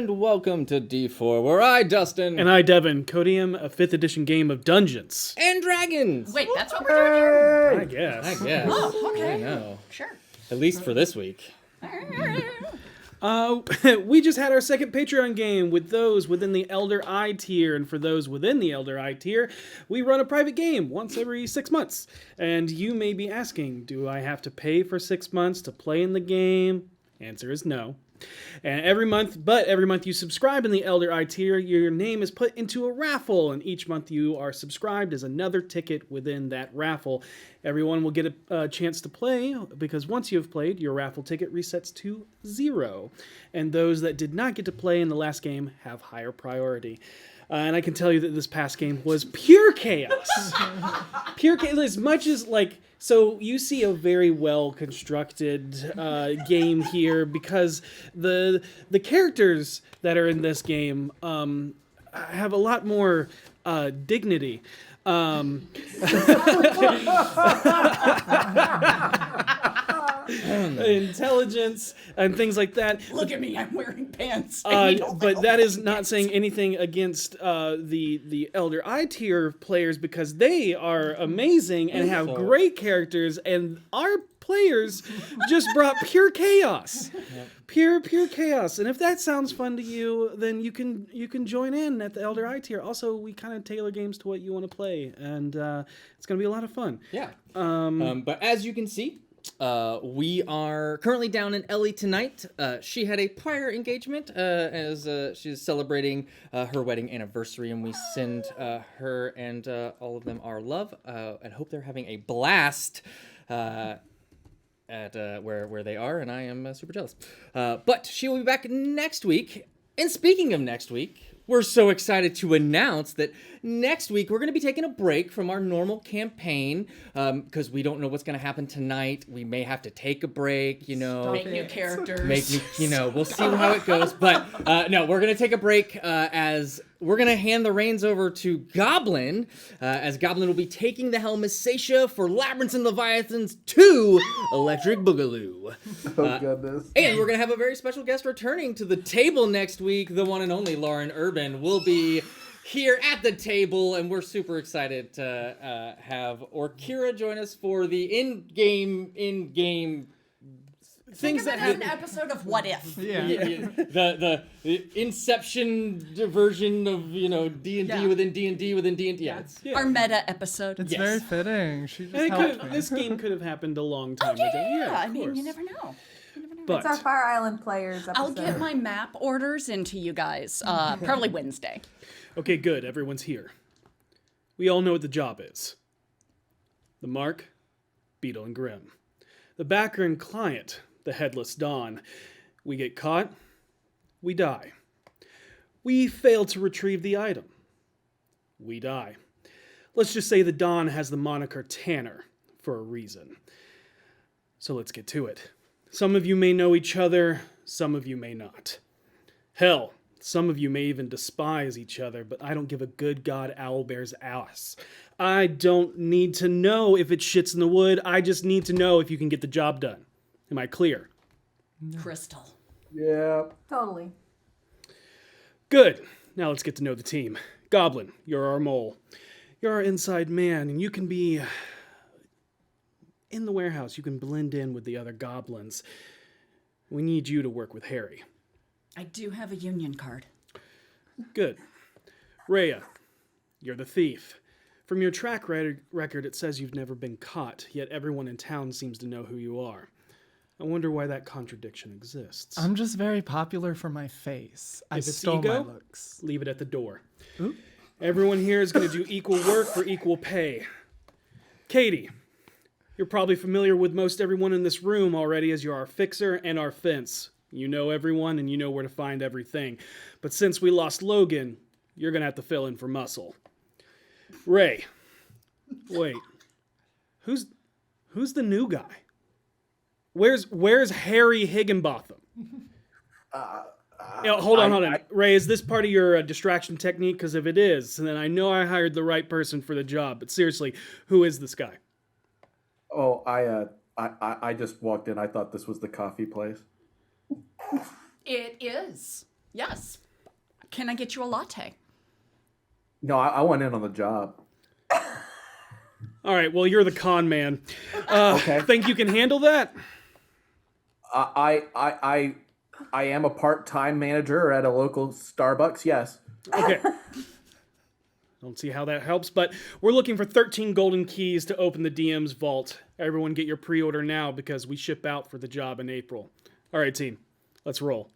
and welcome to D4, where I, Dustin... And I, Devin, Codium, a 5th edition game of Dungeons. And Dragons! Wait, that's what we're doing here? I guess. Oh, okay. I know. Sure. At least for this week. We just had our second Patreon game with those within the Elder I tier, and for those within the Elder I tier, we run a private game once every 6 months. And you may be asking, do I have to pay for 6 months to play in the game? Answer is no. And every month you subscribe in the Elder I tier, your name is put into a raffle, and each month you are subscribed is another ticket within that raffle. Everyone will get a chance to play, because once you have played, your raffle ticket resets to 0. And those that did not get to play in the last game have higher priority. And I can tell you that this past game was pure chaos. Pure chaos, as much as, like... So you see a very well constructed game here, because the characters that are in this game have a lot more dignity. Intelligence and things like that. Look at me, I'm wearing pants. But that is not saying anything against the Elder I tier players, because they are amazing and have great characters, and our players just brought pure chaos. Yep. Pure chaos. And if that sounds fun to you, then you can join in at the Elder I tier. Also, we kind of tailor games to what you want to play, and it's going to be a lot of fun. Yeah. But as you can see, we are currently down in Ellie tonight. She had a prior engagement as she's celebrating her wedding anniversary, and we send her and all of them our love and hope they're having a blast at where they are, and I am super jealous. But she will be back next week. And speaking of next week, we're so excited to announce that next week we're going to be taking a break from our normal campaign because we don't know what's going to happen tonight. We may have to take a break, Make new characters. We'll see how it goes. But no, we're going to take a break as we're going to hand the reins over to Goblin, as Goblin will be taking the helm as Seisha for Labyrinths and Leviathans 2 Electric Boogaloo. Oh, goodness. And we're going to have a very special guest returning to the table next week. The one and only Lauren Urban will be here at the table, and we're super excited to have Orkira join us for the in-game Think of it as an episode of What If. Yeah. The Inception version of D&D within D&D within D&D. Yeah. Our meta episode. It's very fitting. She just helped me. This game could have happened a long time ago. Yeah, I mean, you never know. But it's our Fire Island Players episode. I'll get my map orders into you guys probably Wednesday. Okay, good. Everyone's here. We all know what the job is. The Mark, Beetle, and Grimm. The backer and client, the Headless Dawn. We get caught, we die. We fail to retrieve the item. We die. Let's just say the Dawn has the moniker Tanner for a reason. So let's get to it. Some of you may know each other, some of you may not. Hell, some of you may even despise each other, but I don't give a good God owlbear's ass. I don't need to know if it shits in the wood. I just need to know if you can get the job done. Am I clear? Crystal. Yeah. Totally. Good. Now let's get to know the team. Goblin, you're our mole. You're our inside man, and you can be in the warehouse. You can blend in with the other goblins. We need you to work with Harry. I do have a union card. Good. Rhea, you're the thief. From your track record, it says you've never been caught, yet everyone in town seems to know who you are. I wonder why that contradiction exists. I'm just very popular for my face. I If it's stole ego, my looks. leave it at the door. Ooh. Everyone here is going to do equal work for equal pay. Katie, you're probably familiar with most everyone in this room already, as you're our fixer and our fence. You know everyone and you know where to find everything. But since we lost Logan, you're going to have to fill in for Muscle. Ray, wait, who's the new guy? Where's Harry Higginbotham? Hold on. Ray, is this part of your distraction technique? Because if it is, then I know I hired the right person for the job. But seriously, who is this guy? Oh, I just walked in. I thought this was the coffee place. It is. Yes. Can I get you a latte? No, I went in on the job. All right, well, you're the con man. Okay. Think you can handle that? I am a part-time manager at a local Starbucks. Yes. Okay. Don't see how that helps, but we're looking for 13 golden keys to open the DM's vault. Everyone get your pre-order now because we ship out for the job in April. All right, team. Let's roll.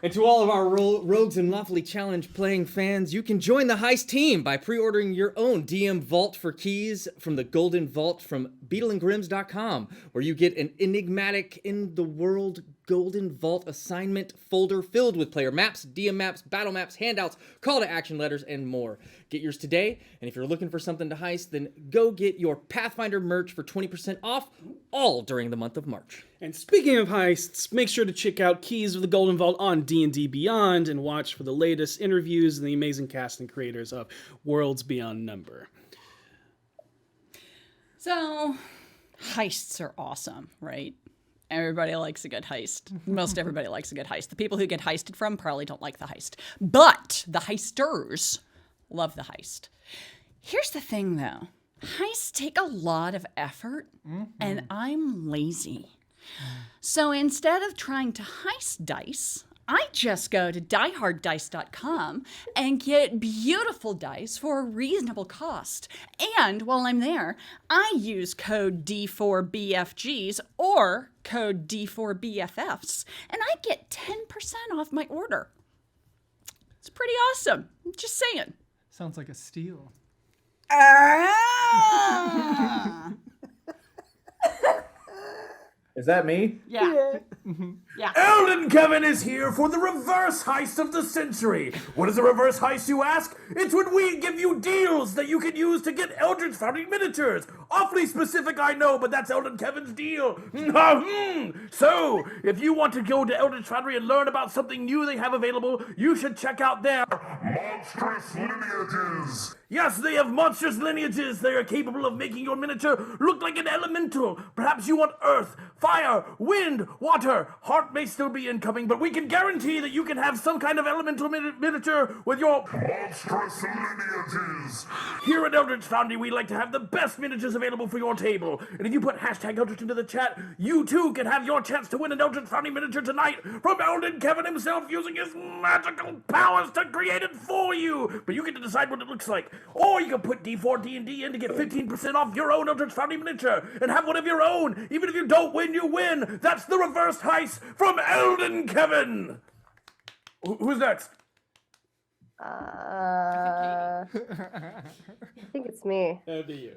And to all of our Rogues and Lawfully Challenged playing fans, you can join the Heist team by pre-ordering your own DM Vault for keys from the Golden Vault from BeetleandGrims.com, where you get an enigmatic, in-the-world Golden Vault assignment folder filled with player maps, DM maps, battle maps, handouts, call to action letters, and more. Get yours today, and if you're looking for something to heist, then go get your Pathfinder merch for 20% off, all during the month of March. And speaking of heists, make sure to check out Keys of the Golden Vault on D&D Beyond and watch for the latest interviews and the amazing cast and creators of Worlds Beyond Number. So, heists are awesome, right? Everybody likes a good heist. Most everybody likes a good heist. The people who get heisted from probably don't like the heist. But the heisters love the heist. Here's the thing, though. Heists take a lot of effort, and I'm lazy. So instead of trying to heist dice, I just go to dieharddice.com and get beautiful dice for a reasonable cost. And while I'm there, I use code D4BFGs or code D4BFFs, and I get 10% off my order. It's pretty awesome. Just saying. Sounds like a steal. Is that me? Yeah. Yeah. Eldon Kevin is here for the reverse heist of the century. What is a reverse heist, you ask? It's when we give you deals that you can use to get Eldritch Foundry miniatures. Awfully specific, I know, but that's Eldon Kevin's deal. So, if you want to go to Eldritch Foundry and learn about something new they have available, you should check out their monstrous lineages. Yes, they have monstrous lineages. They are capable of making your miniature look like an elemental. Perhaps you want earth, fire, wind, water. Heart may still be incoming, but we can guarantee that you can have some kind of elemental miniature with your monstrous lineages. Here at Eldritch Foundry, we like to have the best miniatures available for your table. And if you put hashtag Eldritch into the chat, you too can have your chance to win an Eldritch Foundry miniature tonight from Eldon Kevin himself using his magical powers to create it for you. But you get to decide what it looks like. Or you can put D4D&D in to get 15% off your own Eldritch Foundry miniature and have one of your own. Even if you don't win, you win. That's the reverse heist from Eldon Kevin. Who's next? I think it's me. That'd be you.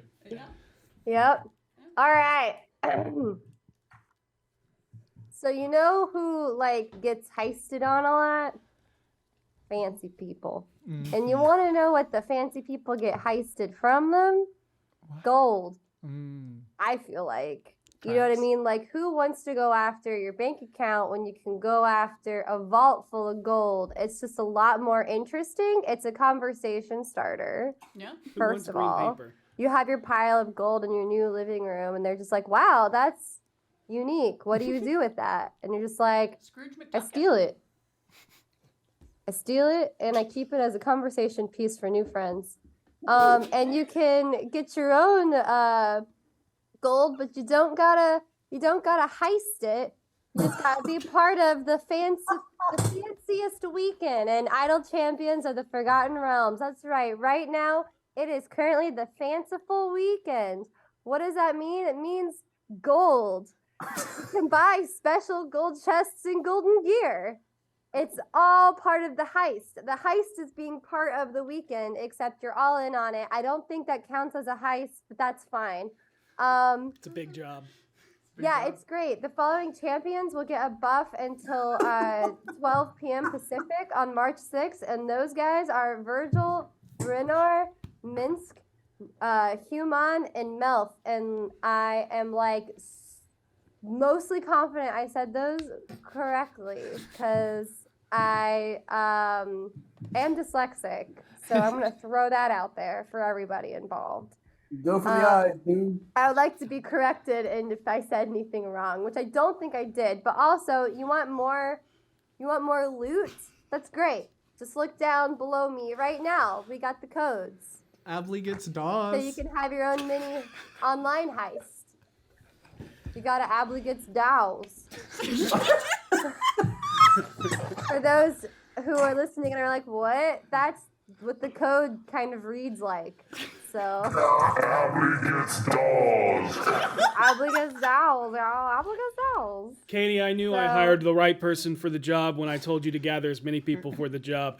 Yep. All right. So you know who gets heisted on a lot? Fancy people. And you want to know what the fancy people get heisted from them? What? Gold. Mm. I feel like. You know what I mean? Like, who wants to go after your bank account when you can go after a vault full of gold? It's just a lot more interesting. It's a conversation starter. Yeah. First of all, you have your pile of gold in your new living room, and they're just like, wow, that's unique. What do you do with that? And you're just like, Scrooge I McDuck. steal it. I steal it, and I keep it as a conversation piece for new friends. And you can get your own gold, but you don't gotta heist it. You just gotta be part of the fanciest weekend and Idle Champions of the Forgotten Realms. That's right. Right now, it is currently the fanciful weekend. What does that mean? It means gold. You can buy special gold chests and golden gear. It's all part of the heist. The heist is being part of the weekend, except you're all in on it. I don't think that counts as a heist, but that's fine. It's a big job. Yeah, it's great. The following champions will get a buff until 12 p.m. Pacific on March 6th, and those guys are Virgil, Renar, Minsk, Human, and Melf. And I am mostly confident I said those correctly because I am dyslexic. So I'm going to throw that out there for everybody involved. Go for the eyes, dude. I would like to be corrected and if I said anything wrong, which I don't think I did. But also, you want more You want more loot? That's great. Just look down below me right now. We got the codes. Ably gets So DAWs. you can have your own mini online heist. You got to Abligets Dowels. For those who are listening and are like, what? That's what the code kind of reads like. So. Abligets Dowels. Abligets Dowels, y'all. Abligets Dowels. Katie, I knew I hired the right person for the job when I told you to gather as many people for the job.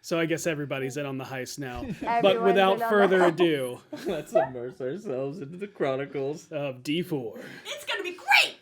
So I guess everybody's in on the heist now. But Everyone's without in on further the heist. ado, Let's immerse ourselves into the chronicles of D4. It's gonna be great!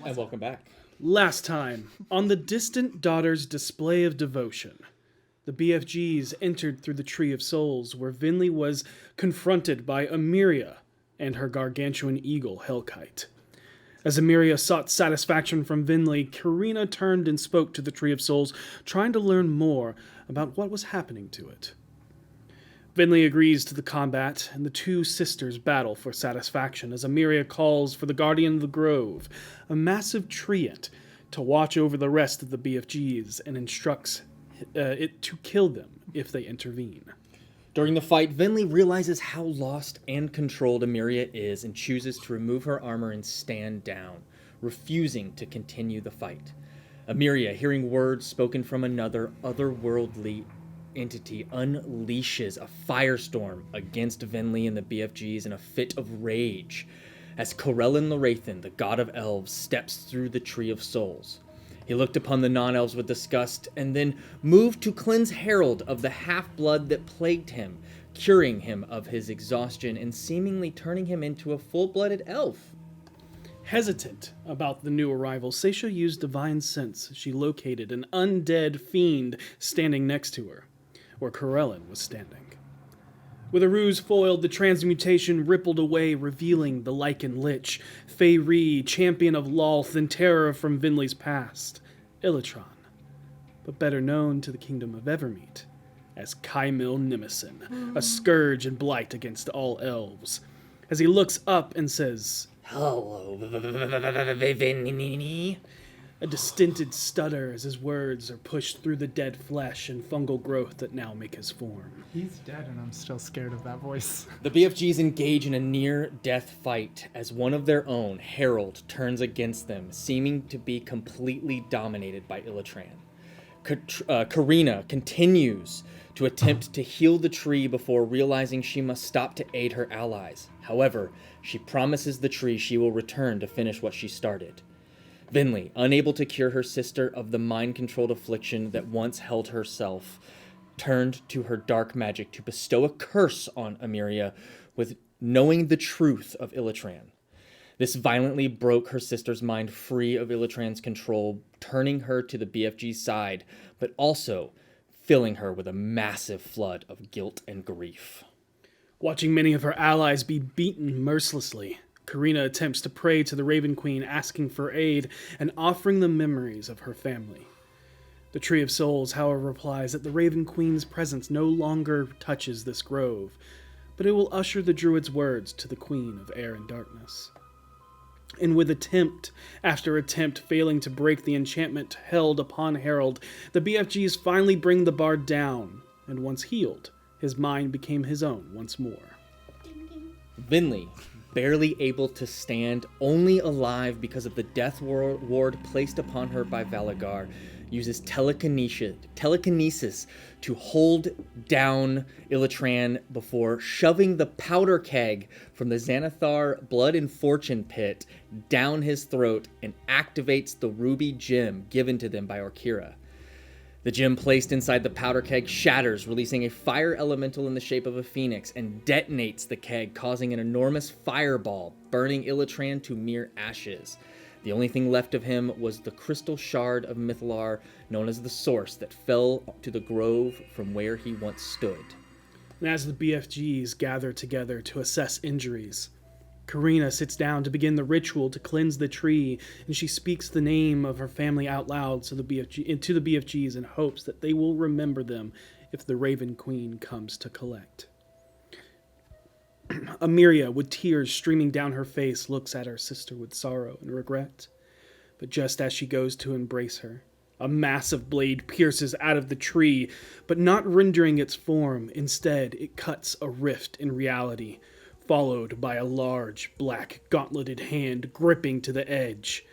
and welcome back. Last time, on the distant daughter's display of devotion, the BFGs entered through the Tree of Souls, where Vinley was confronted by Emiria and her gargantuan eagle, Hellkite. As Emiria sought satisfaction from Vinley, Karina turned and spoke to the Tree of Souls, trying to learn more about what was happening to it. Vinley agrees to the combat, and the two sisters battle for satisfaction as Emiria calls for the Guardian of the Grove, a massive treant, to watch over the rest of the BFGs and instructs it to kill them if they intervene. During the fight, Vinley realizes how lost and controlled Emiria is and chooses to remove her armor and stand down, refusing to continue the fight. Emiria, hearing words spoken from another otherworldly entity, unleashes a firestorm against Vinley and the BFGs in a fit of rage as Corellin Lorathan, the god of elves, steps through the Tree of Souls. He looked upon the non-elves with disgust and then moved to cleanse Harold of the half-blood that plagued him, curing him of his exhaustion and seemingly turning him into a full-blooded elf. Hesitant about the new arrival, Seisha used divine sense as she located an undead fiend standing next to her, where Corellin was standing. With a ruse foiled, the transmutation rippled away, revealing the Lycan Lich, Feyre, champion of Lolth and terror from Vinley's past, Illatron, but better known to the kingdom of Evermeet as Kaimil Nimison, a scourge and blight against all elves. As he looks up and says, Hello, Vinley. a distinted stutter as his words are pushed through the dead flesh and fungal growth that now make his form. He's dead and I'm still scared of that voice. The BFGs engage in a near-death fight as one of their own, Harold, turns against them, seeming to be completely dominated by Illatran. Karina continues to attempt to heal the tree before realizing she must stop to aid her allies. However, she promises the tree she will return to finish what she started. Vinley, unable to cure her sister of the mind-controlled affliction that once held herself, turned to her dark magic to bestow a curse on Emiria with knowing the truth of Illatran. This violently broke her sister's mind free of Illatran's control, turning her to the BFG's side, but also filling her with a massive flood of guilt and grief. Watching many of her allies be beaten mercilessly, Karina attempts to pray to the Raven Queen, asking for aid and offering them memories of her family. The Tree of Souls, however, replies that the Raven Queen's presence no longer touches this grove, but it will usher the Druid's words to the Queen of Air and Darkness. And with attempt after attempt failing to break the enchantment held upon Harold, the BFGs finally bring the bard down, and once healed, his mind became his own once more. Vinley, barely able to stand, only alive because of the death ward placed upon her by Valagar, uses telekinesis to hold down Illatran before shoving the powder keg from the Xanathar Blood and Fortune pit down his throat and activates the ruby gem given to them by Orkira. The gem placed inside the powder keg shatters, releasing a fire elemental in the shape of a phoenix, and detonates the keg, causing an enormous fireball, burning Illatran to mere ashes. The only thing left of him was the crystal shard of Mythalar, known as the Source, that fell to the grove from where he once stood. And as the BFGs gather together to assess injuries, Karina sits down to begin the ritual to cleanse the tree, and she speaks the name of her family out loud to the BFGs in hopes that they will remember them if the Raven Queen comes to collect. Amiria, with tears streaming down her face, looks at her sister with sorrow and regret. But just as she goes to embrace her, a massive blade pierces out of the tree, but not rendering its form. Instead, it cuts a rift in reality, followed by a large, black, gauntleted hand gripping to the edge,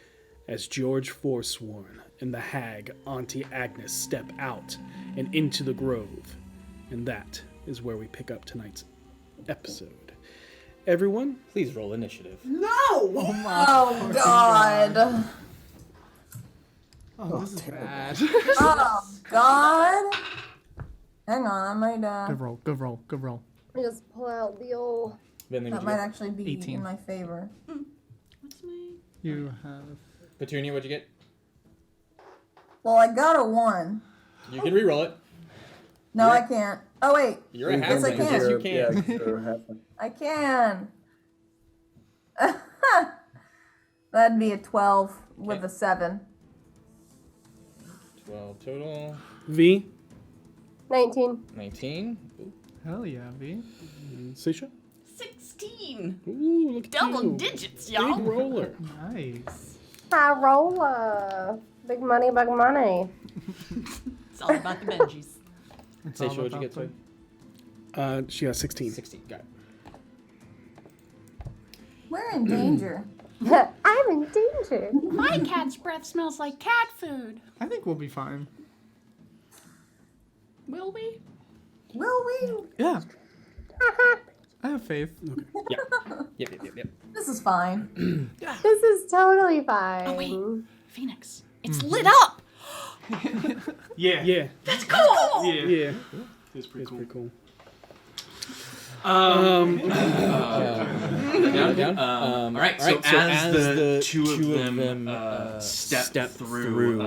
as George Forsworn and the hag Auntie Agnes step out and into the grove. And that is where we pick up tonight's episode. Everyone, Please roll initiative. Oh God. Oh, this is bad. Oh God. Hang on, I might Good roll, good roll, good roll. I just pull out the old. Vinley, that what'd you might get? actually be 18. in my favor. What's my... You have... Petunia, what'd you get? Well, I got a 1. You can re-roll it. No, I can't. Oh wait, You're a Yes, I halfling. can. Yes, you can. Yeah, sure, halfling. I can. That'd be a 12 with Okay. a 7. 12 total. V, 19. 19. Hell yeah, V. Seisha. 16. Ooh, look at Double you. digits, Big y'all. roller. Nice. High roller. Big money, big money. It's all about the Benjis. It's all Seisha, what'd you about get, the- Soy? She got 16. 16. Got it. We're in danger. I'm in danger. My cat's breath smells like cat food. I think we'll be fine. Will we? Will we? Yeah. I have faith. Yep. This is fine. This is totally fine. Oh, wait. Phoenix. It's lit up. Yeah. Yeah. That's cool. Yeah. It's pretty cool. Pretty cool. Down. All right, so as the two of them step through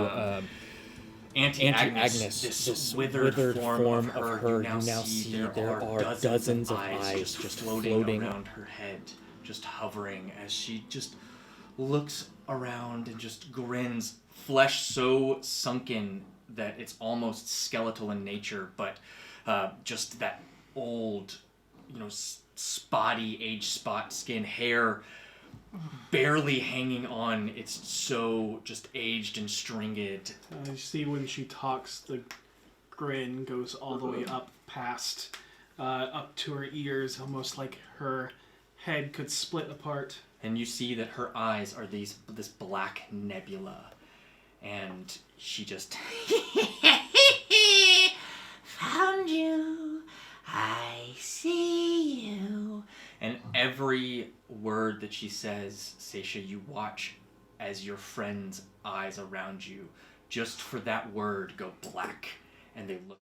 Auntie Agnes, this withered form of her, you now see there are dozens of eyes just floating around her head, just hovering as she just looks around and just grins, flesh so sunken that it's almost skeletal in nature, but just that old, spotty age spot skin, hair barely hanging on. It's so just aged and stringed. You see when she talks, the grin goes all the way up past, up to her ears, almost like her head could split apart. And you see that her eyes are this black nebula. And she just... Found you. I see you. And every word that she says, Seisha, you watch as your friends' eyes around you, just for that word, go black. And they look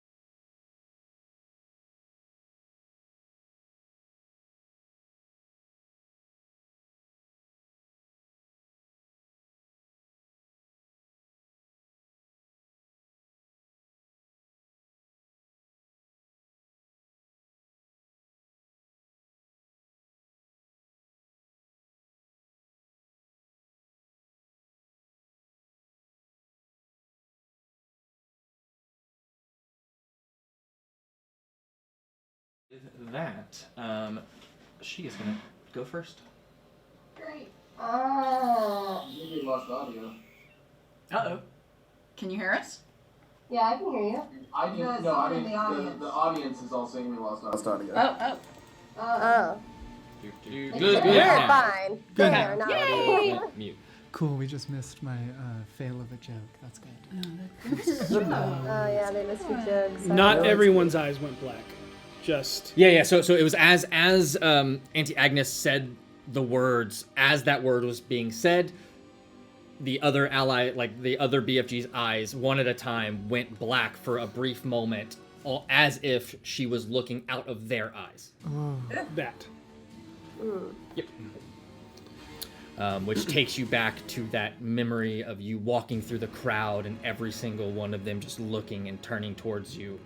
With that, she is gonna go first. Great. We lost audio. Uh-oh. Can you hear us? Yeah, I can hear you. I can. Yeah, No, I someone in mean the audience. the audience is all saying we lost audio. Oh. Oh. Good. You're fine. Good. There, not Yay! Mute. Cool, we just missed my fail of a joke. That's good. Oh yeah, they missed your jokes. Not everyone's eyes went black. Just Yeah. So it was as Auntie Agnes said the words, as that word was being said, the other ally, like the other BFG's eyes, one at a time, went black for a brief moment, all as if she was looking out of their eyes. that. Yep. Which takes you back to that memory of you walking through the crowd and every single one of them just looking and turning towards you,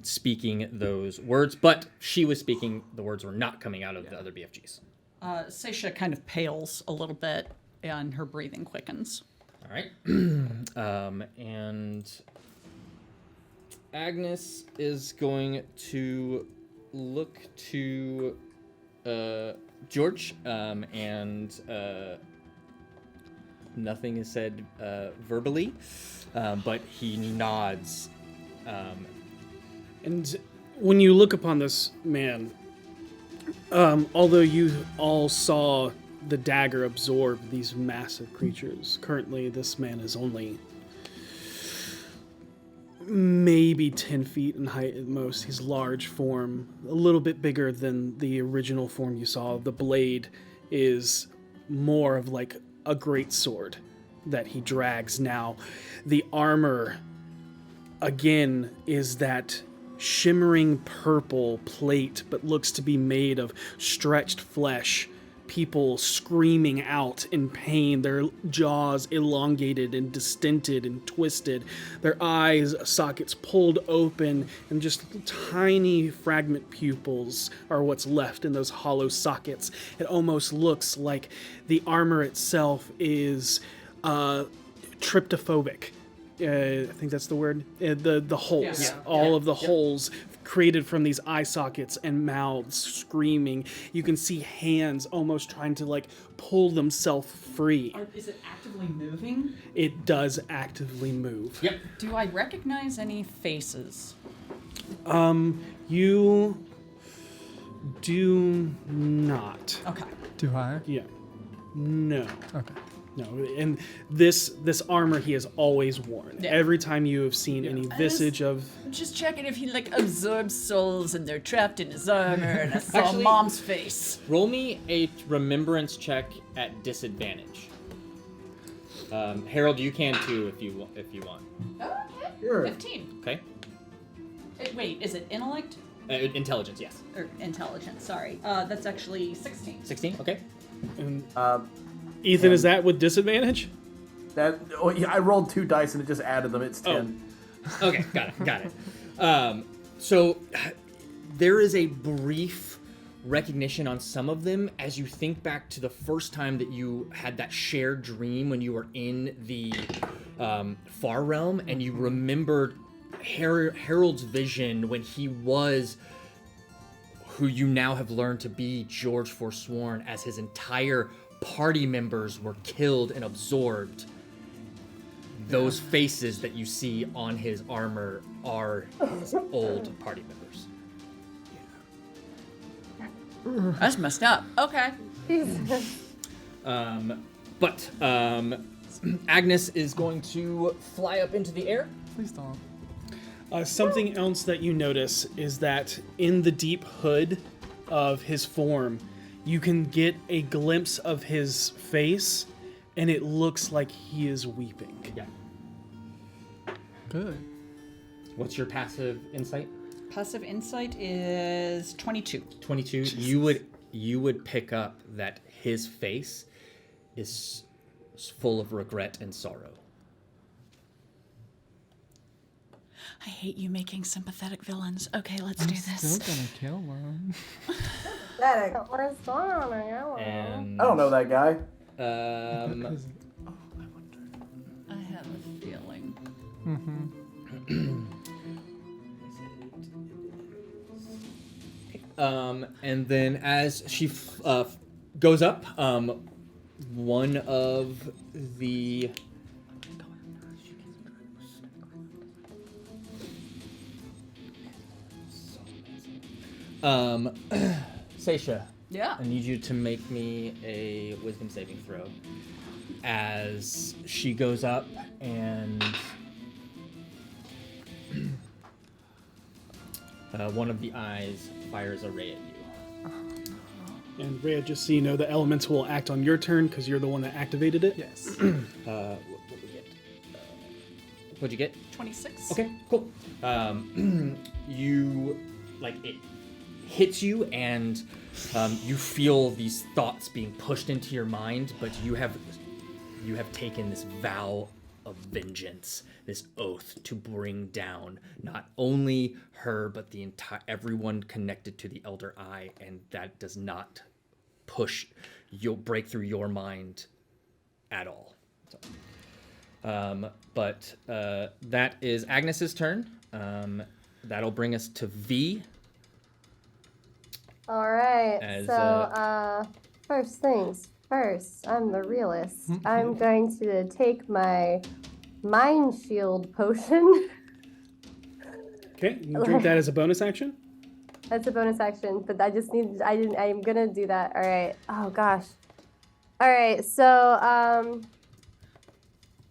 speaking those words. But she was speaking, the words were not coming out of the other BFGs. Seisha kind of pales a little bit and her breathing quickens. All right. And Agnes is going to look to George, and nothing is said verbally, but he nods. And when you look upon this man, although you all saw the dagger absorb these massive creatures, currently this man is only maybe 10 feet in height at most. He's large form, a little bit bigger than the original form you saw. The blade is more of like a great sword that he drags now. The armor, again, is that shimmering purple plate, but looks to be made of stretched flesh. People screaming out in pain, their jaws elongated and distended and twisted, their eyes sockets pulled open, and just tiny fragment pupils are what's left in those hollow sockets. It almost looks like the armor itself is tryptophobic. I think that's the word. The holes, all of the holes created from these eye sockets and mouths screaming. You can see hands almost trying to like pull themselves free. Is it actively moving? It does actively move. Yep. Do I recognize any faces? You do not. Okay. Do I? Yeah. No. Okay. No, and this armor he has always worn. Yeah. Every time you have seen any visage of... Just checking if he like absorbs souls and they're trapped in his armor, and I saw Actually- Mom's face. Roll me a remembrance check at disadvantage. Harold, you can too if you want. Okay. Sure. 15. Okay. Wait, is it intellect? Intelligence, yes. Or intelligence, sorry. That's actually 16. 16. Okay. And And Ethan, is that with disadvantage? I rolled 2 dice and it just added them. It's 10. Okay, got it. So there is a brief recognition on some of them as you think back to the first time that you had that shared dream when you were in the Far Realm, and you remembered Harold's vision when he was who you now have learned to be, George Forsworn, as his entire party members were killed and absorbed. Those faces that you see on his armor are his old party members. That's messed up. Okay. But Agnes is going to fly up into the air. Please don't. Something else that you notice is that in the deep hood of his form, you can get a glimpse of his face, and it looks like he is weeping. Yeah. Good. What's your passive insight? Passive insight is 22. 22. You would pick up that his face is full of regret and sorrow. I hate you making sympathetic villains. Okay, let's do this. Still gonna kill him. Where's Dawn? And I don't know that guy. I have a feeling. And then as she goes up, one of the Seisha. Yeah. I need you to make me a wisdom saving throw. As she goes up and one of the eyes fires a ray at you. And Rhea, just so you know, the elements will act on your turn because you're the one that activated it. Yes. What we get? What'd you get? 26. Okay, cool. You it hits you, and you feel these thoughts being pushed into your mind, but you have taken this vow of vengeance, this oath to bring down not only her but the entire everyone connected to the Elder Eye, and that does not break through your mind at all. So, but that is Agnes's turn. That'll bring us to V. All right. First things first. I'm the realist. I'm going to take my mind shield potion. Okay, you can drink that as a bonus action. That's a bonus action, but I'm gonna do that. All right. Oh gosh. All right. So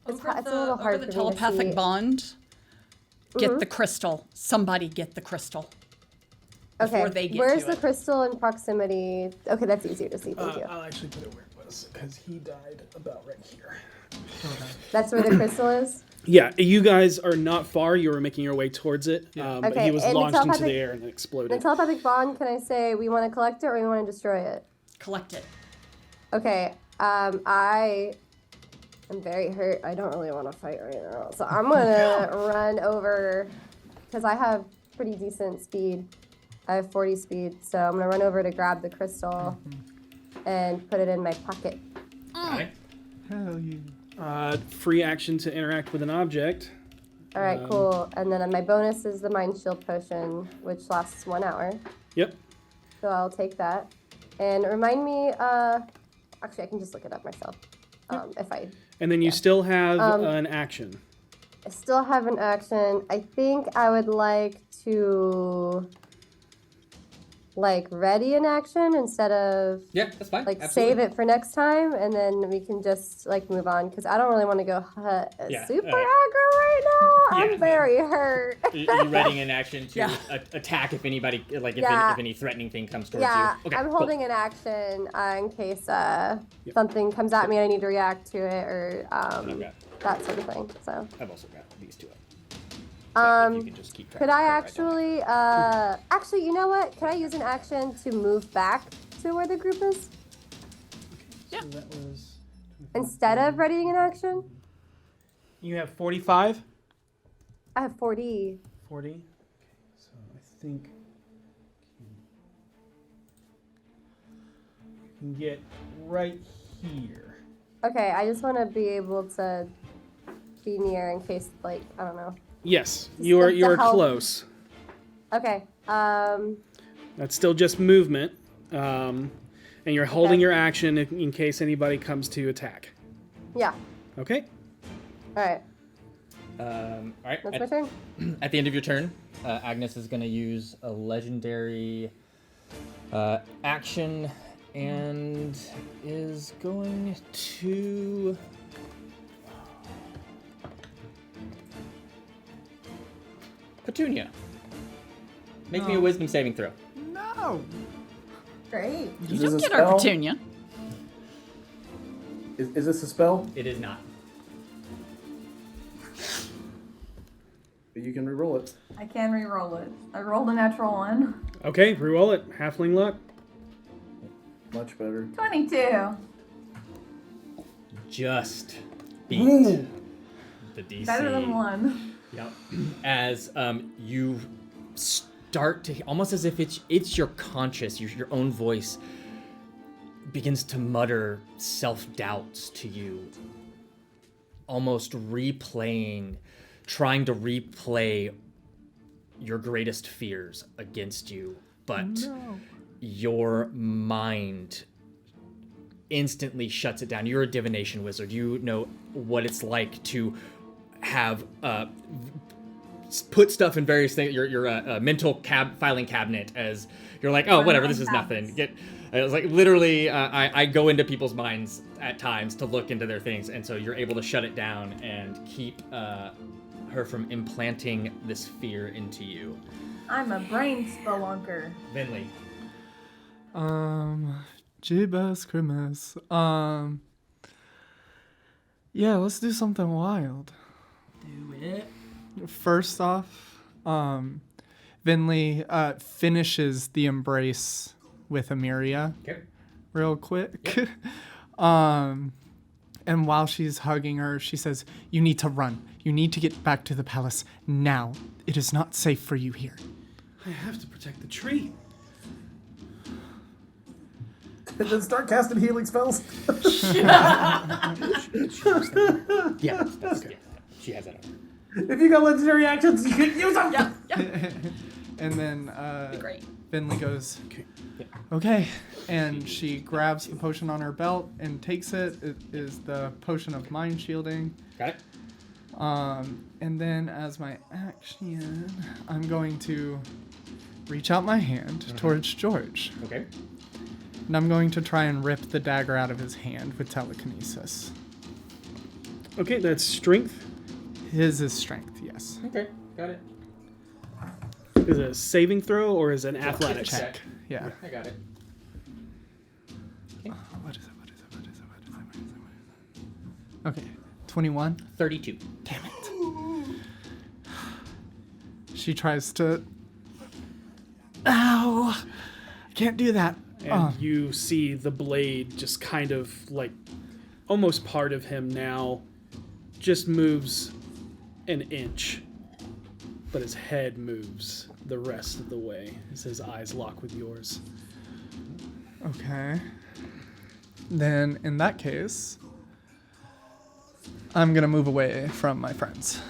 it's a little hard over the for me to telepathic see. bond. Get the crystal. Somebody get the crystal. Before they get where's to the it. crystal in proximity? Okay, that's easier to see. Thank you. I'll actually put it where it was because he died about right here. That's where the crystal is. Yeah, you guys are not far. You were making your way towards it, but Okay, he was and the launched into the telepathic- air and then The exploded. telepathic bond. Can I say we want to collect it or we want to destroy it? Collect it. Okay. I am very hurt. I don't really want to fight right now, so I'm gonna run over because I have pretty decent speed. I have 40 speed, so I'm gonna run over to grab the crystal and put it in my pocket. Got it. Hell yeah. Free action to interact with an object. All right, cool. And then my bonus is the mind shield potion, which lasts 1 hour. Yep. So I'll take that. And remind me. Actually, I can just look it up myself. If I. And then you still have an action. I still have an action. I think I would like to ready an action instead of Yeah, that's fine. save it for next time, and then we can just move on because I don't really want to go super aggro right now. I'm very hurt. You're readying an action to attack if anybody if any threatening thing comes towards Yeah, you. Okay, I'm holding an action in case something comes at me and I need to react to it or that sort of thing. So I've also got these two up. you can just keep track could I actually actually, you know what? Can I use an action to move back to where the group is? Yeah. So that was Instead of readying an action? You have 45? I have 40. 40? Okay, so I think you can get right here. Okay, I just want to be able to be near in case, I don't know. Yes, you're close. Okay. That's still just movement, and you're holding your action in case anybody comes to attack. Yeah. Okay. All right. All right. That's my turn. At the end of your turn, Agnes is going to use a legendary action and is going to. Petunia. Make me a wisdom saving throw. No. Great. You Is don't this a get our spell? Petunia. Is this a spell? It is not. But you can reroll it. I can re-roll it. I rolled a natural 1. Okay, reroll it. Halfling luck. Much better. 22. Just beat the DC. Better than 1. Yep. As you start to, almost as if it's your conscious, your own voice begins to mutter self-doubts to you, almost trying to replay your greatest fears against you but your mind instantly shuts it down. You're a divination wizard. You know what it's like to have put stuff in various things. Your mental filing cabinet, as you're like, oh, whatever, this is nothing. It's like literally, I go into people's minds at times to look into their things, and so you're able to shut it down and keep her from implanting this fear into you. I'm a brain spelunker. Vinley. Jeebus Christmas. Yeah, let's do something wild. Do it. First off, Vinley finishes the embrace with Emiria real quick. Yep. And while she's hugging her, she says, "You need to run. You need to get back to the palace now. It is not safe for you here." I have to protect the tree. And then start casting healing spells. Yeah, she has that on. If you got legendary actions, you can use them. Yeah. And then Great. Finley goes, okay. And she grabs the potion on her belt and takes it. It is the potion of mind shielding. Got it. And then as my action, I'm going to reach out my hand towards George. Okay. And I'm going to try and rip the dagger out of his hand with telekinesis. Okay, that's strength. His is strength, yes. Okay, got it. Is it a saving throw or is it an athletics? Check. Yeah. I got it. Okay. What is it? Okay, 21. 32. Damn it. She tries to... Ow! I can't do that. And you see the blade just kind of like almost part of him now just moves an inch, but his head moves the rest of the way as his eyes lock with yours. Okay. Then, in that case, I'm going to move away from my friends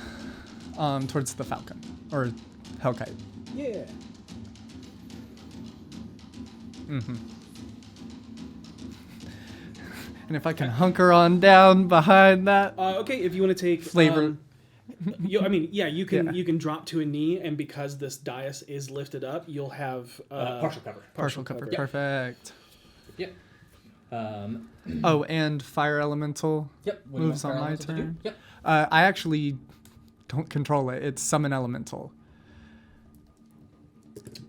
towards the Falcon, or Hellkite. Yeah. Mm-hmm. And if I can hunker on down behind that. Okay, if you want to take flavor. You can drop to a knee, and because this dais is lifted up, you'll have partial cover. Partial cover. Yep. Perfect. Yep. Oh, and fire elemental moves on my turn. Yep. I actually don't control it. It's summon elemental.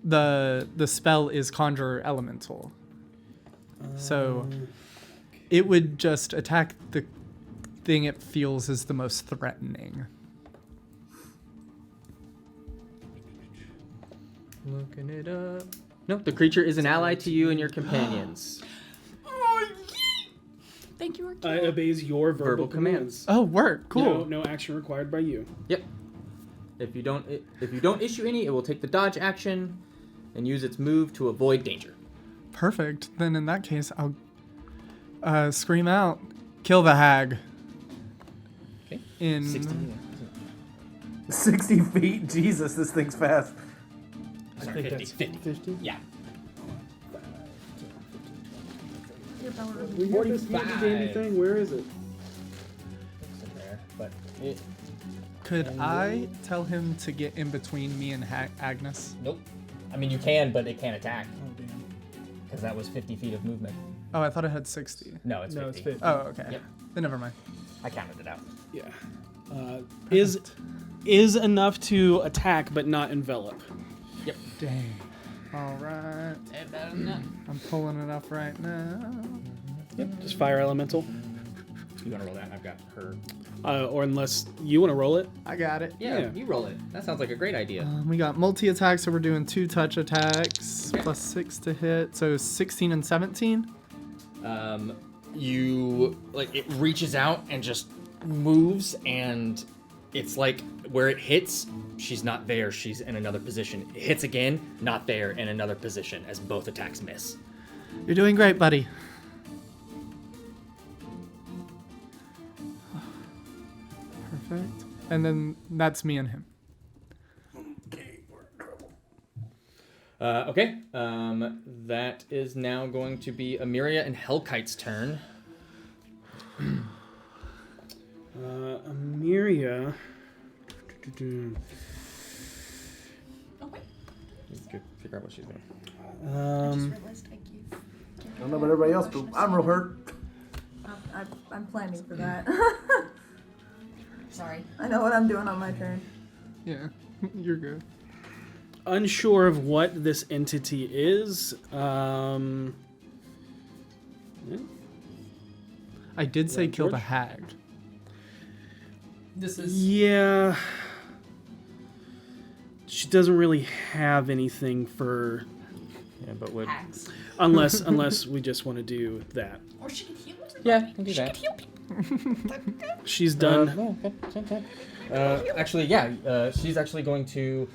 The spell is conjure elemental. So it would just attack the thing it feels is the most threatening. Looking it up. No, the creature is an ally to you and your companions. Thank you, Arcane. It obeys your verbal commands. Oh, work. Cool. No action required by you. Yep. If you don't issue any, it will take the dodge action and use its move to avoid danger. Perfect. Then in that case, I'll scream out, "Kill the hag." Okay. In 60 feet? Jesus, this thing's fast. Sorry, 50. Yeah. We have this handy dandy thing. Where is it? It's in there, but it... Could I tell him to get in between me and Agnes? Nope. I mean, you can, but it can't attack. Oh, damn. Because that was 50 feet of movement. Oh, I thought it had 60. No, it's 50. No, it's 50. Oh, okay. Yep. Then never mind. I counted it out. Yeah. Is enough to attack, but not envelop. Yep. Dang. All right. I'm pulling it up right now. Yep. Just fire elemental. You want to roll that? I've got her. Or unless you want to roll it. I got it. Yeah, you roll it. That sounds like a great idea. We got multi-attack, so we're doing 2 touch attacks, plus 6 to hit, so 16 and 17. It reaches out and just moves, and it's like where it hits, she's not there, she's in another position. It hits again, not there, in another position, as both attacks miss. You're doing great, buddy. Perfect. And then that's me and him. Okay. That is now going to be Amiria and Hellkite's turn. Amiria. Oh, wait. Let's figure out what she's doing. I just realized I gave. I don't know about everybody else, but I'm real hurt. I'm planning for that. Sorry. I know what I'm doing on my turn. Yeah, you're good. Unsure of what this entity is. I did say kill the George? hag. This is. Yeah. She doesn't really have anything for. Yeah, but would. Hags. Unless we just want to do that. Or she can heal everybody. Yeah, you can do she that. can heal people. She's done. Actually, yeah. She's actually going to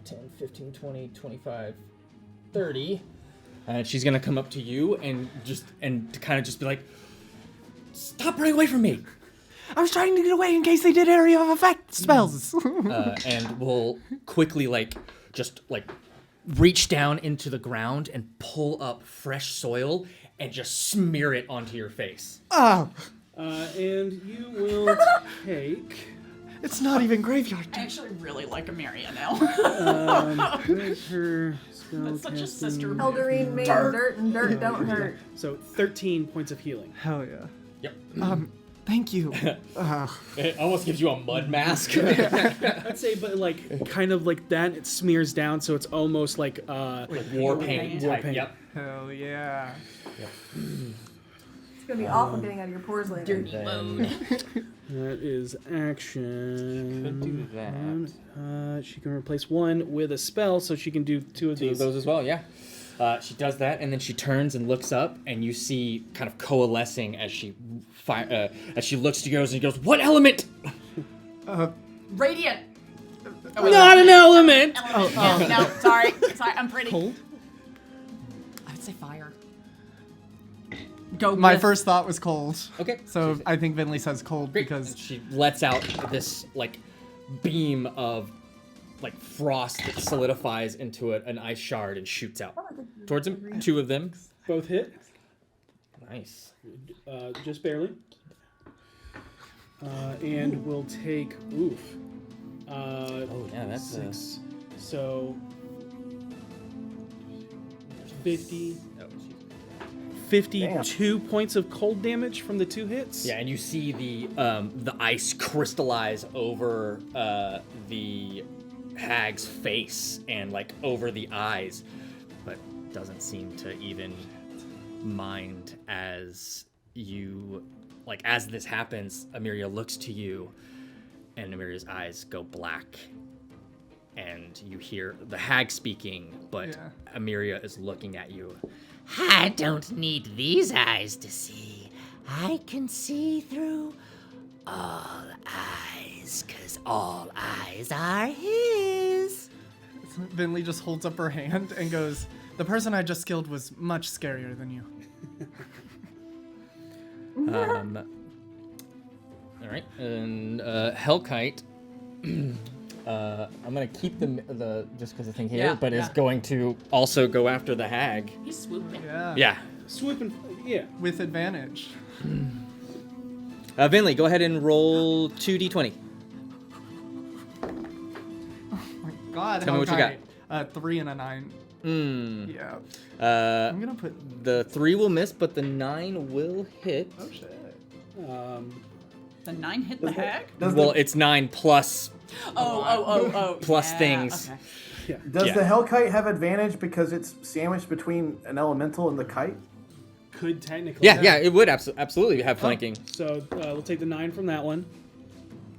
10, 15, 20, 25, 30. And she's going to come up to you and to kind of just be like, stop running away from me. I was trying to get away in case they did area of effect spells. And we'll quickly just reach down into the ground and pull up fresh soil and just smear it onto your face. Oh, And you will take. it's not even graveyard. I actually really like Amiria now. Where's her spell That's such a casting? sister. Elderine made of dirt and dirt don't hurt. So 13 points of healing. Hell yeah. Yep. Thank you. It almost gives you a mud mask. I'd say, but kind of like that. It smears down, so it's almost like War paint War type. paint. Yep. Hell yeah. It's gonna be awful getting out of your pores later. Dirty mode. That is action. Could do that. She can replace one with a spell, so she can do two of Two of these. those as well, yeah. She does that, and then she turns and looks up, and you see kind of coalescing as she looks to yours and goes, "What element?" Radiant. Not an element. No, sorry, I'm pretty. Cold? I would say fire. Go. My with- first thought was cold. Okay. So I think Vinley says cold Great. because And she lets out this beam of frost that solidifies into an ice shard and shoots out towards him. Two of them. Both hit, Nice. just barely. And we'll take oof. Oh yeah, that's 6. So 50. 52 points of cold damage from the 2 hits. Yeah, and you see the ice crystallize over the hag's face and over the eyes, but doesn't seem to even mind as you as this happens. Amiria looks to you, and Amiria's eyes go black, and you hear the hag speaking, but Yeah. Amiria is looking at you. I don't need these eyes to see. I can see through all eyes, 'cause all eyes are his. Vinley just holds up her hand and goes, "The person I just killed was much scarier than you." All right, and Hellkite. I'm gonna keep the just because the thing here, Yeah, but is yeah. going to also go after the hag. He's swooping. Yeah. Yeah. Swooping. Yeah. With advantage. Vinley, go ahead and roll 2d20. God, Tell me what you got. 3 and a 9. Yeah. I'm gonna put. The 3 will miss, but the 9 will hit. Oh shit. The 9 hit the hag? Well, it's 9 plus Oh. Yeah, things. Okay. Does Yeah. the Hellkite have advantage because it's sandwiched between an elemental and the kite? Could technically. Yeah, it would absolutely have flanking. So we'll take the 9 from that one.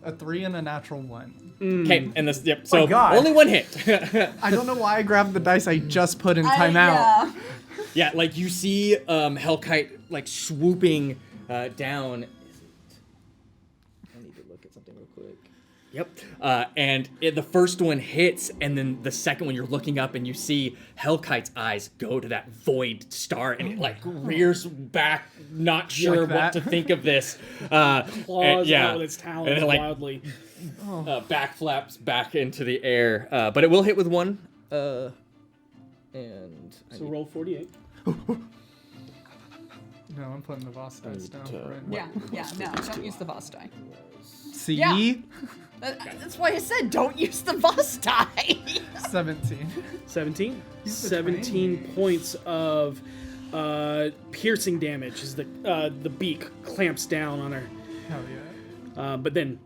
A 3 and a natural 1. Okay, and this so God. only 1 hit. I don't know why I grabbed the dice I just put in timeout. Yeah. Yeah, you see Hellkite swooping down. I need to look at something real quick. Yep. And the first one hits, and then the second one you're looking up and you see Hellkite's eyes go to that void star, and it rears back, not sure Like what that? to think of this. Claws out with its talons and it, wildly. back flaps back into the air, but it will hit with 1 And So roll 48. No, I'm putting the Voss dice down for it. Yeah, no, don't use the Voss die. See? Yeah. That's why I said don't use the Voss die. 17. 17? He's 17 points of piercing damage as the beak clamps down on her. Hell yeah. But then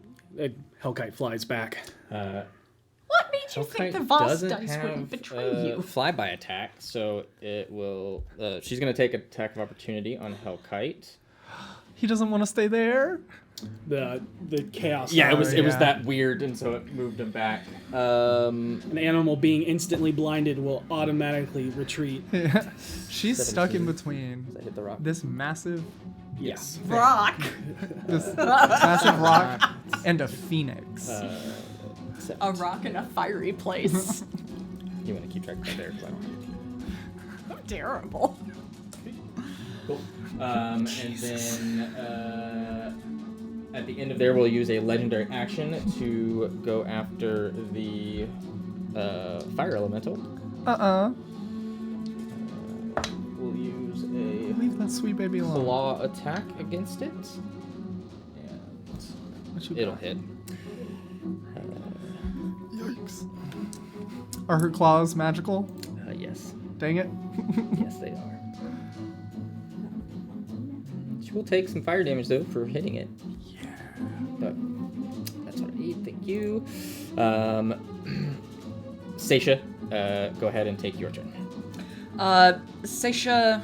Hellkite flies back. What made you think the Voss dice wouldn't betray you? Flyby attack, so it will. She's gonna take an attack of opportunity on Hellkite. He doesn't want to stay there. The chaos. Yeah, it was yeah. that weird, and so it moved him back. An animal being instantly blinded will automatically retreat. Yeah. She's 17. stuck in between Does that hit the rock? this massive, Yes. Rock. this massive rock and a phoenix. A rock in a fiery place. You want to keep track right there? 'Cause I don't. How terrible. Cool. And then at the end of there, we'll use a legendary action to go after the fire elemental. We'll use a Leave that sweet baby alone. claw attack against it. What you It'll got? hit. Yikes. Are her claws magical? Yes. Dang it. Yes, they are. She will take some fire damage, though, for hitting it. Yeah. But that's what I need. Thank you. Seisha, go ahead and take your turn. Seisha,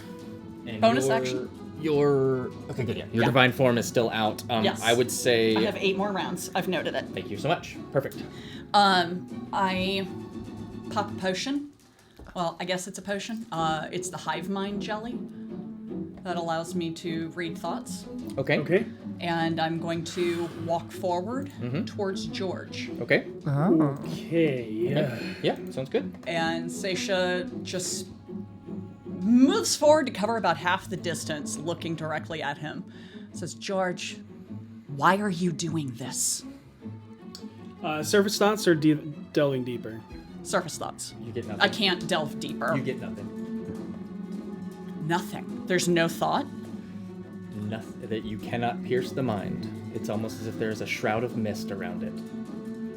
And bonus action? Okay, good. Yeah. Your divine form is still out. Yes. I would say. I have 8 more rounds. I've noted it. Thank you so much. Perfect. I pop a potion. Well, I guess it's a potion. It's the hive mind jelly that allows me to read thoughts. Okay. Okay. And I'm going to walk forward towards George. Okay. Oh. Okay. Yeah. Yeah, sounds good. And Seisha just moves forward to cover about half the distance, looking directly at him. Says, George, why are you doing this? Surface thoughts or delving deeper? Surface thoughts. You get nothing. I can't delve deeper. You get nothing. Nothing. There's no thought. Nothing that you cannot pierce the mind. It's almost as if there's a shroud of mist around it.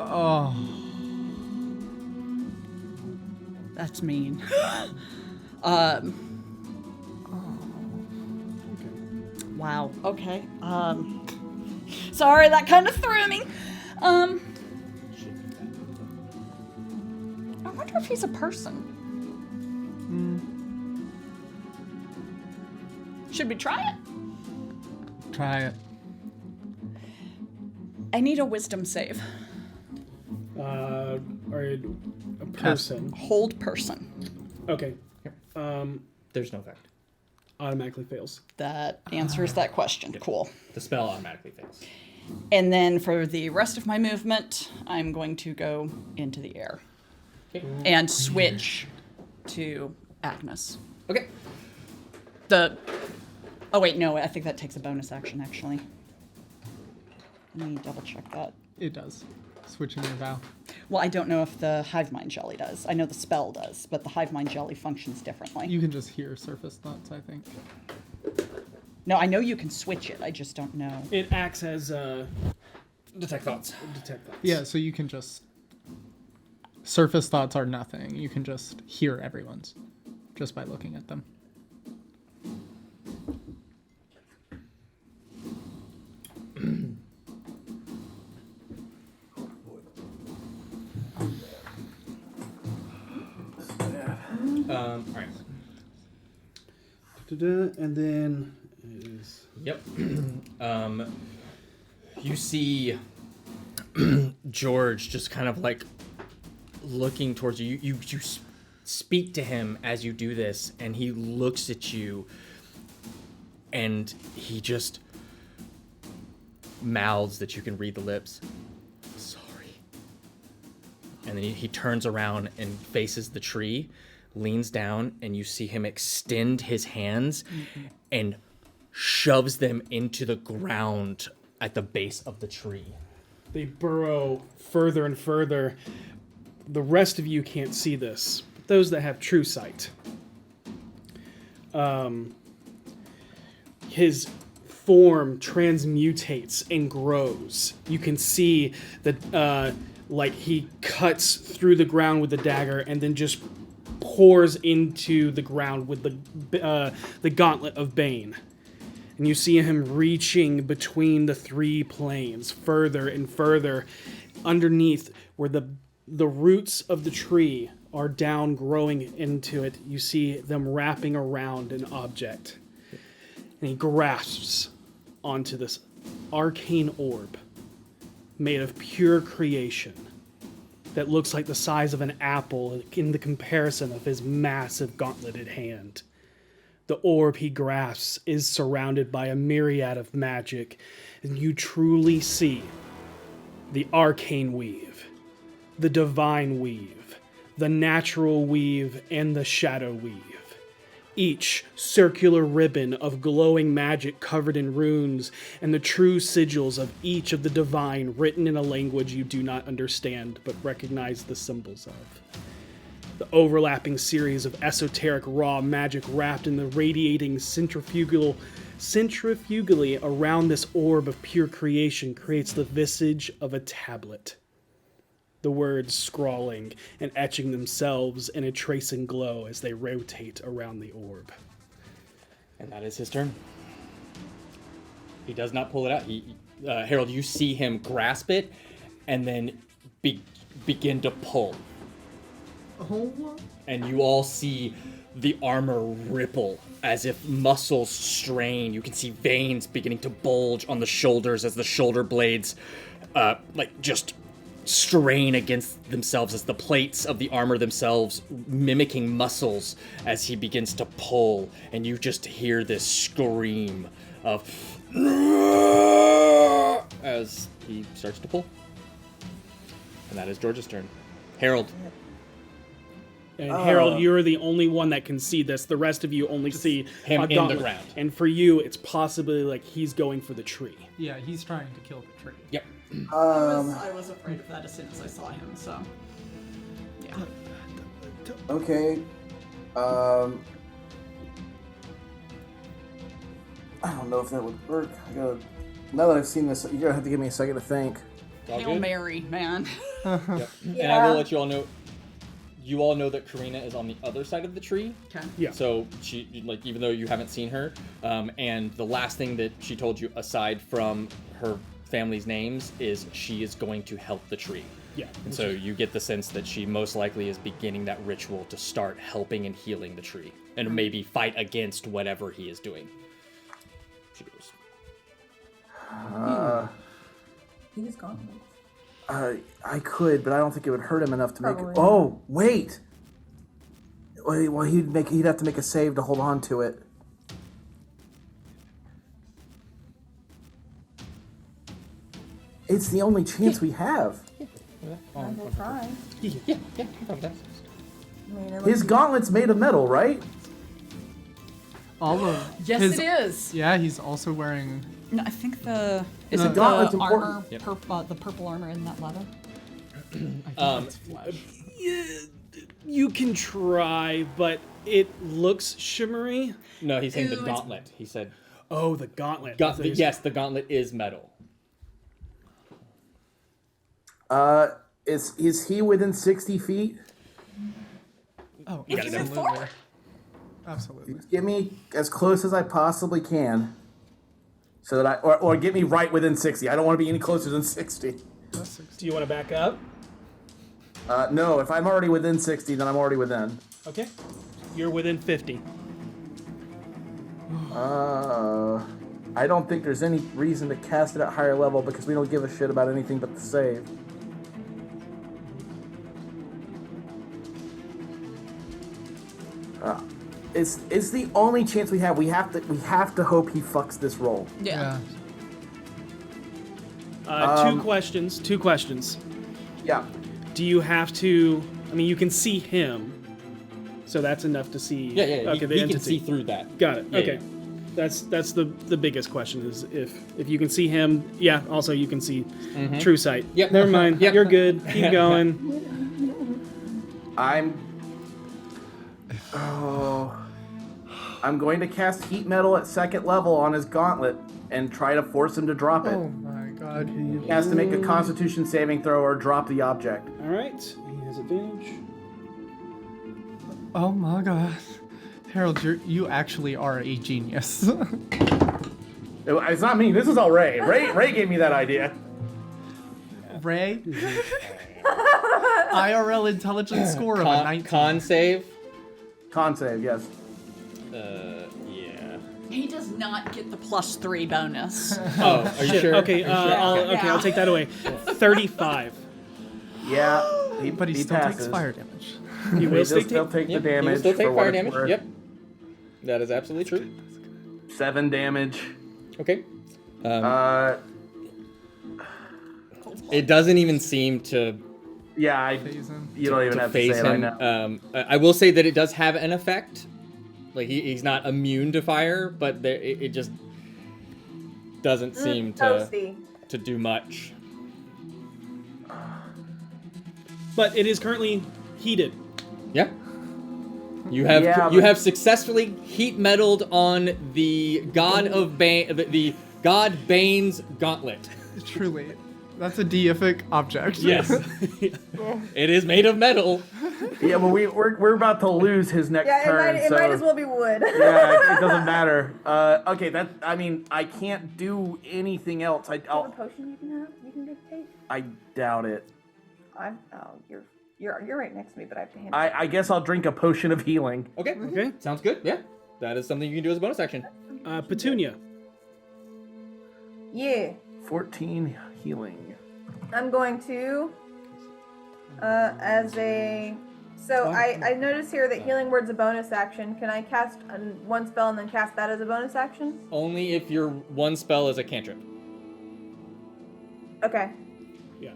Oh. That's mean. Wow. Okay. Sorry, that kind of threw me. I wonder if he's a person. Should we try it? Try it. I need a wisdom save. Or a person. Hold person. Okay. There's no effect. Automatically fails. That answers that question. Cool. The spell automatically fails. And then for the rest of my movement, I'm going to go into the air. Okay. And switch to Agnes. Okay. Oh wait, no, I think that takes a bonus action actually. Let me double check that. It does. Switching your vow. Well, I don't know if the hive mind jelly does. I know the spell does, but the hive mind jelly functions differently. You can just hear surface thoughts, I think. No, I know you can switch it. I just don't know. It acts as Detect thoughts. detect thoughts. Yeah, so you can just... Surface thoughts are nothing. You can just hear everyone's just by looking at them. All right. And then is Yep. You see George just kind of like looking towards you. You speak to him as you do this, and he looks at you, and he just mouths that you can read the lips. Sorry. And then he turns around and faces the tree, leans down, and you see him extend his hands and shoves them into the ground at the base of the tree. they burrow further and further. The rest of you can't see this. those that have true sight. His form transmutates and grows. You can see that like he cuts through the ground with the dagger and then just pours into the ground with the gauntlet of Bane. And you see him reaching between the three planes further and further underneath where the roots of the tree are down growing into it. You see them wrapping around an object. And he grasps onto this arcane orb made of pure creation that looks like the size of an apple in the comparison of his massive gauntleted hand. The orb he grasps is surrounded by a myriad of magic, and you truly see the arcane weave, the divine weave, the natural weave, and the shadow weave. Each circular ribbon of glowing magic covered in runes, and the true sigils of each of the divine written in a language you do not understand but recognize the symbols of. The overlapping series of esoteric raw magic wrapped in the radiating centrifugally around this orb of pure creation creates the visage of a tablet. The words scrawling and etching themselves in a tracing glow as they rotate around the orb. And that is his turn. He does not pull it out. Harold, you see him grasp it and then begin to pull. Oh. And you all see the armor ripple as if muscles strain. You can see veins beginning to bulge on the shoulders as the shoulder blades just strain against themselves as the plates of the armor themselves mimicking muscles as he begins to pull, and you just hear this scream of as he starts to pull. And that is George's turn. Harold. And Harold, you're the only one that can see this. The rest of you only see him in the ground. And for you, it's possibly like he's going for the tree. Yeah, he's trying to kill the tree. Yep. I was afraid of that as soon as I saw him, so yeah. Okay. I don't know if that would work. Now that I've seen this, you're gonna have to give me a second to think. Hail Mary, man. Yep. Yeah. And I will let you all know. You all know that Karina is on the other side of the tree. Okay. Yeah. So she, even though you haven't seen her, and the last thing that she told you, aside from her family's names, is she is going to help the tree. Yeah. And so you get the sense that she most likely is beginning that ritual to start helping and healing the tree, and maybe fight against whatever he is doing. She goes. He's gone. I could, but I don't think it would hurt him enough to make. Oh, wait. Well, he'd have to make a save to hold on to it. It's the only chance we have. We'll try. Yeah. His gauntlet's made of metal, right? All of Yes, his, it is. Yeah, he's also wearing. No, I think the gauntlet's armor, important. the purple armor in that leather. You can try, but it looks shimmery. No, he's saying the gauntlet. He said. Oh, the gauntlet. Yes, the gauntlet is metal. Is he within 60 feet? Oh, You gotta know. Absolutely. Get me as close as I possibly can, so that or get me right within 60. I don't want to be any closer than 60. Do you want to back up? No, if I'm already within 60, then I'm already within. Okay. You're within 50. I don't think there's any reason to cast it at higher level because we don't give a shit about anything but the save. It's the only chance we have. We have to hope he fucks this roll. Yeah. Two questions. Yeah. Do you have to? I mean, you can see him, so that's enough to see. Yeah. Okay, the he entity. can see through that. Got it. Yeah, Okay. That's the biggest question is if you can see him. Yeah. Also, you can see true sight. Yep. Never mind. Yep. You're good. Keep going. Oh. I'm going to cast Heat Metal at 2nd level on his gauntlet and try to force him to drop it. Oh my god. He has to make a Constitution saving throw or drop the object. All right, he has advantage. Oh my god. Harold, you actually are a genius. It's not me. This is all Ray. Ray gave me that idea. Ray? IRL intelligence score of a 19. Con save? Con save, yes. Yeah. He does not get the +3 bonus. Oh, are you sure? Okay, Are you sure? I'll take that away. 35. Yeah, But he still passes. takes fire damage. He will Still take the Yep, damage. he will still take for fire what it's damage. worth. Yep. That is absolutely true. 7 damage. Okay. Uh, It doesn't even seem to yeah, you don't even have to say phase it. I him. know. I will say that it does have an effect. Like he's not immune to fire, but it just doesn't seem to do much. But it is currently heated. Yeah. You have successfully heat metaled on the god of Bane, the god Bane's gauntlet. Truly. That's a deific object. Yes. It is made of metal. Yeah, but we're about to lose his next turn. It might as well be wood. Yeah, it doesn't matter. Okay, I can't do anything else. Do you have a potion you can take? I doubt it. You're right next to me, but I have to hand it. I guess I'll drink a potion of healing. Okay. Okay. Sounds good. Yeah. That is something you can do as a bonus action. Petunia. Yeah. 14 healing. I'm going to, I notice here that healing word's a bonus action. Can I cast one spell and then cast that as a bonus action? Only if your one spell is a cantrip. Okay. Yeah.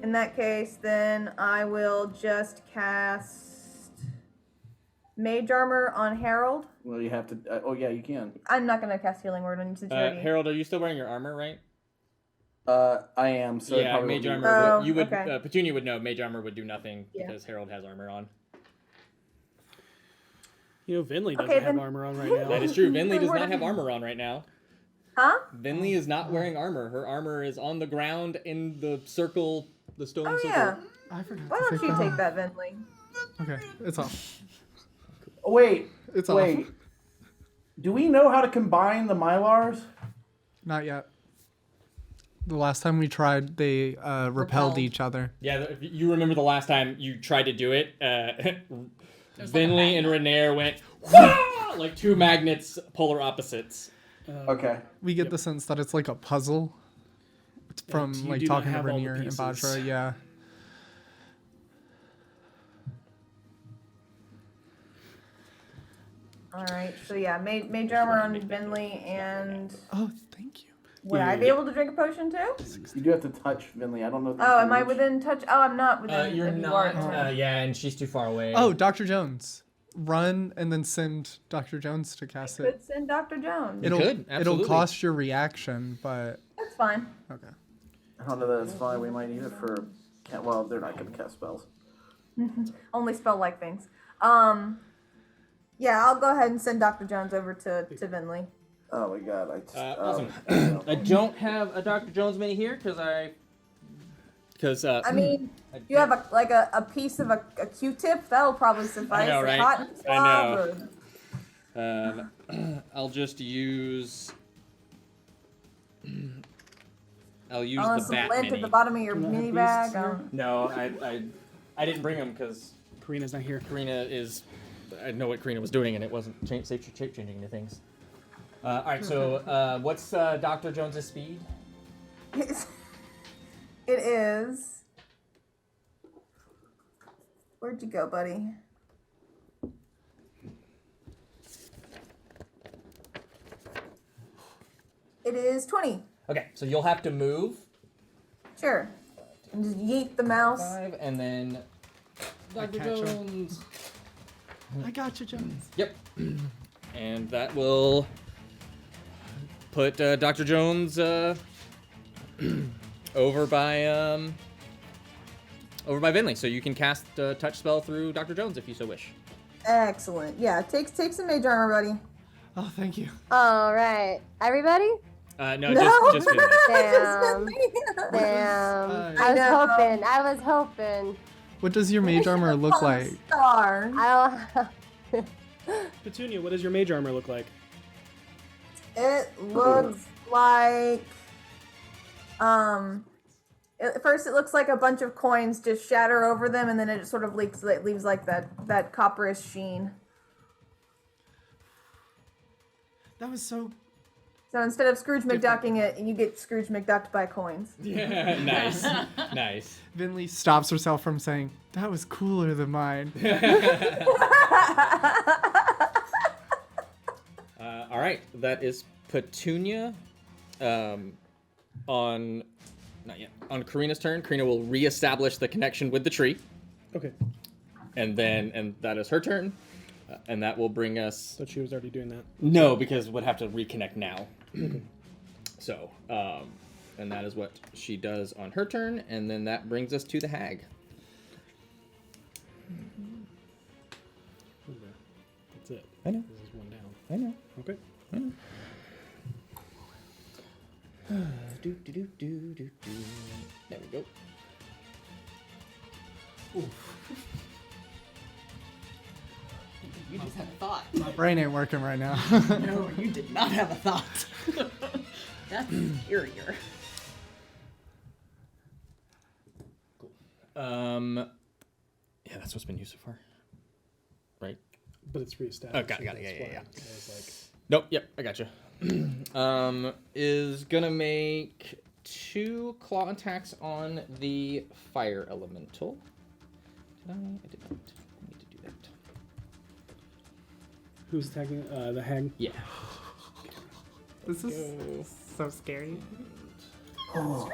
In that case, then I will just cast Mage Armor on Harold. Well, you have to. Yeah, you can. I'm not going to cast healing word on since you already. Harold, are you still wearing your armor, right? I am. So yeah, probably mage armor. You would. okay. Petunia would know. Mage armor would do nothing because Harold has armor on. You know, Vinley doesn't have armor on right now. That is true. Vinley does not have armor on right now. Huh? Vinley is not wearing armor. Her armor is on the ground in the circle, the stone circle. Yeah. I forgot. Why don't you take that, Vinley? Okay, it's off. Wait. It's wait. off. Do we know how to combine the Mylars? Not yet. The last time we tried, they repelled each other. Yeah, if you remember the last time you tried to do it, Vinley and Renair went like two magnets, polar opposites. Okay. We get the sense that it's like a puzzle from you like do not talking to have all the Rainier and pieces. Batra. Yeah. All right. So yeah, Mage Armor on Vinley, and Oh, thank you. would I be able to drink a potion too? You do have to touch Vinley. I don't know. If Oh, am I within touch? Oh, I'm not within. You're if you are, not. Yeah, and she's too far away. Oh, Dr. Jones. Run and then send Dr. Jones to cast Could it. send Dr. Jones. It'll cost your reaction, but That's fine. okay. I don't know that it's fine. We might need it for. Well, they're not going to cast spells. Only spell like things. Yeah, I'll go ahead and send Dr. Jones over to Vinley. Oh my god! I just, Awesome. I don't have a Dr. Jones mini here because I mean, you have a piece of a Q-tip. That'll probably suffice. I know, right? A cotton swab. I know. I'll just use. I'll use Oh, the some bat lint mini. at the bottom of your mini bag. No, I didn't bring them because Karina's not here. Karina is. I know what Karina was doing, and it wasn't shape changing into things. All right, so what's Dr. Jones's speed? It is. Where'd you go, buddy? It is 20. Okay, so you'll have to move. Sure. And just yeet the mouse. 5, and then Dr. catch 'em. Jones. I got you, Jones. Yep. And that will put Dr. Jones over by Vinley. So you can cast a touch spell through Dr. Jones if you so wish. Excellent. Yeah, take some mage armor, buddy. Oh, thank you. All right, everybody. No, just Finley. Damn. Damn. I was hoping. What does your mage armor look like? Star. Petunia, what does your mage armor look like? It looks like, at first it looks like a bunch of coins just shatter over them, and then it sort of leaves like that copperish sheen. That was so. So instead of Scrooge McDucking it, you get Scrooge McDucked by coins. Yeah, nice, nice. Vinley stops herself from saying, "That was cooler than mine." All right, that is Petunia. On Karina's turn, Karina will reestablish the connection with the tree. Okay. And that is her turn, and that will bring us. Thought she was already doing that. No, because we'd have to reconnect now. So, and that is what she does on her turn, and then that brings us to the hag. That's it. I know. This is one down. I know. Okay. I know. There we go. You just had a thought. My brain ain't working right now. No, you did not have a thought. That's scarier. Cool. Yeah, that's what's been used so far. Right? But it's reestablished. Oh, got it. Yeah. I was like, Nope, yep, I gotcha. Is gonna make 2 claw attacks on the fire elemental. Did I did not need to do that. who's attacking the hag? Yeah. This is so scary. Oh.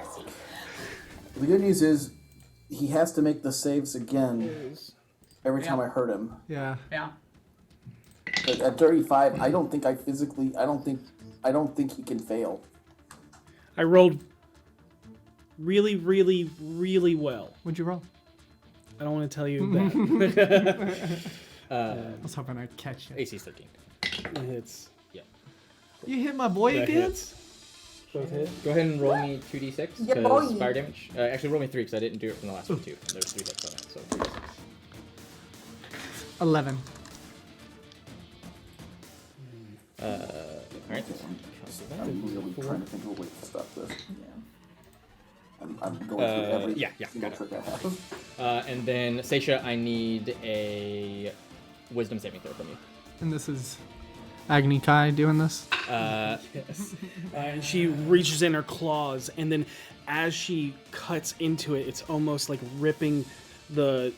The good news is he has to make the saves again every time I hurt him. Yeah. Yeah. At 35, I don't think he can fail. I rolled really, really, really well. What'd you roll? I don't want to tell you that. I was hoping I'd catch you. AC's 13. It hits. Yeah. You hit my boy That again? hits. Both hit. Go ahead and roll me 2d6 Yeah, because boy. fire damage. Actually, roll me 3 because I didn't do it from the last one too. There's 3 hits on it, so 3d6. 11. Alright. I'm really trying to think of a way to stop this. I'm going through every single got trick I have. And then, Seisha, I need a wisdom saving throw from you. And this is Agni Kai doing this? Yes. And she reaches in her claws, and then as she cuts into it, it's almost like ripping the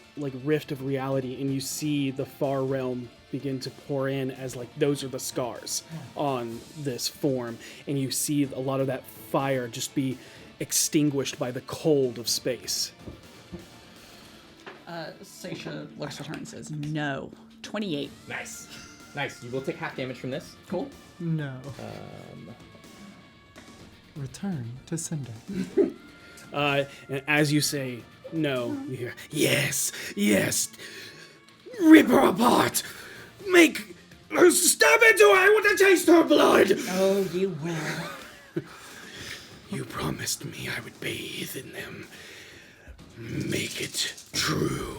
rift of reality, and you see the far realm begin to pour in as those are the scars on this form, and you see a lot of that fire just be extinguished by the cold of space. Seisha looks at her and says, "No." 28. Nice. Nice. You will take half damage from this. Cool. No. Return to sender. And as you say no, you hear, yes, rip her apart, make her stab into her, I want to taste her blood. Oh, you will. You promised me I would bathe in them. Make it true.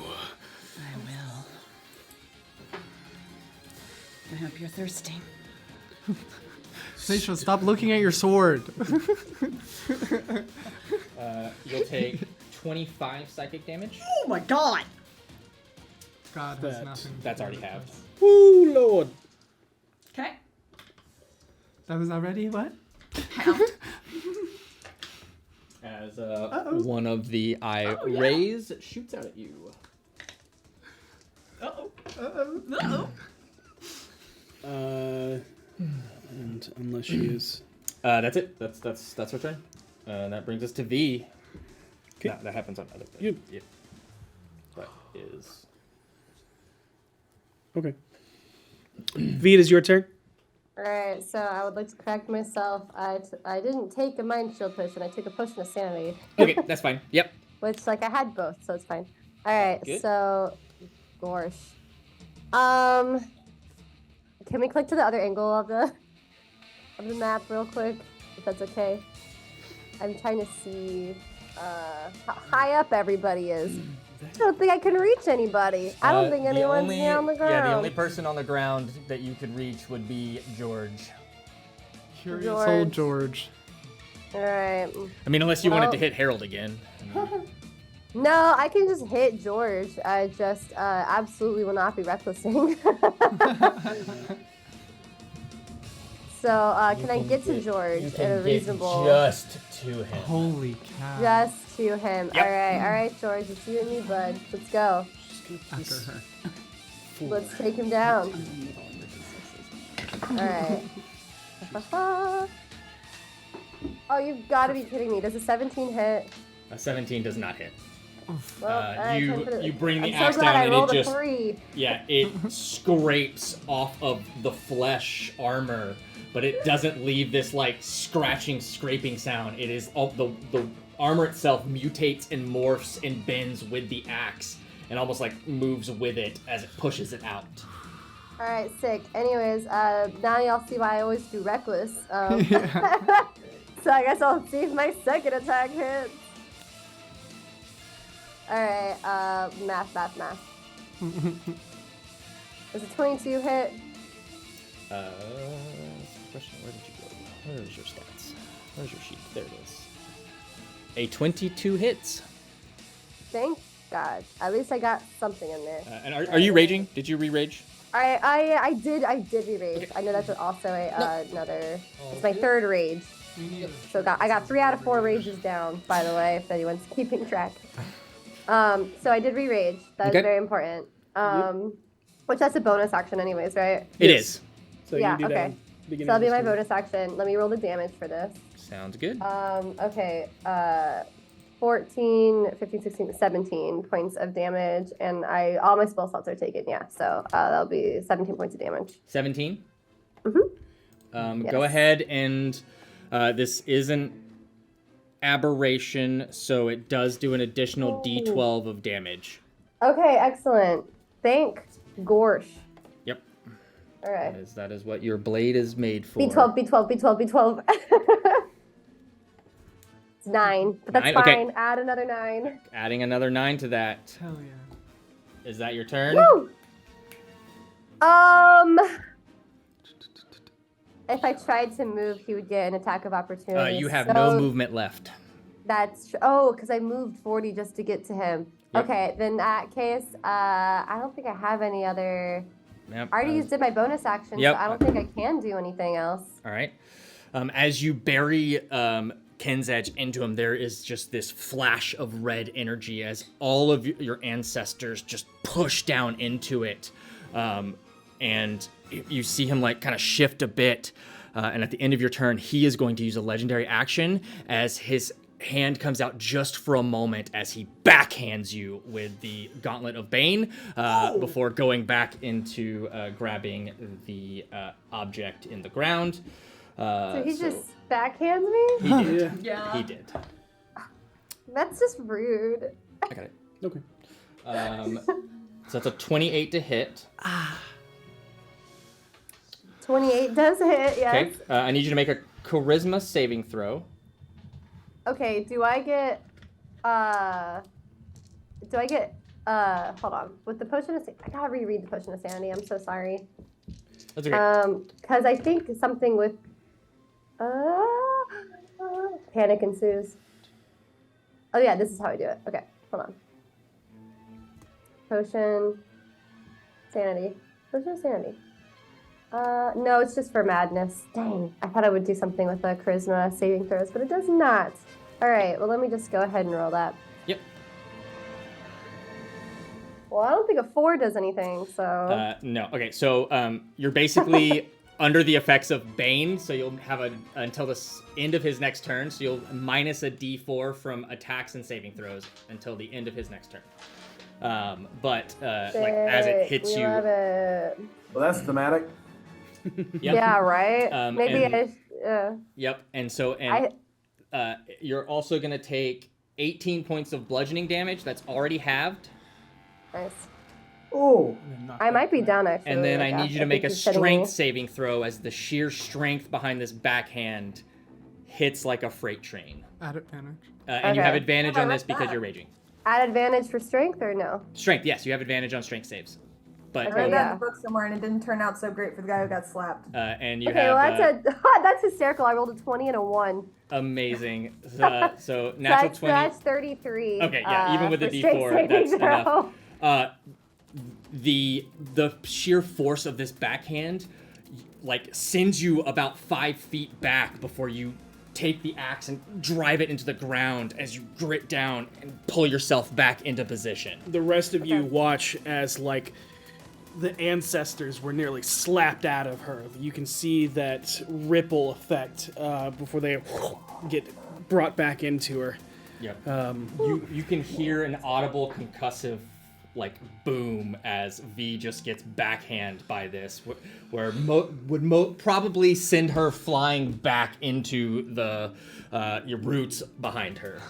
I will. I hope you're thirsty. Seisha, stop looking at your sword. You'll take 25 psychic damage. Oh my god! God, that's nothing. That's already halved. Woo, Lord. Okay. That was already what? Halved. As one of the eye rays shoots out at you. Uh-oh. Uh-oh. And unless she is... That's it. That's her turn. That brings us to V. Okay. That happens on other things. You. That is... Okay. V, it is your turn. Alright, so I would like to correct myself. I didn't take a mind shield potion. I took a potion of sanity. Okay, that's fine. Yep. Which, I had both, so it's fine. Alright, Good. so... Gosh. Can we click to the other angle of the map real quick, if that's okay? I'm trying to see how high up everybody is. I don't think I can reach anybody. I don't think anyone's near on the ground. Yeah, the only person on the ground that you could reach would be George. Curious old George. All right. I mean, unless you wanted to hit Harold again. No, I can just hit George. I just absolutely will not be recklessing. So, can I get to George at a reasonable... Just to him. Holy cow. Just to him. Yep. All right, George. It's you and me, bud. Let's go. After her. Let's take him down. All right. Oh, you've got to be kidding me. Does a 17 hit? A 17 does not hit. Well, You bring the I'm axe so glad down I and rolled it a just 3. it scrapes off of the flesh armor, but it doesn't leave this like scratching, scraping sound. It is all the armor itself mutates and morphs and bends with the axe and almost like moves with it as it pushes it out. All right, sick. Anyways, now y'all see why I always do reckless. So I guess I'll see if my second attack hits. All right, math. Does a 22 hit? Question, where did you go? Where's your stats? Where's your sheet? There it is. A 22 hits. Thank God. At least I got something in there. And are you raging? Did you re-rage? I did re-rage. Okay. I know that's also another. It's my third rage. So I got 3 out of 4 rages down. By the way, if anyone's keeping track. So I did re-rage. That was very important. Which that's a bonus action, anyways, right? It is. So yeah. you do Okay. that So that'll be my bonus action. Let me roll the damage for this. Sounds good. Okay. 14, 15, 16, 17 points of damage, and all my spell slots are taken. Yeah. So that'll be 17 points of damage. 17. Mhm. Go ahead and this isn't aberration, so it does do an additional D12 of damage. Okay, excellent. Thank Gorsh. Yep. All right. That is what your blade is made for. B12. It's 9, but that's 9? fine. Okay. Add another 9. Adding another 9 to that. Hell yeah. Is that your turn? Woo! If I tried to move, he would get an attack of opportunity. You have no movement left. That's because I moved 40 just to get to him. Yep. Okay, then in that case, I don't think I have any other. Yep. I already used my bonus action, Yep. so I don't think I can do anything else. All right. As you bury Ken's Edge into him, there is just this flash of red energy as all of your ancestors just push down into it. And you see him like kind of shift a bit. And at the end of your turn, he is going to use a legendary action as his hand comes out just for a moment as he backhands you with the Gauntlet of Bane before going back into grabbing the object in the ground. So he just backhands me? He did. Yeah. He did. That's just rude. I got it. Okay. So that's a 28 to hit. 28 does hit, yes. Okay. I need you to make a charisma saving throw. Okay, do I get, hold on. With the potion of, I gotta reread the potion of sanity. I'm so sorry. That's okay. Because I think something with, panic ensues. Oh yeah, this is how I do it. Okay, hold on. Potion, sanity. Potion of sanity. No, it's just for madness. Dang, I thought I would do something with the charisma saving throws, but it does not. All right, well, let me just go ahead and roll that. Yep. Well, I don't think a 4 does anything, so... No. Okay, so you're basically under the effects of Bane, so you'll have until the end of his next turn, so you'll minus a D4 from attacks and saving throws until the end of his next turn. But like as it hits you... Love it. Well, that's thematic. Yep. Yeah, right? Maybe Yep, you're also going to take 18 points of bludgeoning damage. That's already halved. Nice. Oh. I might be down actually. And then like, I need you to think make a he's hitting me. strength saving throw as the sheer strength behind this backhand hits like a freight train. At advantage. And you have Okay. advantage on this because you're raging. Add advantage for strength or no? Strength, yes, you have advantage on strength saves. But I read that in yeah. the book somewhere, and it didn't turn out so great for the guy who got slapped. and you Okay, have well that's hysterical. I rolled a 20 and a 1. amazing. So natural 20. That's 33. Okay, yeah, even with the for strength D4, saving that's throw. enough. The sheer force of this backhand, like, sends you about 5 feet back before you take the axe and drive it into the ground as you grit down and pull yourself back into position. The rest of you watch as, like, the ancestors were nearly slapped out of her. You can see that ripple effect before they get brought back into her. Yep. You can hear an audible concussive, like, boom as V just gets backhand by this, where would probably send her flying back into the your roots behind her.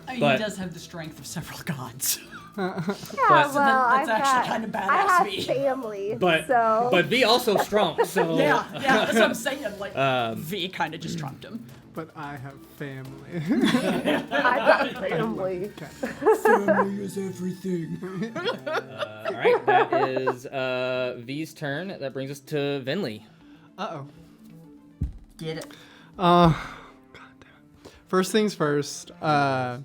He But- does have the strength of several gods. Yeah, But- well, that's I've actually got, kind of badass I have V. family, But so but V also strong, so Yeah, that's what I'm saying. Like, Um, V kind of just trumped him. But I have family. I've got family. Family is everything. all right, that is V's turn. That brings us to Vinley. Uh-oh. Get it. God damn. First things first, I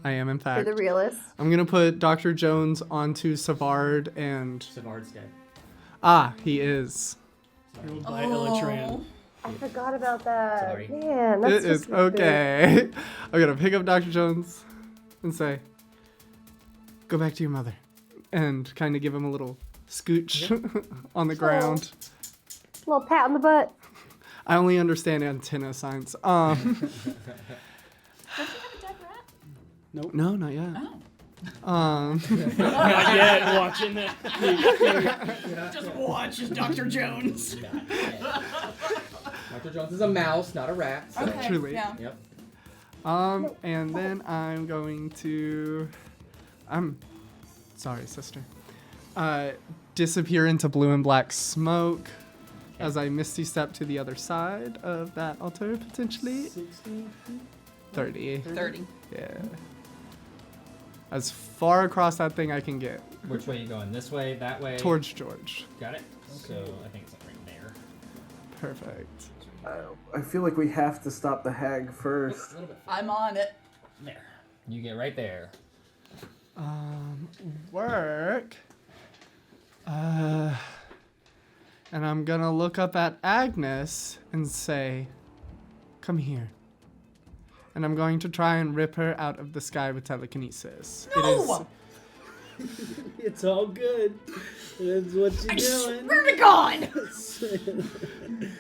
am in You're fact. the realist. I'm gonna put Dr. Jones onto Savard and. Savard's dead. He is. Killed by Elytran. I forgot about that. Sorry. Man, that's It just is okay. I'm gonna pick up Dr. Jones and say, "Go back to your mother," and kind of give him a little scooch on the ground. A little pat on the butt. I only understand antenna signs. Nope. No, not yet. Oh. Not yet. Watching that. Just watch as Dr. Jones. Dr. Jones is a mouse, not a rat. So. Okay. Truly. Yeah. Yep. And then I'm going to. I'm sorry, sister. Disappear into blue and black smoke as I misty step to the other side of that altar, potentially. 60. 30. 30. Yeah. As far across that thing I can get. Which way you going? This way, that way? Towards George. Got it. So I think it's like right there. Perfect. I feel like we have to stop the hag first. A little bit. I'm on it. There. You get right there. Work. And I'm gonna look up at Agnes and say, "Come here." And I'm going to try and rip her out of the sky with telekinesis. No! It's all good. That's what you're doing. Swear to God!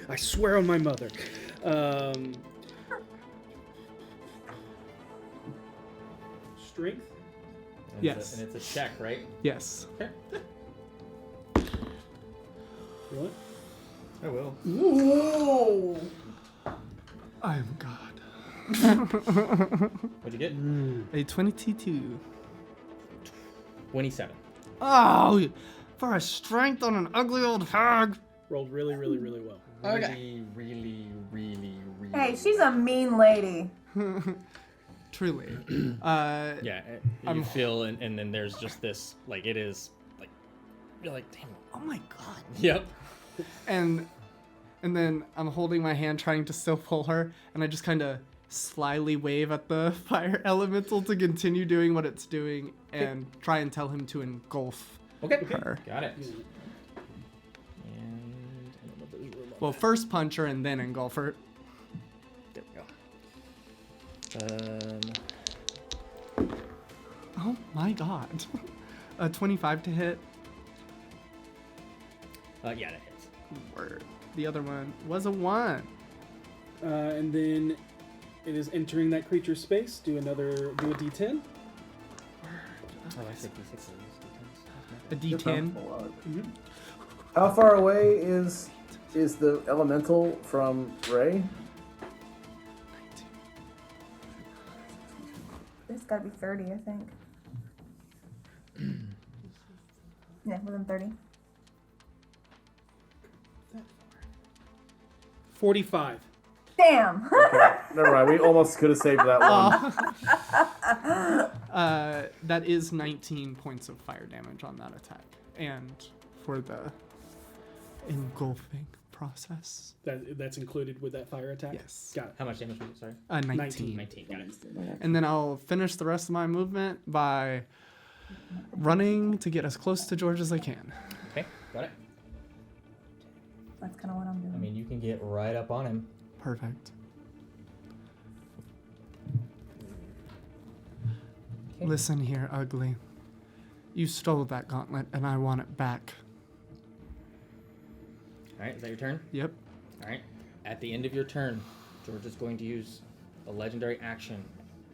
I swear on my mother. Strength? And Yes. and it's a check, right? Yes. Okay. What? I will. Whoa! I am God. What'd you get? A 22. 27. Oh, for a strength on an ugly old hag. Rolled really, really, really well. Okay. Really. Hey, she's a mean lady. Truly. Yeah, you feel, and then there's just this, like, it is, like, you're like, damn. Oh my God. Yep. And then I'm holding my hand trying to still pull her, and I just kind of slyly wave at the fire elemental to continue doing what it's doing and try and tell him to engulf her. Got it. Well, first punch her and then engulf her. There we go. Oh my God. A 25 to hit. Yeah, that hits. Word. The other one was a 1. And then it is entering that creature's space. Do a D10. Oh, I said D6. A D10. How far away is the elemental from Ray? It's gotta be 30, I think. Yeah, within 30. 45. Damn. Never mind. We almost could have saved that one. That is 19 points of fire damage on that attack. And for the engulfing process. That's included with that fire attack? Yes. Got it. How much damage was it? Sorry. 19. 19. Got it. And then I'll finish the rest of my movement by running to get as close to George as I can. Okay, got it. That's kind of what I'm doing. I mean, you can get right up on him. Perfect. Okay. Listen here, ugly. You stole that gauntlet, and I want it back. All right, is that your turn? Yep. All right. At the end of your turn, George is going to use a legendary action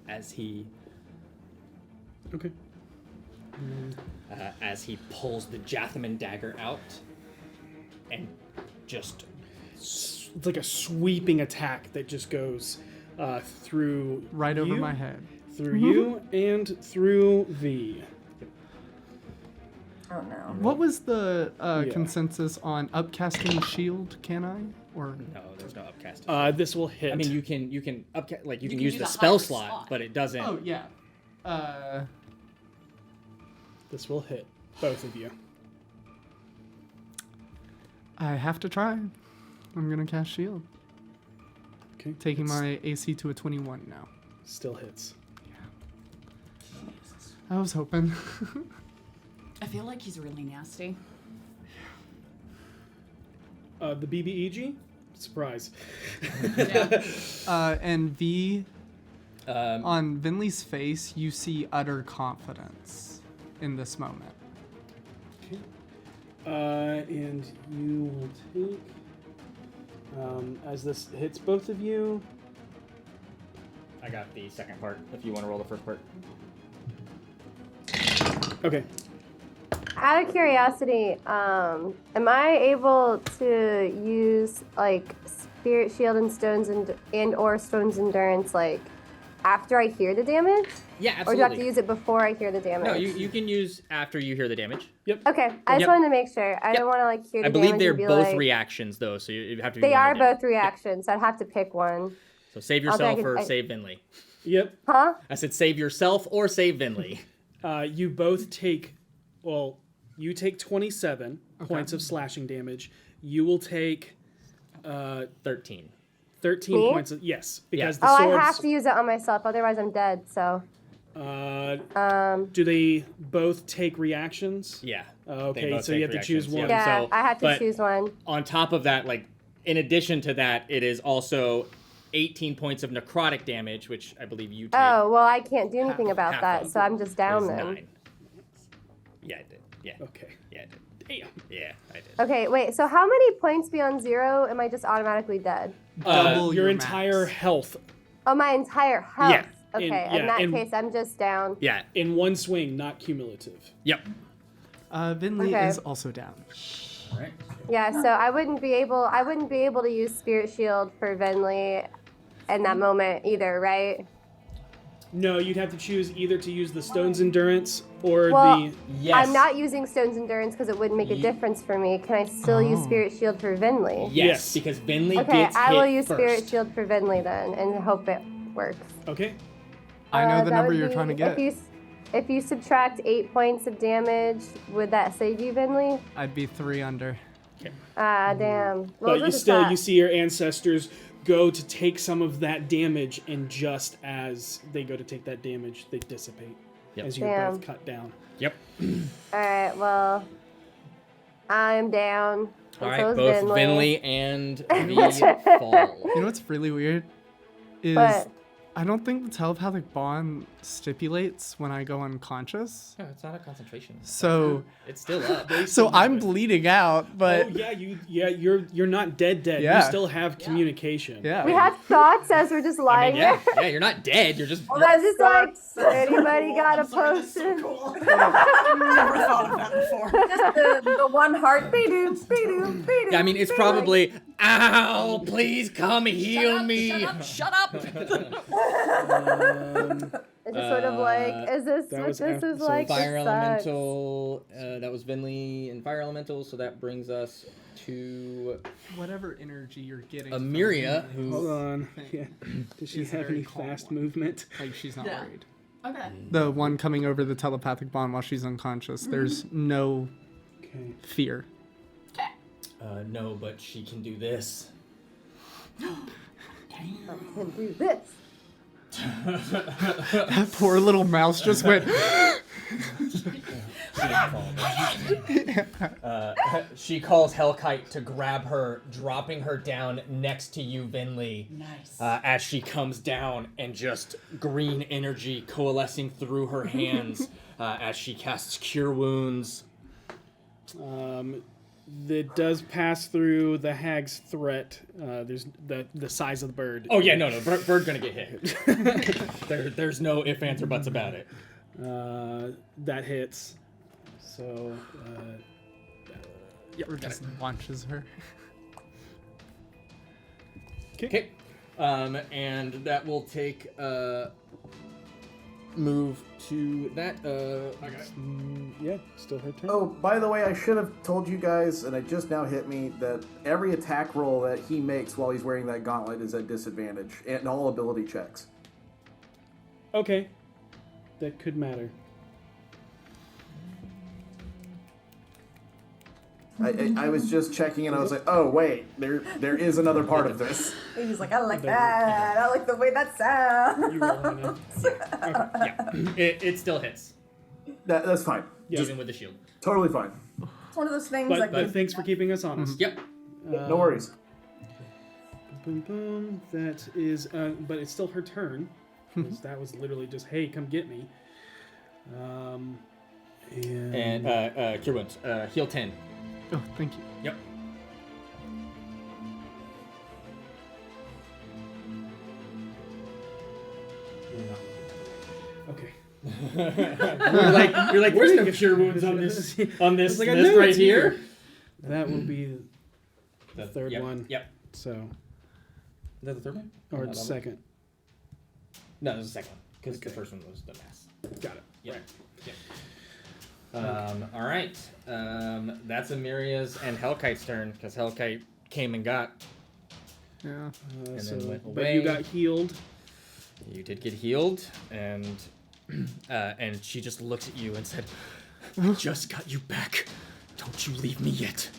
as he Okay. as he pulls the Jathaman dagger out and just It's like a sweeping attack that just goes through Right over you, my head. through you, and through V. Oh no. What was the Yeah. consensus on upcasting shield? Can I? Or no, there's no upcasting. This will hit. I mean, you can upcast like you can can use use the a spell higher slot, slot. but it doesn't. Oh yeah. This will hit both of you. I have to try. I'm gonna cast shield. Okay. Taking my AC to a 21 now. Still hits. I was hoping. I feel like he's really nasty. The BBEG? Surprise. And V, on Vinley's face, you see utter confidence in this moment. Okay. And you will take, as this hits both of you. I got the second part. If you want to roll the first part. Okay. Out of curiosity, am I able to use like Spirit Shield and Stones and or Stones Endurance like after I hear the damage? Yeah, Or absolutely. do I have to use it before I hear the damage? No, you can use after you hear the damage. Yep. Okay, I just Yep. wanted to make sure. I don't want to like hear the I believe damage they're and be both like, reactions though, so you have to be They one or are the other. both reactions. So I'd have to pick one. So save I'll yourself take it- or I- save Vinley. Yep. Huh? I said save yourself or save Vinley. You both take, well, you take 27 points of slashing damage. You will take 13. 13 Me? points of, yes, because the Oh, swords. I have to use it on myself, otherwise I'm dead. So. Do they both take reactions? Yeah. Okay, both so you take have to choose reactions, one. Yeah, So, I have to but choose one. On top of that, like in addition to that, it is also 18 points of necrotic damage, which I believe you take. Oh, well, I can't do anything about half that, of so I'm just down is then. 9. Yeah, I did. Yeah. Okay. Yeah, I did. Damn. Yeah, I did. Okay, wait, so how many points beyond 0 am I just automatically dead? Double your max. entire health. Oh, my entire health? Yeah, Okay, in- in that in- case, I'm just down. Yeah. In one swing, not cumulative. Yep. Vinley Okay. is also down. All right. Yeah, so I wouldn't be able to use Spirit Shield for Venley in that moment either, right? No, you'd have to choose either to use the Stone's Endurance or Well, the. I'm not using Stone's Endurance because it wouldn't make a difference for me. Can I still use Spirit Shield for Venley? Yes, because Vinley Okay, gets I will hit use first. Spirit Shield for Venley then and hope it works. Okay. I know the that number would you're be- trying to get. If you subtract 8 points of damage, would that save you, Venley? I'd be 3 under. Ah, damn. What But was you the still, stat? you see your ancestors go to take some of that damage, and just as they go to take that damage, they dissipate as you're Damn. both cut down. Yep. Alright, well, I'm down. All and right, so is both Vinley. Vinley and V fall. You know what's really weird? Is What? I don't think the telepathic bond stipulates when I go unconscious. No, it's not a concentration. So It's still up. so I'm bleeding out, but Oh yeah, you're not dead. Yeah. You still have communication. yeah. We have thoughts as we're just lying yeah, there. yeah, you're not dead. You're just. I was just like, anybody got a potion? Never thought of that before. Just the one heart. Be-doo, be-doo, be-doo, Yeah, I mean, it's be-doo. probably. Ow! Please come heal me. Shut up! It's just sort of like like, is this that what was this after- is so like? Fire This sucks. elemental. That was Vinley and fire elemental, so that brings us to Whatever energy you're getting. Amiria, from who Hold on. Yeah. Does she Is a have very any calm fast one. movement? Like she's not Yeah. worried. Okay. The one coming over the telepathic bond while she's unconscious. There's no Okay. fear. no, but she can do this. I can do this. That poor little mouse just went. She calls Hellkite to grab her, dropping her down next to you, Vinley. Nice. As she comes down and just green energy coalescing through her hands as she casts Cure Wounds. That does pass through the hag's threat. There's the size of the bird. Oh yeah, no, bird gonna get hit. There's no ifs, ands, or buts about it. That hits. So, Or just launches her. Okay. And that will take move to that. Yeah, still her turn. Oh, by the way, I should have told you guys, and it just now hit me, that every attack roll that he makes while he's wearing that gauntlet is at disadvantage, and all ability checks. Okay. That could matter. I was just checking, and I was like, oh wait, there is another part of this. He's like, I like that. I like the way that sounds. You rolling it? Yeah, it still hits, That's fine. even with the shield. Totally fine. It's one of those things But thanks for keeping us honest. Yep. No worries. Boom, boom. That is, but it's still her turn. 'Cause that was literally just, hey, come get me. And Cure Wounds. Heal 10. Oh, thank you. Yep. Okay. you're like, there's no Cure Wounds on this list I know right it's here. That will be the third Yep, one. Yep. So, Is that the third one? or No, that one? second. No, that was the second one because the first one was the mass. Got it. Yep. Yep. All right. That's Amiria's and Hellkite's turn because Hellkite came and got. Yeah. And So, then went but you away. got healed. You did get healed, and she just looks at you and said, "I just got you back. Don't you leave me yet."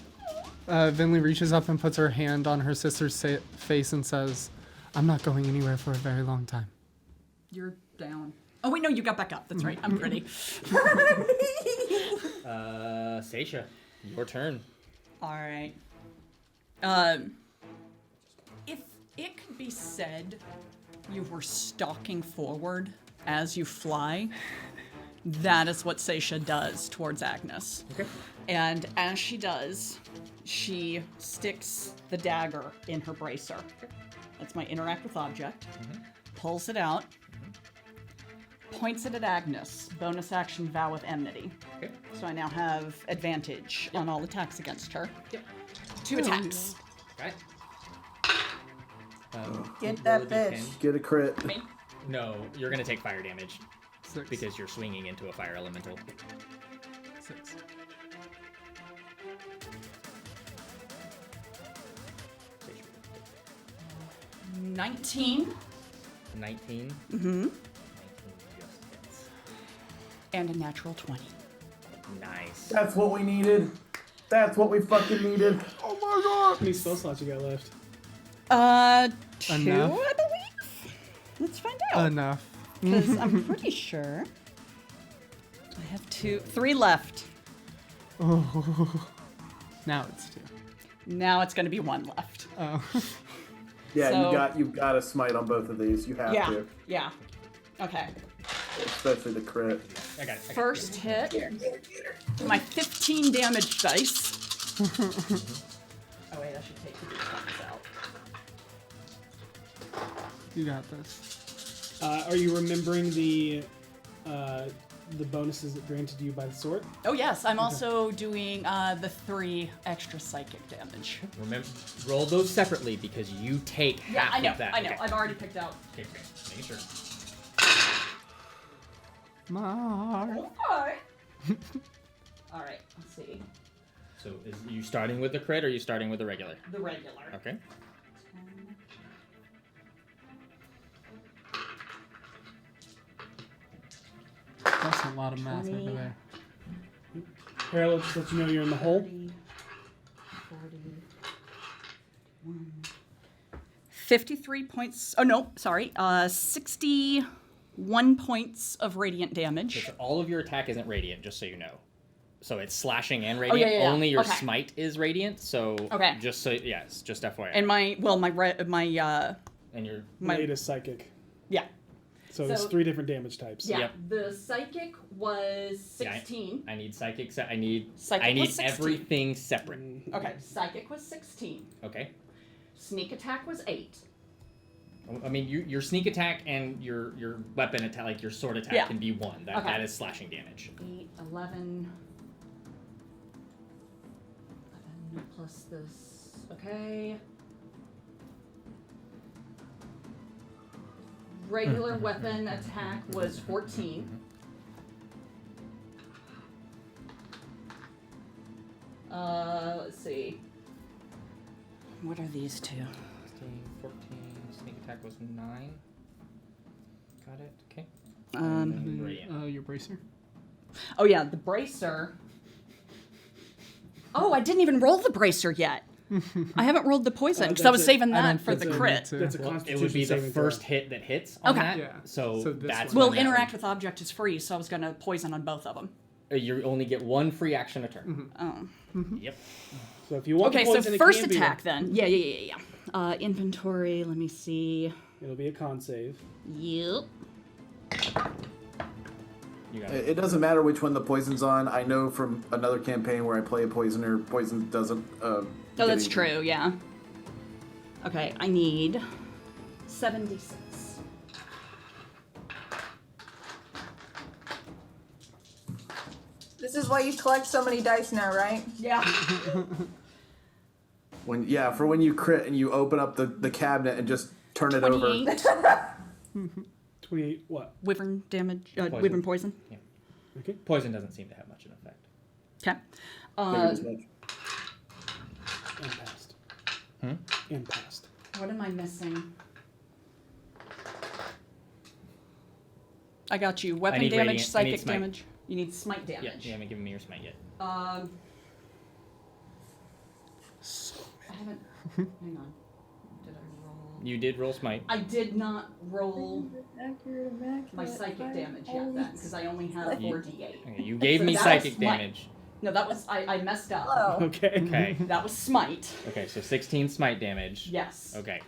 Vinley reaches up and puts her hand on her sister's face and says, I'm not going anywhere for a very long time. You're down. Oh wait, no, you got back up. That's right. I'm pretty. Seisha, your turn. All right. If it could be said you were stalking forward as you fly, that is what Seisha does towards Agnes. Okay. And as she does, she sticks the dagger in her bracer. That's my interact with object. Pulls it out. Points it at Agnes. Bonus action vow with enmity. Okay. So I now have advantage on all attacks against her. Yep. 2 attacks. Right. Get that roll a bitch. D10. Get a crit. No, you're gonna take fire damage 6. because you're swinging into a fire elemental. 6. Mm, 19. 19. Mm-hmm. 19 just hits. And a natural 20. Nice. That's what we needed. That's what we fucking needed. Oh my god! How many spell slots you got left? 2, Enough. I believe. Let's find out. Enough. Because I'm pretty sure I have 3 left. Oh. Now it's 2. Now it's going to be 1 left. Oh. Yeah, So- you've got a smite on both of these. You have Yeah. to, Yeah. Okay. especially the crit. I got it. First hit. My 15 damage dice. Oh wait, I should take the d20s out. You got this. Are you remembering the bonuses that granted you by the sword? Oh yes, I'm also doing the 3 extra psychic damage. Remember, roll those separately because you take Yeah, half I know. of that. I know. Okay. I've already picked out. Okay, making sure. Mark. Okay. All right, let's see. So is you starting with the crit or are you starting with the regular? The regular. Okay. That's a lot of math 20. over there. Here, let's let you know you're in the hole. 30, 41. 53 points. Oh, no, sorry. 61 points of radiant damage. So all of your attack isn't radiant, just so you know. So it's slashing and radiant. yeah. Only your Okay. smite is radiant. So Okay. just so yes, just FYI. And my and your latest psychic. Yeah. So there's 3 different damage types. Yeah. The psychic was 16. I need psychic. I need Psychic was 16. everything separate. Okay. Psychic was 16. Okay. Sneak attack was 8. I mean, your sneak attack and your weapon attack, like your sword attack, can be 1. That is slashing damage. 8, 11 plus this. Okay. Regular weapon attack was 14. Let's see. What are these two? 16, 14, sneak attack was 9. Got it. Okay. Your bracer. Oh yeah, the bracer. Oh, I didn't even roll the bracer yet. I haven't rolled the poison because I was saving that for the crit. That's a Well, it Constitution would be the saving first throw. hit that hits on Okay. that. Yeah. So So this that's one. Well, when that interact with object is free, so I was gonna poison on both of them. you only get 1 free action a turn. Oh. Yep. So if you want Okay, the so poison, it first can be attack then. Yeah. Inventory. Let me see. It'll be a con save. Yep. You got it. It doesn't matter which one the poison's on. I know from another campaign where I play a poisoner, poison doesn't. Oh, that's true. Yeah. Okay, I need 76. This is why you collect so many dice now, right? Yeah. For when you crit and you open up the cabinet and just turn it over. 28. 28 what? Wyvern damage. Poison. Wyvern poison. Yeah. Okay. Poison doesn't seem to have much of an effect. Okay. And passed. Hmm? And passed. What am I missing? I got you. Weapon need damage, radiant- I need psychic smite. damage. You need smite damage. Yeah, you haven't given me your smite yet. I haven't. Hang on. Did I roll? You did roll smite. I did not roll my psychic damage yet then, because I only have 4d8. Okay, you gave So me that psychic was smite. damage. No, that was I messed up. Oh. Okay. Okay. That was smite. Okay, so 16 smite damage. Yes. Okay.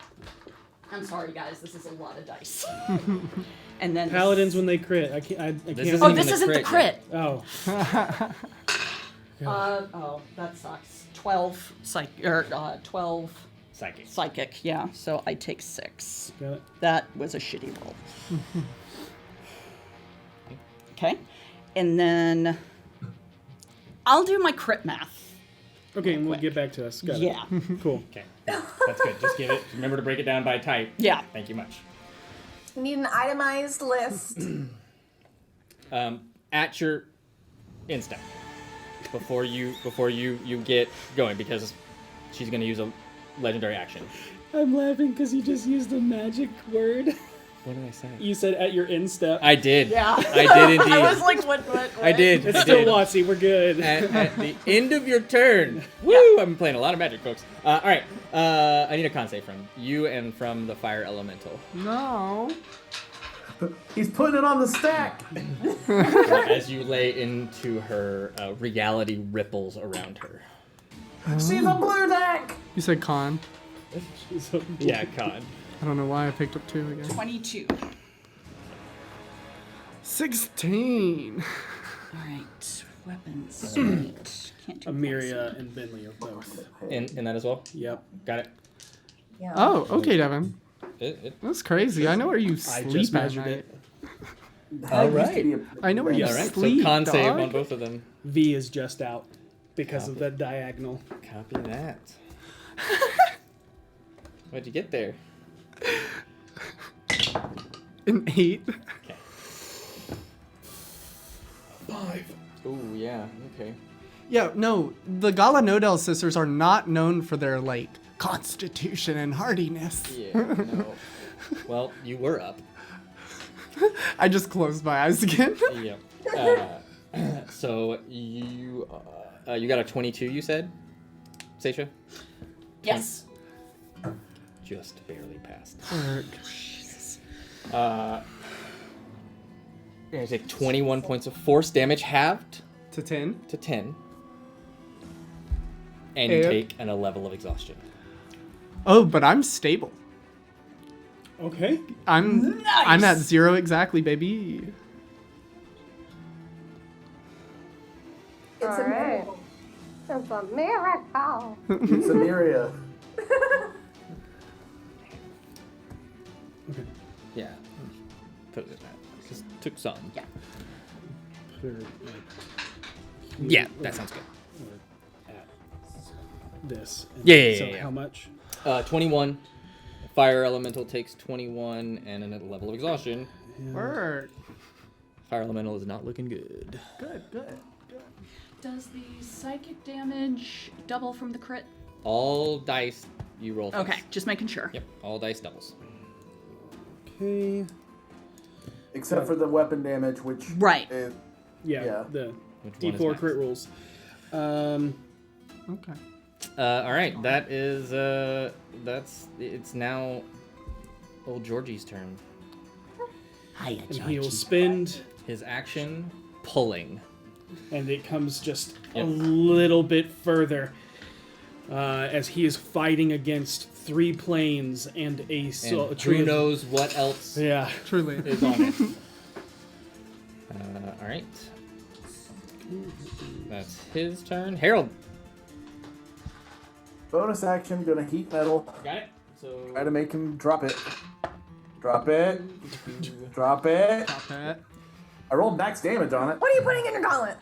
I'm sorry, guys. This is a lot of dice. And then Paladins when they crit. I can't. I can't. isn't Oh, even this the isn't the crit crit. Oh. Oh, that sucks. 12 12 Psychic. psychic. Yeah. So I take 6. Got it. That was a shitty roll. Okay, and then I'll do my crit math. Okay, and we'll get back to us. Got it. Yeah. Cool. Okay. That's good. Just give it. Remember to break it down by type. Yeah. Thank you much. You need an itemized list. At your instant before you get going, because she's going to use a legendary action. I'm laughing because you just used a magic word. What did I say? You said at your instep. I did. Yeah. I did indeed. I was like, what? I did. It's I still did. Watsy. We're good. At the end of your turn. Woo! I'm playing a lot of Magic, folks. All right. I need a con save from you and from the fire elemental. No. He's putting it on the stack. As you lay into her, reality ripples around her. She's a blue deck. You said con. Yeah, con. I don't know why I picked up 2 again. 22. 16. All right. Weapons. Sweet. Can't do Amiria and Bentley are both. In that as well? Yep. Got it. Yeah. Oh, okay, Devin. That's crazy. I know where you I sleep just at measured night. it. All right. I know where you All right. sleep, So con save dog. on both of them. V is just out because of the diagonal. Copy that. What'd you get there? An 8. Okay. 5. Oh yeah. Okay. Yeah, no, the Galanodel sisters are not known for their, like, constitution and hardiness. Yeah. No. Well, you were up. I just closed my eyes again. Yeah. So you got a 22. You said, Seisha? Yes. Just barely passed. Jesus. You're gonna take 21 points of force damage, halved To 10. to 10, and you take a level of exhaustion. Oh, but I'm stable. Okay. I'm at 0 exactly, baby. It's a Alright. miracle. It's a miracle. It's a myriad. Yeah. Put it in that. Just took some. Yeah. Yeah, that sounds good. At this. And Yeah. So how much? 21. Fire elemental takes 21 and a level of exhaustion. Word. Fire elemental is not looking good. Good. Does the psychic damage double from the crit? All dice you roll. Okay, twice. just making sure. Yep, all dice doubles. Okay. Except for the weapon damage, which Right. is, Yeah. The Which one is D4 max? crit rules. Okay. All right, that is it's now old Georgie's turn. Hiya, And Georgie. he'll spend, His action, pulling. and it comes just a Yep. little bit further as he is fighting against 3 planes and a And tree who of- knows what else Yeah. Truly. is on it. All right. That's his turn. Harold. bonus action, gonna heat metal. Got it. So Try to make him drop it. Drop it. Drop it. Pat. I rolled max damage on it. What are you putting in your gauntlet?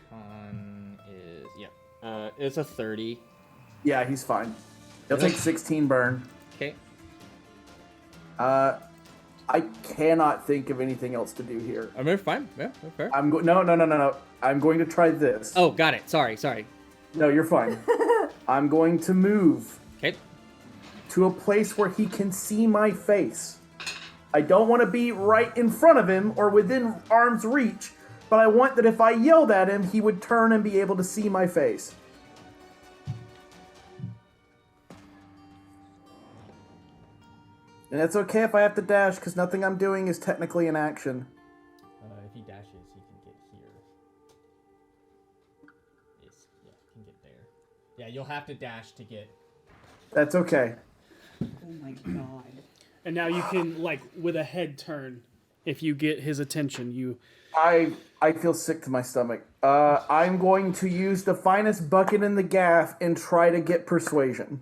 Con is it's a 30. Yeah, he's fine. He'll take 16 burn. Okay. I cannot think of anything else to do here. I mean, fine. Yeah, fair. No. I'm going to try this. Oh, got it. Sorry. No, you're fine. I'm going to move Okay. to a place where he can see my face. I don't want to be right in front of him or within arm's reach, but I want that if I yelled at him, he would turn and be able to see my face. And it's okay if I have to dash, because nothing I'm doing is technically an action. If he dashes, he can get here. He can get there. Yeah, you'll have to dash to get. That's okay. Oh my god. And now you can, like, with a head turn, if you get his attention, you... I feel sick to my stomach. I'm going to use the finest bucket in the gaff and try to get persuasion.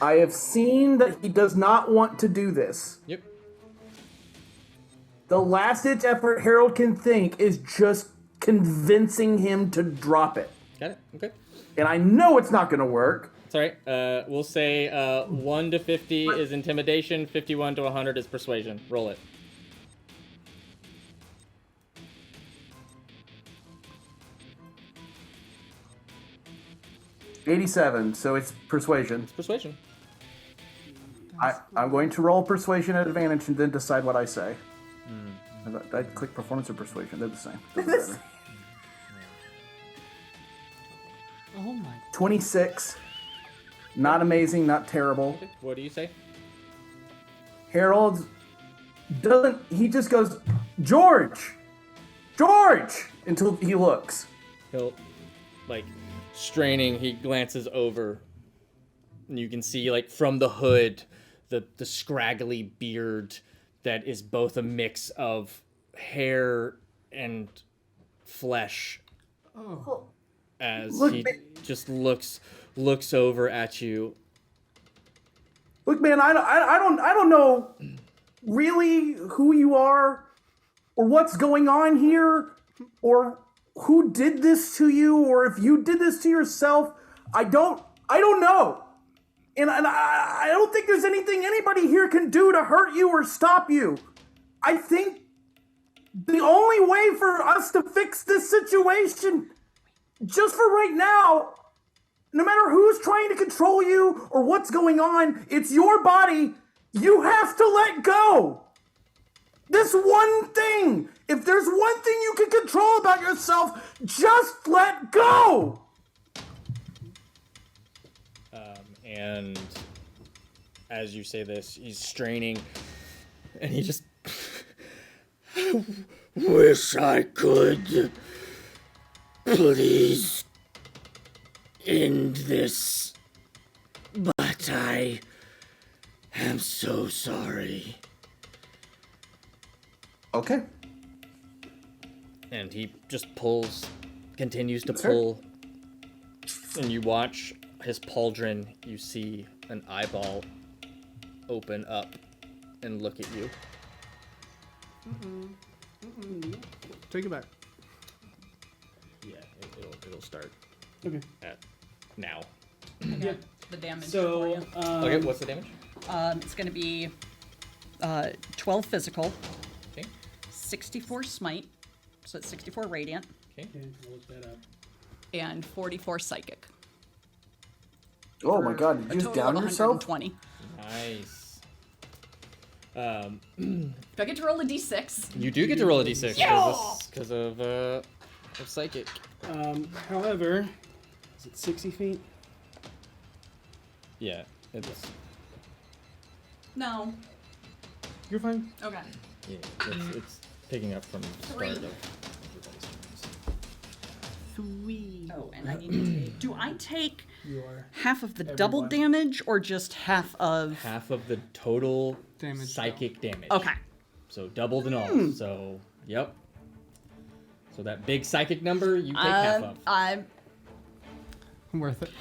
I have seen that he does not want to do this. Yep. The last-ditch effort Harold can think is just convincing him to drop it. Got it. Okay. And I know it's not going to work. It's all right. We'll say 1 to 50 is intimidation, 51 to 100 is persuasion. Roll it. $87, so it's persuasion. It's persuasion. I'm going to roll persuasion at advantage and then decide what I say. I click performance or persuasion. They're the same. Doesn't matter. Oh my. 26. Not amazing, not terrible. What do you say? Harold doesn't. He just goes, George! George! Until he looks. He'll, like, straining, he glances over. And you can see, like, from the hood, the scraggly beard that is both a mix of hair and flesh. Oh. As Look, he man. just looks over at you. Look, man, I don't know really who you are or what's going on here or who did this to you or if you did this to yourself. I don't know. And I don't think there's anything anybody here can do to hurt you or stop you. I think the only way for us to fix this situation, just for right now, no matter who's trying to control you or what's going on, it's your body. You have to let go. This one thing. If there's one thing you can control about yourself, just let go. And as you say this, he's straining, and he just... Wish I could. Please end this. But I am so sorry. Okay. And he just continues to pull, and you watch his pauldron, you see an eyeball open up and look at you. Take it back. Yeah, it'll start. Okay. At now. Okay. The damage. So, for you. Okay, what's the damage? It's going to be 12 physical, Okay. 64 smite, so it's 64 radiant, Okay, I'll look that up. and 44 psychic. Oh my god, did A you total down of yourself? 120. Nice. Do I get to roll a d6? You do get to roll a d6 Yeah! because of psychic. However, is it 60 feet? Yeah, it's No. You're fine. Okay. yeah, it's picking up from the start Three. of everybody's turns. Sweet. Oh, and I need to take. Do I take You are. half of the double damage or just half of. Half of the total Damage. psychic damage. Okay. So doubled and all. So yep. So that big psychic number you take half of. I'm Worth it.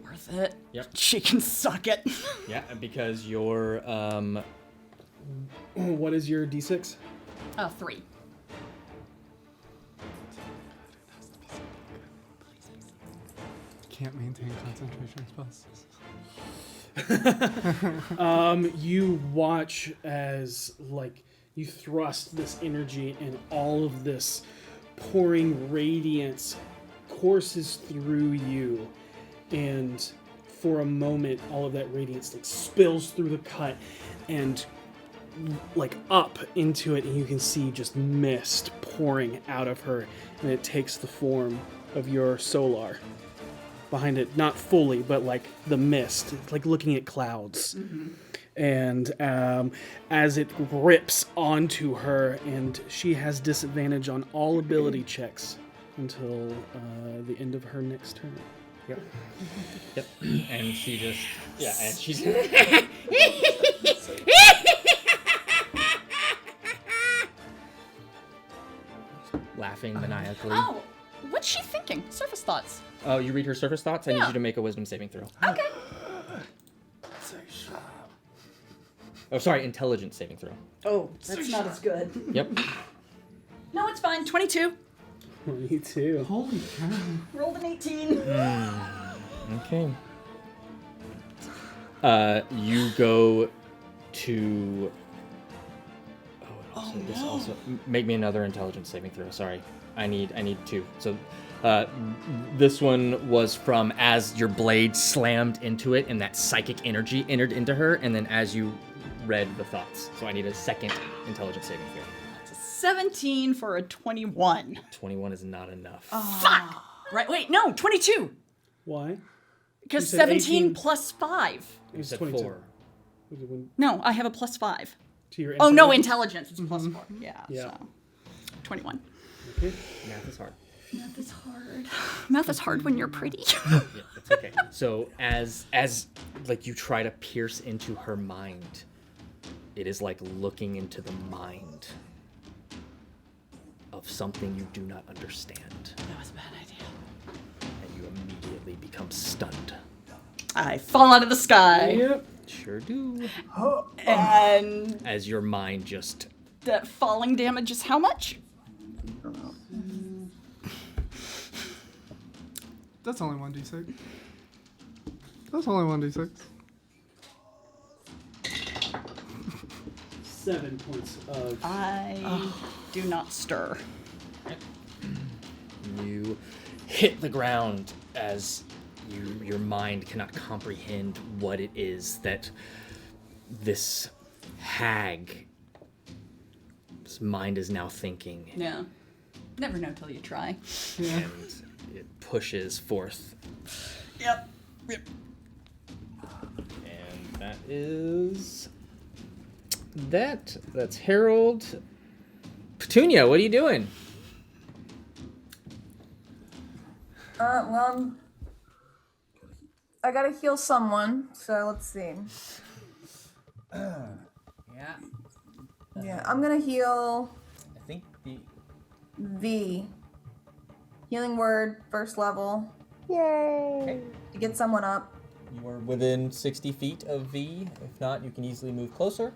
worth it. Yep. She can suck it. Yeah, because you're What is your d6? 3. Can't maintain concentration spells. You watch as, like, you thrust this energy and all of this pouring radiance courses through you. And for a moment, all of that radiance, like, spills through the cut and, like, up into it. And you can see just mist pouring out of her. And it takes the form of your solar. Behind it, not fully, but like the mist, it's like looking at clouds. And as it grips onto her, and she has disadvantage on all ability checks until the end of her next turn. Yep. Yep. And she just and she's laughing maniacally. Oh, what's she thinking? Surface thoughts. Oh, you read her surface thoughts? I need Yeah. you to make a wisdom saving throw. Okay. Oh, sorry, intelligence saving throw. Oh, that's not as good. Yep. No, it's fine. 22. 22. Holy cow. Rolled an 18. Okay. You go to. This also make me another intelligence saving throw. Sorry, I need 2. So, this one was from as your blade slammed into it, and that psychic energy entered into her, and then as you read the thoughts. So I need a second intelligence saving throw. It's a 17 for a 21. 21 is not enough. Fuck! Right, wait, no, 22. Why? Because You said 17 18. plus 5. You said 22. 4. No, I have a plus 5. To your Oh, no, intelligence. It's plus 4. Yeah, Yeah. so. 21. Okay. Math is hard. Math is hard. Math is hard when you're pretty. Yeah, it's okay. So as like you try to pierce into her mind, it is like looking into the mind of something you do not understand. That was a bad idea. And you immediately become stunned. I fall out of the sky. Yep. Sure do. And As your mind just that falling damage is how much? That's only 1d6. That's only 1d6. 7 points of... I do not stir. You hit the ground as your mind cannot comprehend what it is that this hag's mind is now thinking. Yeah. Never know till you try. And it pushes forth. Yep. And that is... That's Harold. Petunia, what are you doing? Well, I gotta heal someone, so let's see. Yeah, I'm gonna heal I think the... V. Healing word, first level. Yay! Okay. To get someone up. You are within 60 feet of V. If not, you can easily move closer.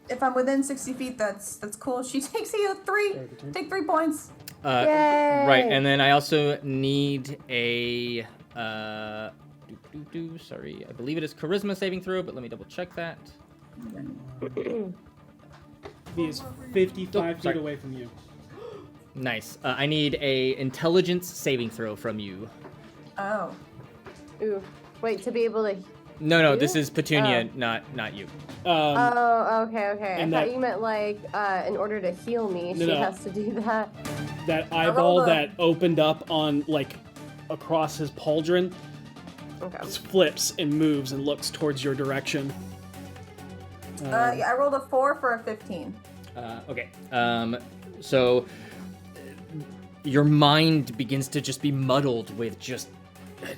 If I'm within 60 feet, that's cool. She takes a 3. Take 3 points. Yay! Right, and then I also need a... sorry, I believe it is charisma saving throw, but let me double check that. V is 55 feet sorry. away from you. Nice. I need a intelligence saving throw from you. Oh. Ooh. Wait, to be able to... No, You? this is Petunia, not you. Oh, okay. I and thought that- you meant like, in order to heal me, No, she no. has to do that. That eyeball that opened up on, like, across his pauldron Okay. flips and moves and looks towards your direction. Yeah, I rolled a 4 for a 15. Okay. So your mind begins to just be muddled with just,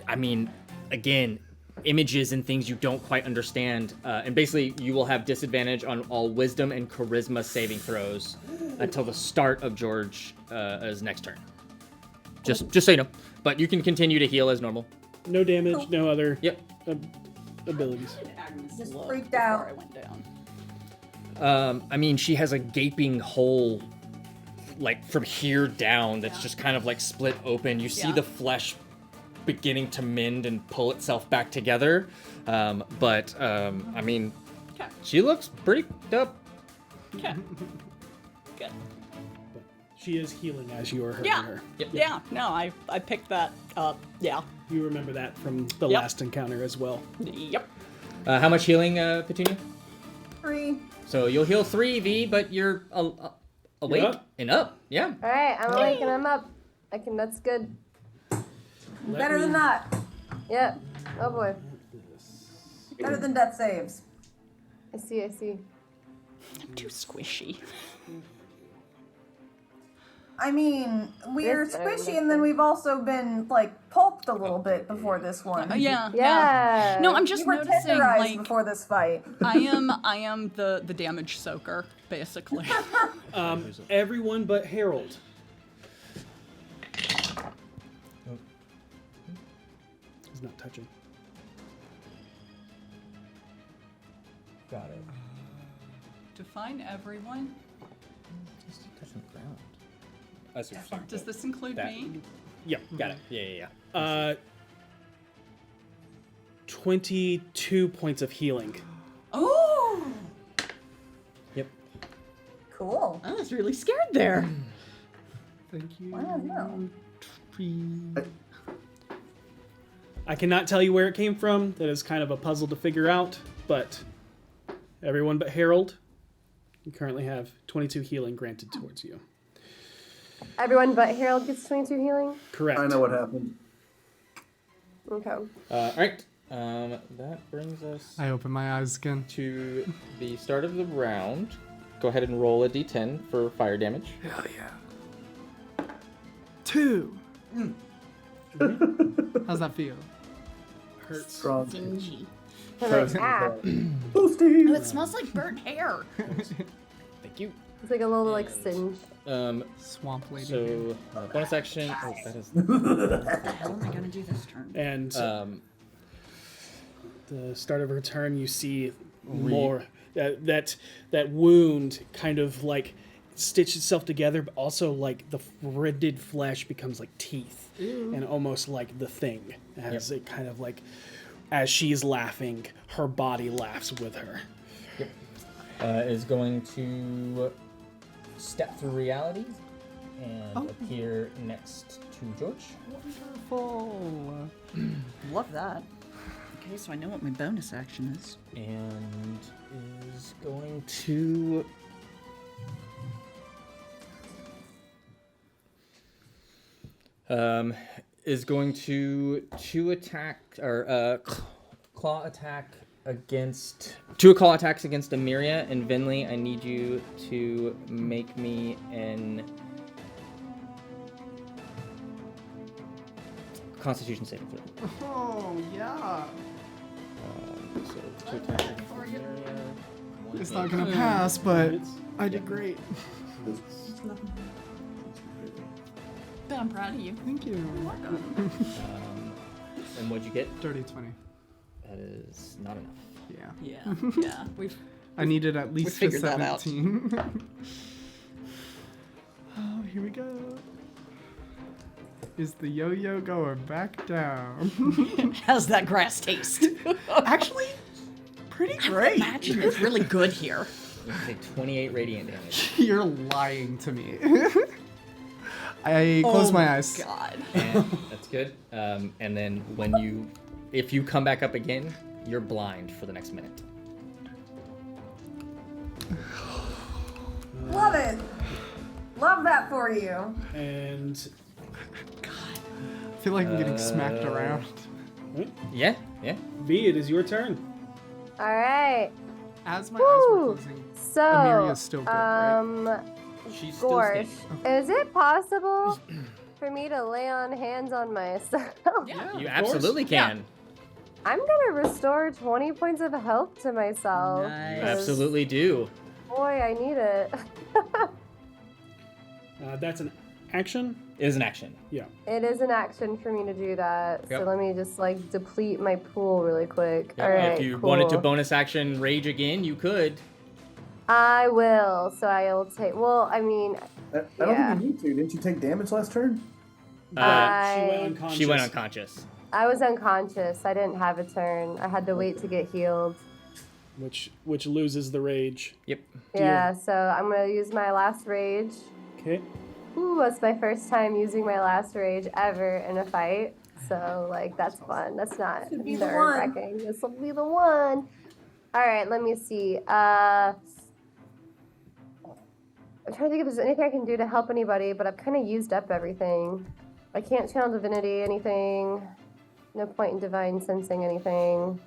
I mean, again, images and things you don't quite understand. And basically, you will have disadvantage on all wisdom and charisma saving throws until the start of George's next turn. Just so you know. But you can continue to heal as normal. No damage, no other Yep. abilities. Just freaked out. I went down. I mean, she has a gaping hole, like from here down, that's just kind of like split open. You see Yeah. the flesh beginning to mend and pull itself back together. But I mean, Okay. she looks pretty dope. Okay. Good. She is healing as you are hurting Yeah. her. Yeah. No, I picked that up. Yeah. You remember that from the Yep. last encounter as well. Yep. How much healing, Petunia? 3. So you'll heal 3, V, but you're awake up. and up. Yeah. All right, I'm awake and I'm up. That's good. Better than that. Yep. Oh boy. Better than death saves. I see. I'm too squishy. I mean, we're Yes, I squishy, and then we've also been like pulped a little bit before this one. Yeah. Yeah. No, I'm just You were noticing tenderized like before this fight. I am the damage soaker basically. Everyone but Harold. He's not touching. Got it. Define everyone. Just touching the ground. Does this include me? Yep. Got it. Yeah. 22 points of healing. Oh. Yep. Cool. I was really scared there. Thank you. Wow, no. I cannot tell you where it came from. That is kind of a puzzle to figure out. But everyone but Harold, you currently have 22 healing granted towards you. Everyone but Harold gets 22 healing. Correct. I know what happened. Okay. All right. That brings us I open my eyes again. to the start of the round. Go ahead and roll a d10 for fire damage. Hell yeah. 2. How's that feel? Hurts. Strong. Dingy. Boosty. Oh, it smells like burnt hair. Thank you. It's like a little like singe. Swamp lady. So bonus action. Oh, that is. What the hell am I gonna do this turn? And the start of her turn, you see more. That wound kind of like stitched itself together, but also like the rended flesh becomes like teeth and almost like the thing as it kind of like as she's laughing, her body laughs with her. Is going to step through reality and appear next to George. Wonderful. Love that. Okay, so I know what my bonus action is. And is going to... is going to attack, or claw attack against... 2 claw attacks against Emiria and Vinley. I need you to make me an... Constitution saving throw. Oh, yeah. So 2 attacks against Emiria. It's not gonna pass, but I did great. But I'm proud of you. Thank you. And what'd you get? Dirty 20. That is not enough. Yeah. Yeah. I needed at least a figured that out. 17. Oh, here we go. Is the yo-yo going back down? How's that grass taste? Actually, pretty great. Imagine it's really good here. Take 28 radiant damage. You're lying to me. I close my eyes. God. And that's good. And then if you come back up again, you're blind for the next minute. Love it. Love that for you. And I feel like I'm getting smacked around. Yeah. V, it is your turn. All right. As my eyes were closing, So, Amiria's still good, right? She's still Gorsh, standing. is it possible for me to lay on hands on myself? Yeah. You absolutely can. I'm gonna restore 20 points of health to myself. Nice. You absolutely do. Boy, I need it. That's an action. It is an action. Yeah. It is an action for me to do that. Yep. So let me just like deplete my pool really quick. Yeah, All right. if you cool. wanted to bonus action rage again, you could. I will. So I will take. Well, I mean, I don't think you need to. Didn't you take damage last turn? She went I unconscious. She went unconscious. was unconscious. I didn't have a turn. I had to wait to get healed. Which loses the rage. Yep. Yeah. So I'm gonna use my last rage. Okay. Ooh, that's my first time using my last rage ever in a fight. So, like, that's fun. That's not This will be the nerve-wracking. This will be the one. All right, let me see. I'm trying to think if there's anything I can do to help anybody, but I've kind of used up everything. I can't channel divinity, anything. No point in divine sensing anything.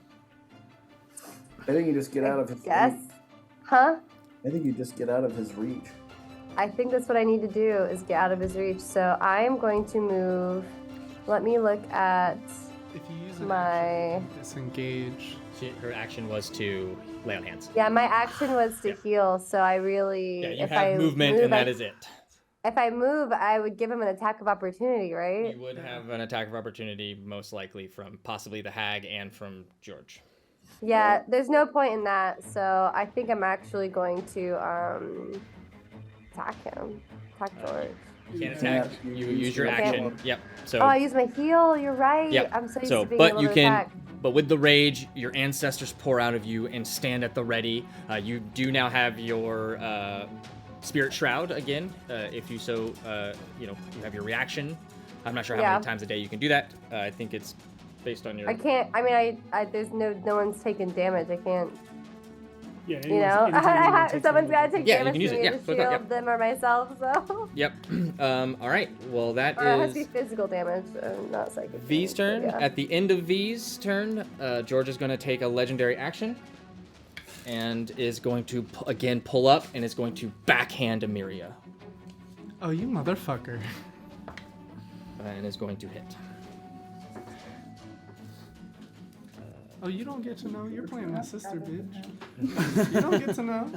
I think you just get out of his Yes. reach. Huh? I think you just get out of his reach. I think that's what I need to do is get out of his reach. So I am going to move. Let me look at If you use an my. action, disengage. Her action was to lay on hands. Yeah, my action was to heal. So I really. Yeah, you if have I movement, move, and that is it. If I move, I would give him an attack of opportunity, right? You would have an attack of opportunity, most likely from possibly the hag and from George. Yeah, there's no point in that. So I think I'm actually going to attack him. Attack George. You can't attack. You use your Okay. action. Yep. So. Oh, I use my heal. You're right. Yep. I'm so used So, to being but able you to can. attack. But with the rage, your ancestors pour out of you and stand at the ready. You do now have your spirit shroud again. If you so, you have your reaction. I'm not sure how many times a day you can do that. I think it's based on your. I can't. I mean, I there's no one's taking damage. I can't. Yeah. You know, someone's got to take Yeah, you damage can use for it. me Yeah, to look shield up, them or myself. So. Yep. All right. Well, that Or it has is to be physical damage, not psychic. V's damage, turn. but yeah. At the end of V's turn, George is going to take a legendary action and is going to again pull up and is going to backhand Emiria. Oh, you motherfucker. And is going to hit. Oh, you don't get to know. You're playing my sister, bitch. You don't get to know.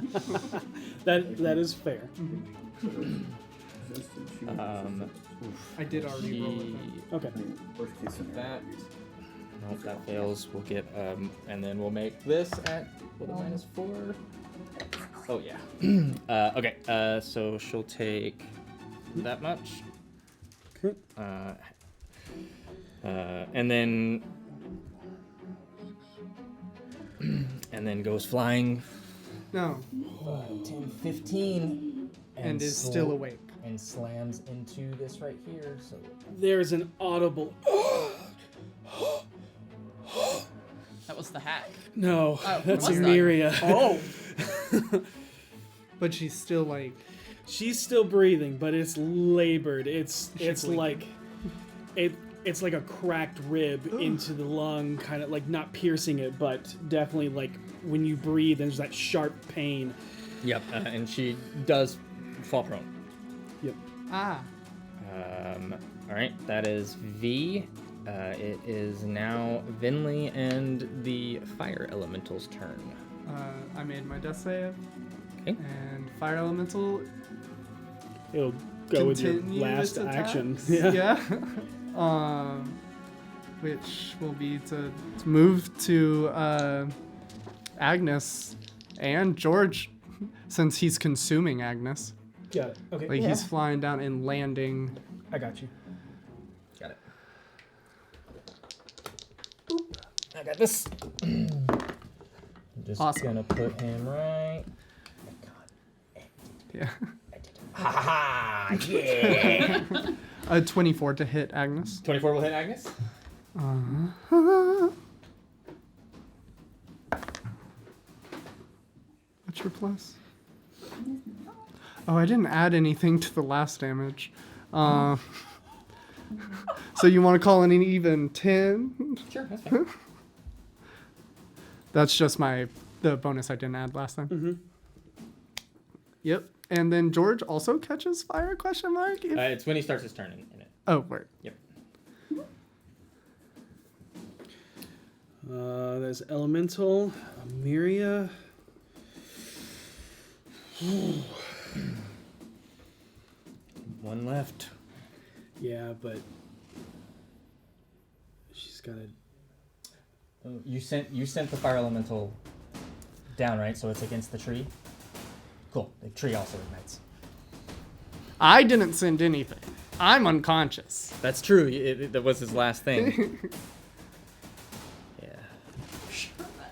That is fair. I did already roll it. Okay. Worst case scenario. Nope, that fails. We'll get, and then we'll make this at with a -4. Oh yeah. Okay. So she'll take that much. Okay. And then and then goes flying. No. 10, 15. And is still awake. And slams into this right here. So There's an audible. That was the hack. No, that's was that? Miria. Oh. But she's still like. She's still breathing, but it's labored. It's like it's like a cracked rib into the lung, kind of like not piercing it, but definitely like when you breathe, there's that sharp pain. Yep, and she does fall prone. Yep. Ah. All right, that is V. It is now Vinley and the fire elemental's turn. I made my death save. Okay. And fire elemental. It'll go with your continue last its action. attacks. Yeah. Which will be to move to Agnes and George, since he's consuming Agnes. Got it. Okay. Like he's flying down and landing. I got you. Got it. Boop. I got this. Just Awesome. gonna put him right. Yeah. Ha ha ha! Yeah. A 24 to hit Agnes. 24 will hit Agnes. What's your plus? Oh, I didn't add anything to the last damage. So you want to call it an even 10? Sure, that's fine. That's just the bonus I didn't add last time. Mm-hmm. Yep. And then George also catches fire? Question mark. It's when he starts his turn in it. Oh, word. Yep. There's elemental, Miria. One left. Yeah, but she's got to. You sent the fire elemental down, right? So it's against the tree. Cool. The tree also ignites. I didn't send anything. I'm unconscious. That's true. That was his last thing. Yeah.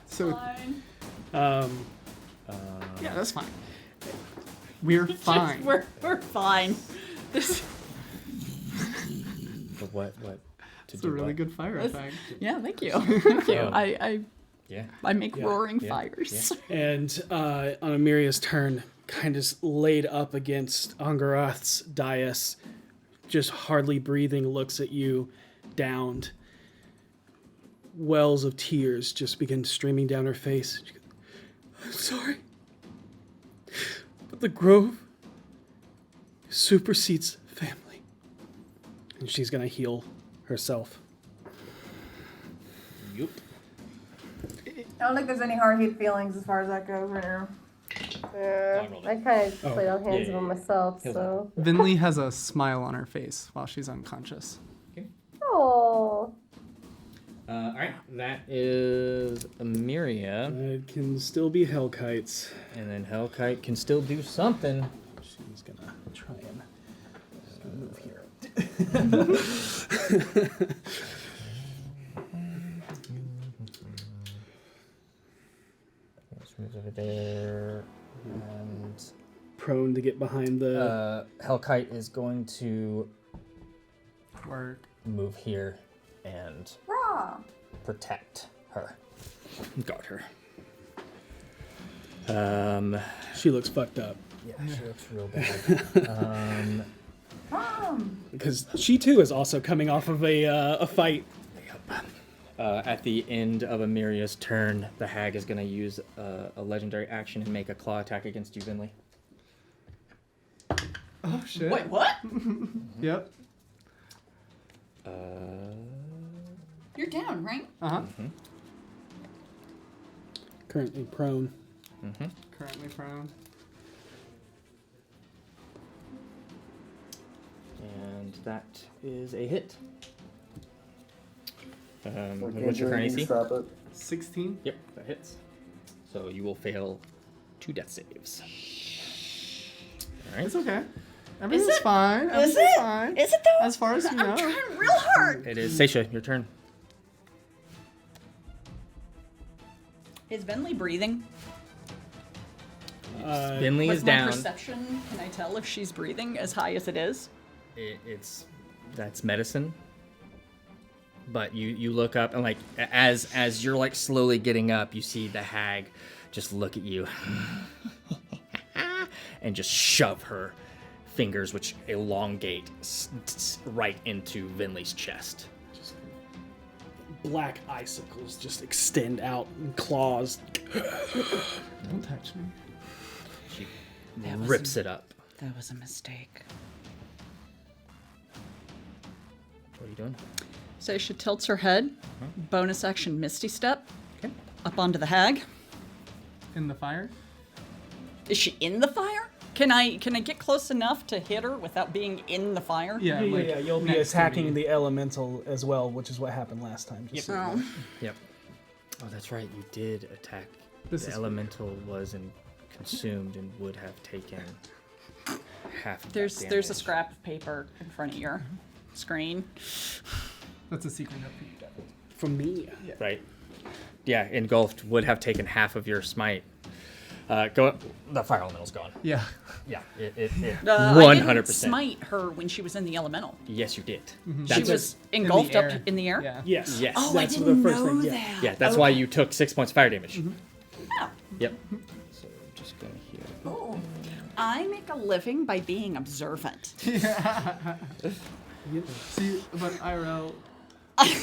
So. Um. Yeah, that's fine. We're fine. We're fine. This. But what? It's a really good fire effect. Yeah, thank you. Thank you. Yeah. I make roaring fires. Yeah. And on Amiria's turn, kind of laid up against Angarath's dais, just hardly breathing, looks at you, downed. Wells of tears just begin streaming down her face. She goes, I'm sorry, but the Grove supersedes family. And she's gonna heal herself. Yup. I don't think there's any hard hit feelings as far as that goes right now. I kind of played all hands of them myself, so. Vinley has a smile on her face while she's unconscious. Oh. All right, that is Amiria. It can still be Hellkites. And then Hellkite can still do something. She's gonna try and move here. Let's move over there. And prone to get behind the. Hellkite is going to move here and protect her. Got her. She looks fucked up. Yeah, she looks real bad. Because she too is also coming off of a fight. At the end of Amiria's turn, the hag is going to use a legendary action and make a claw attack against you, Vinley. Oh shit. Wait, what? Yep. You're down, right? Uh-huh. Currently prone. Currently prone. And that is a hit. Okay, What's your current AC? Stop it. 16? Yep, that hits. So you will fail 2 death saves. All right. It's okay. Everything's fine. Is Everything's it? fine. Is it though? As far as you know. I'm trying real hard. It is Seisha, your turn. Is Venley breathing? Finley With is my down. perception, can I tell if she's breathing as high as it is? That's medicine. But you look up and like as you're like slowly getting up, you see the hag just look at you and just shove her fingers, which elongate right into Vinley's chest. Just black icicles just extend out and claws. Don't touch me. She rips it up. That was a mistake. What are you doing? So she tilts her head, bonus action Misty Step, up onto the hag. In the fire? Is she in the fire? Can I get close enough to hit her without being in the fire? Yeah, you'll be attacking the elemental as well, which is what happened last time. Yep. Yep. Oh, that's right. You did attack. This the is elemental was consumed and would have taken half. Of There's that a damage. scrap of paper in front of your screen. That's a secret note for you, Devin. From me. Yeah. Right. Yeah, engulfed would have taken half of your smite. Go. The fire elemental's gone. Yeah. Yeah. It I 100%. didn't smite her when she was in the elemental. Yes, you did. She was engulfed up in the air? Yeah. Yes. Yes. Oh, That's I the didn't first know thing, yeah. that. Yeah, that's why you took 6 points fire damage. Oh. Yep. So I'm just gonna heal. Oh. I make a living by being observant. See, but IRL,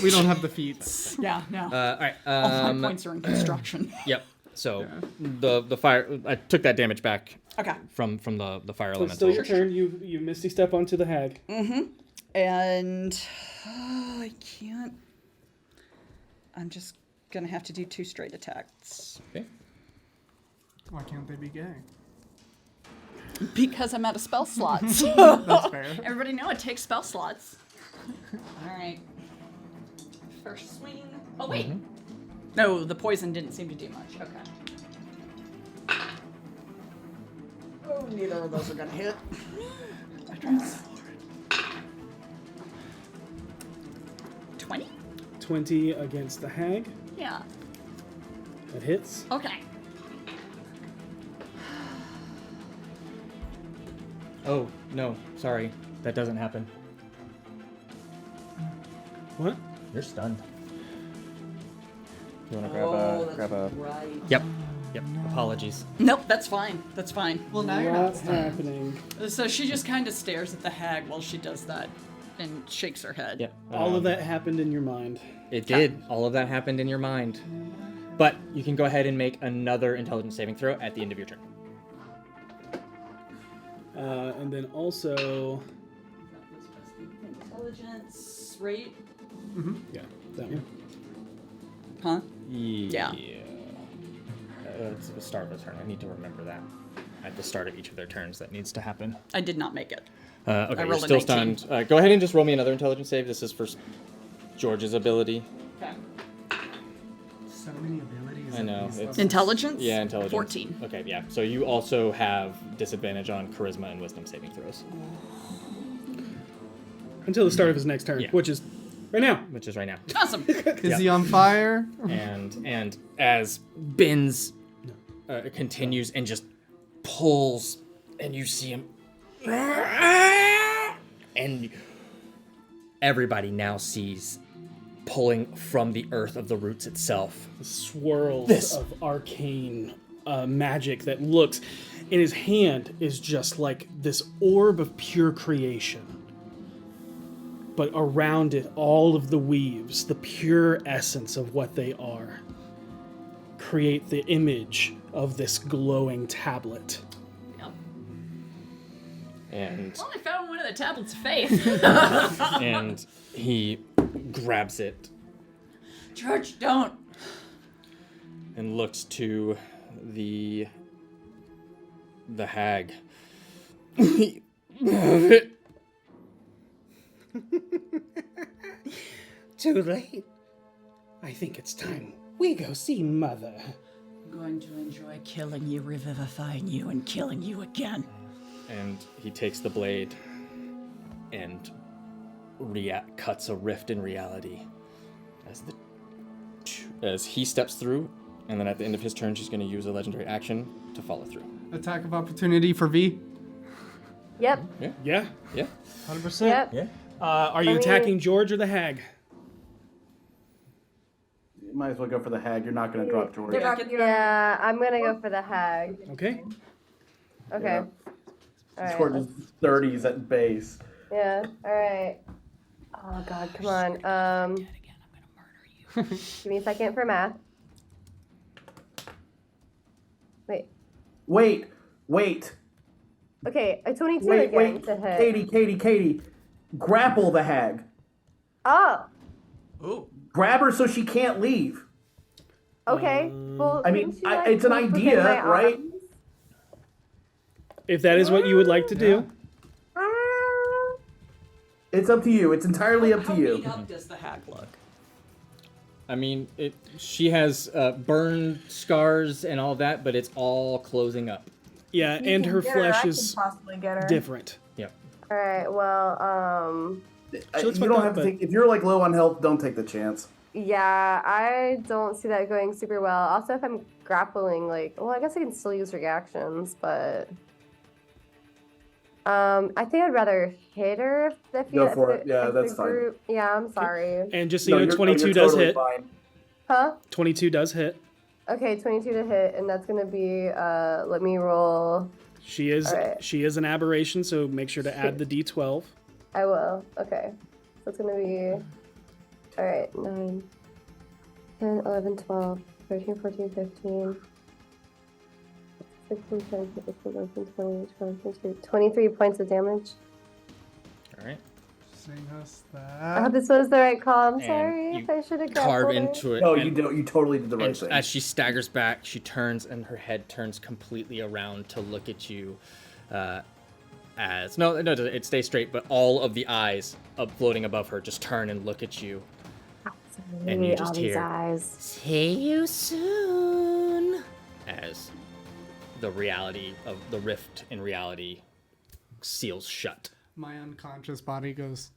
we don't have the feats. Yeah, no. All right. All my points are in construction. Yep. So the fire. I took that damage back. Okay. From the fire So elemental. it's still your turn. You Misty Step onto the hag. And I can't. I'm just gonna have to do 2 straight attacks. Okay. Why can't they be gay? Because I'm out of spell slots. That's fair. Everybody know it takes spell slots. All right. First swing. Oh wait. No, the poison didn't seem to do much. Okay. Oh, neither of those are gonna hit. I tried so hard. 20? 20 against the hag. Yeah. That hits. Okay. Oh no, sorry, that doesn't happen. What? You're stunned. You want to grab a? Right. Yep. Yep. Apologies. Nope, that's fine. That's fine. Well, now you're not What's stunned. happening? So she just kind of stares at the hag while she does that and shakes her head. Yep. All of that happened in your mind. It did. All of that happened in your mind. But you can go ahead and make another intelligence saving throw at the end of your turn. And then also, Intelligence, right? yeah, that one. Huh? Yeah. It's the start of a turn. I need to remember that. At the start of each of their turns, that needs to happen. I did not make it. Okay, I you're rolled a still 19. stunned. Go ahead and just roll me another intelligence save. This is for George's ability. Okay. So many abilities. I know. It's, Intelligence? yeah, intelligence. 14. Okay, yeah. So you also have disadvantage on charisma and wisdom saving throws. Until the start of his next turn, Yeah. which is right now. Which is right now. Awesome. Is he on fire? And as Binns continues and just pulls, and you see him, and everybody now sees pulling from the earth of the roots itself. Swirls of arcane magic that looks in his hand is just like this orb of pure creation. But around it, all of the weaves, the pure essence of what they are, create the image of this glowing tablet. Yep. And Well, I found one of the tablets of faith. and he grabs it George, don't. and looks to the hag. Too late. I think it's time we go see Mother. I'm going to enjoy killing you, revivifying you, and killing you again. And he takes the blade and cuts a rift in reality as he steps through And then at the end of his turn, she's going to use a legendary action to follow through. Attack of opportunity for V. Yep. Yeah. 100%. Yep. Yeah. Are you attacking George or the hag? You might as well go for the hag. You're not going to drop George. Yeah, I'm gonna go for the hag. Okay. Okay. All right. George is 30s at base. Yeah. All right. Oh God, come on. Give me a second for math. Wait. Okay, a 22 again to hit. Katie. Grapple the hag. Oh. Ooh. Grab her so she can't leave. Okay. Well, I mean, couldn't you, like, it's an move idea, within my right? arms? If that is what you would like to do. It's up to you. It's entirely up to How you. beat up does the hag look? I mean, she has burn scars and all that, but it's all closing up. Yeah, You and can her get her, flesh I can is possibly get her. different. Yep. All right. Well, She looks You fucked don't up, have to but- take. If you're like low on health, don't take the chance. yeah, I don't see that going super well. Also, if I'm grappling, like, well, I guess I can still use reactions, but I think I'd rather hit her if Go for it. if Yeah, if that's the fine. group. Yeah, I'm sorry. And just so you know, 22 does hit. Fine. Huh? 22 does hit. Okay, 22 to hit, and that's gonna be. Let me roll. She is Alright. she is an aberration, so make sure to add the D12. I will. Okay. So it's going to be. Alright, 9, 10, 11, 12, 13, 14, 15, 16, 17, 18, 19, 20, 22, 23 points of damage. All right. Sing us I that. hope this was the right call. I'm And sorry you if I should have Carve grappled her. into it. No, and- you don't. You totally did the right And thing. as she staggers back, she turns and her head turns completely around to look at you. It stays straight, but all of the eyes floating above her just turn and look at you. And you Maybe just all these hear eyes. See you soon. as the reality of the rift in reality seals shut. My unconscious body goes.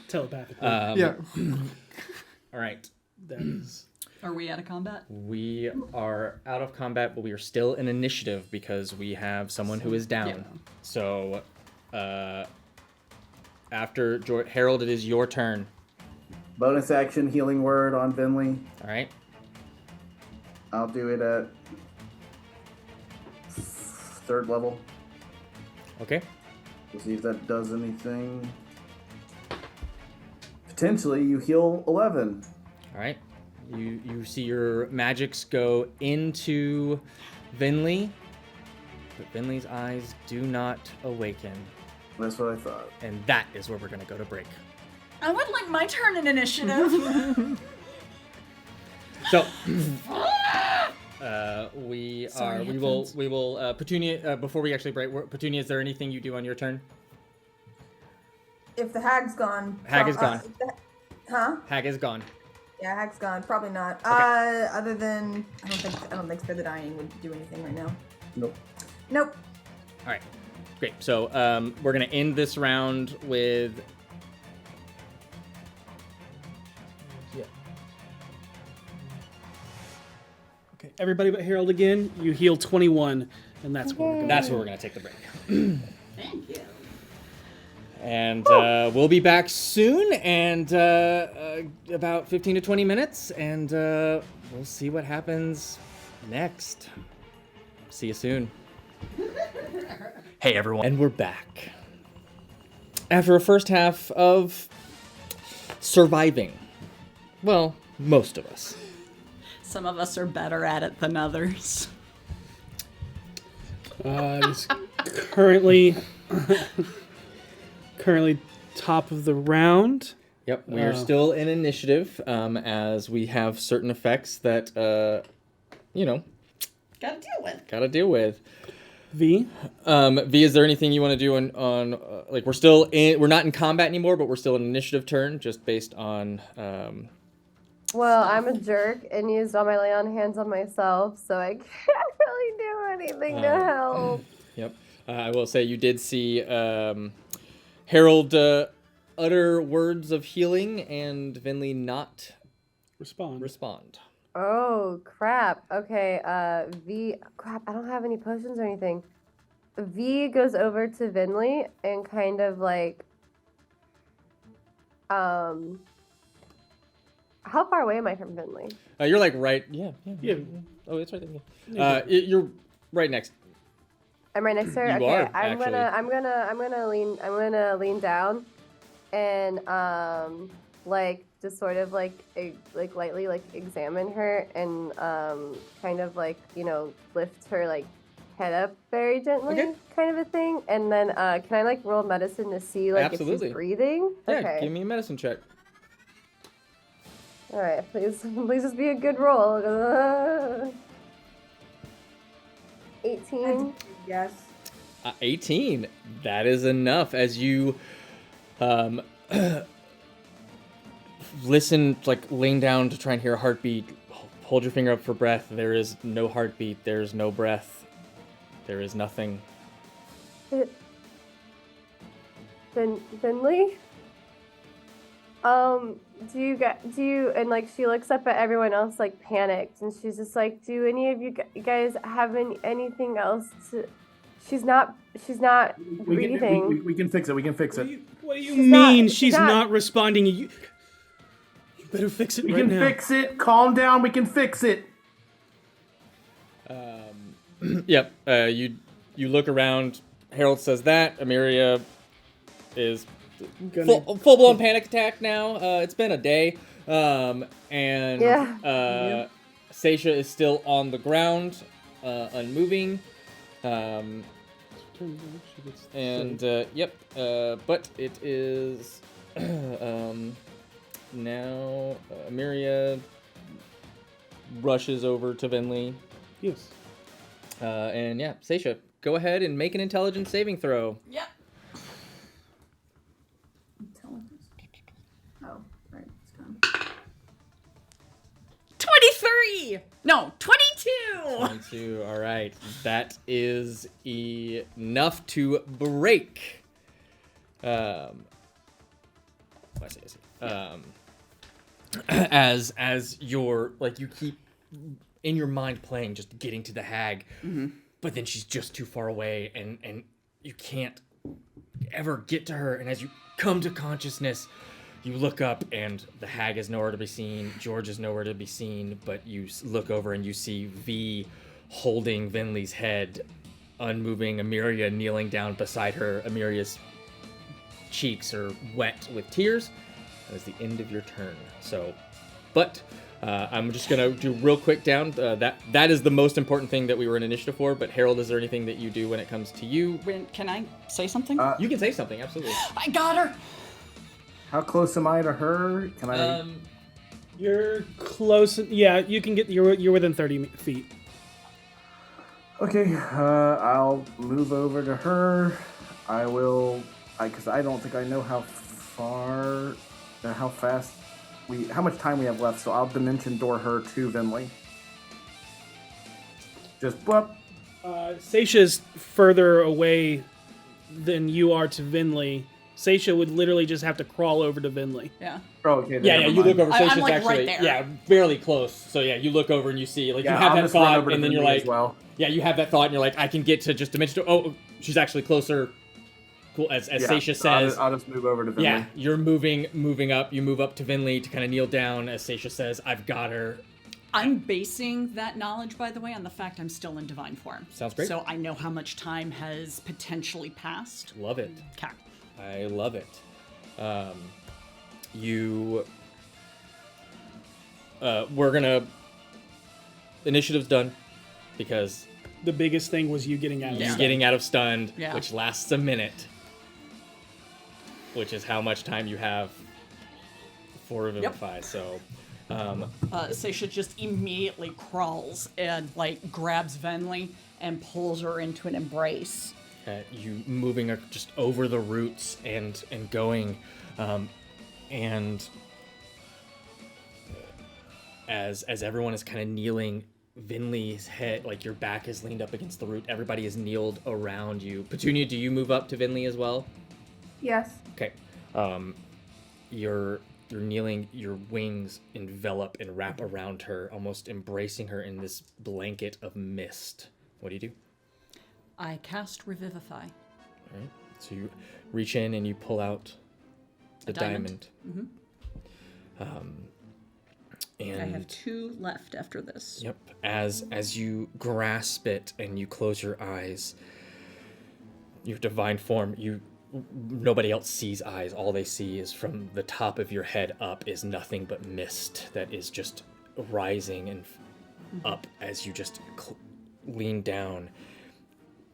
Telepathically. Yeah. All right. That is. Are we out of combat? We are out of combat, but we are still in initiative because we have someone who is down. Yeah. So, after Harold, it is your turn. Bonus action healing word on Vinley. All right. I'll do it at 3rd level. Okay. To see if that does anything. Potentially, you heal 11. All right. You see your magics go into Vinley, but Vinley's eyes do not awaken. That's what I thought. And that is where we're going to go to break. I would like my turn in initiative. So, we will Petunia, before we actually break, Petunia, is there anything you do on your turn? If the hag's gone. Hag is gone. Huh? Hag is gone. Yeah, hag's gone. Probably not. Okay. Other than I don't think Spare the Dying would do anything right now. Nope. Nope. All right, great. So we're gonna end this round with. Yeah. Okay, everybody but Harold again. You heal 21, and that's where we're going. That's where we're gonna take the break. Thank you. And we'll be back soon, and about 15 to 20 minutes, and we'll see what happens next. See you soon. Hey, everyone. And we're back. After a first half of surviving. Well, most of us. Some of us are better at it than others. It's currently top of the round. Yep, we are still in initiative, as we have certain effects that, gotta deal with. V? V, is there anything you want to do on like, we're not in combat anymore, but we're still in initiative turn, just based on, Well, I'm a jerk and used all my lay on hands on myself, so I can't really do anything to help. Yep. I will say you did see Harold utter words of healing and Vinley not Respond. Oh crap. Okay. V. Crap. I don't have any potions or anything. V goes over to Vinley and kind of like. How far away am I from Vinley? You're like right. Yeah. Oh, it's right there. You're right next. I'm right next to her. You Okay. are, I'm gonna lean down, and like just sort of like lightly like examine her and kind of like lift her like head up very gently, kind of a thing. And then can I like roll medicine to see like if she's breathing? Yeah. Okay. Give me a medicine check. All right, please just be a good roll. 18. Yes. 18. That is enough. As you listen, like laying down to try and hear a heartbeat, hold your finger up for breath. There is no heartbeat. There is no breath. There is nothing. Finley? Do you, and like she looks up at everyone else like panicked, and she's just like, do any of you guys have anything else to, she's not breathing. We can fix it. What do you mean she's not responding? You better fix it we right can now. fix it. Calm down. We can fix it. Yep. You look around. Harold says that. Amiria is full blown panic attack now. It's been a day. And Seisha is still on the ground, unmoving. But it is now Amiria rushes over to Vinley. Yes. Seisha, go ahead and make an intelligence saving throw. Yep. Oh, right. It's gone. 23! No, 22! 22, all right. That is enough to break. I see. As you're, like, you keep in your mind playing, just getting to the hag, but then she's just too far away, and you can't ever get to her, and as you come to consciousness, you look up, and the hag is nowhere to be seen. George is nowhere to be seen, but you look over and you see V holding Vinley's head, unmoving. Amiria kneeling down beside her. Amiria's cheeks are wet with tears. That is the end of your turn. I'm just gonna do real quick down. That is the most important thing that we were in initiative for. But Harold, is there anything that you do when it comes to you? Can I say something? You can say something. Absolutely. I got her. How close am I to her? Can I? You're close. Yeah, you can get. You're within 30 feet. Okay. I'll move over to her. I will. Because I don't think I know how far, how fast how much time we have left. So I'll dimension door her to Vinley. Just blip. Seisha's further away than you are to Vinley. Seisha would literally just have to crawl over to Vinley. Yeah. Oh, okay. Yeah. You look over. Seisha's I'm like actually right there. barely close. So you look over and you see you have I'll that just run thought, over to and then you're Vinley like, as well. you have that thought, and you're like, I can get to just dimension. Oh, she's actually closer. Cool. As Seisha says, I'll just move over to Vinley. Yeah, you're moving up. You move up to Vinley to kind of kneel down. As Seisha says, I've got her. I'm basing that knowledge, by the way, on the fact I'm still in divine form. Sounds great. So I know how much time has potentially passed. Love it. Okay. I love it. We're gonna. Initiative's done, because the biggest thing was you getting out of stunned. Getting out of stunned, Yeah. which lasts a minute, which is how much time you have for Revivify. So. Seisha just immediately crawls and like grabs Venley and pulls her into an embrace. You moving her just over the roots and going, and as everyone is kind of kneeling, Vinley's head, like your back is leaned up against the root. Everybody is kneeled around you. Petunia, do you move up to Vinley as well? Yes. Okay. you're kneeling, your wings envelop and wrap around her, almost embracing her in this blanket of mist. What do you do? I cast Revivify. All right. So you reach in and you pull out the diamond. And I have 2 left after this. Yep. As you grasp it and you close your eyes, your divine form, nobody else sees eyes. All they see is from the top of your head up is nothing but mist that is just rising and up as you just lean down,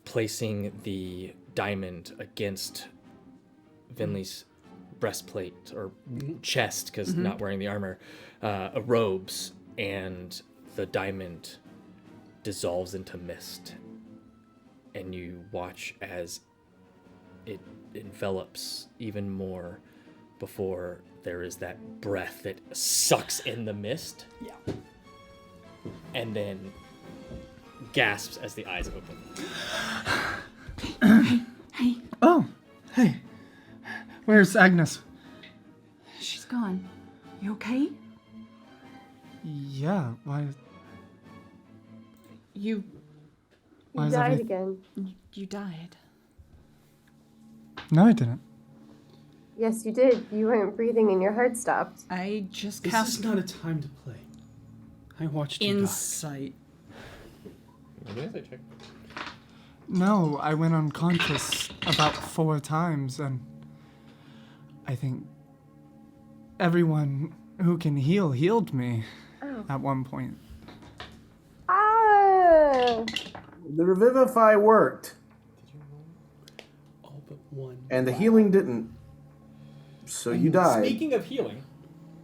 placing the diamond against Vinley's breastplate or chest, because not wearing the armor, robes, and the diamond dissolves into mist, and you watch as it envelops even more before there is that breath that sucks in the mist. Yeah. And then gasps as the eyes open. Hey. Oh, hey. Where's Agnes? She's gone. You okay? Yeah, why? You Why died again. You died. No, I didn't. Yes, you did. You weren't breathing and your heart stopped. I just This cast is not a time to play. I watched you insight. Check. No, I went unconscious about 4 times, and I think everyone who can heal healed me at one point. Ah! The Revivify worked. All but one. And the healing didn't. So you died. Speaking of healing,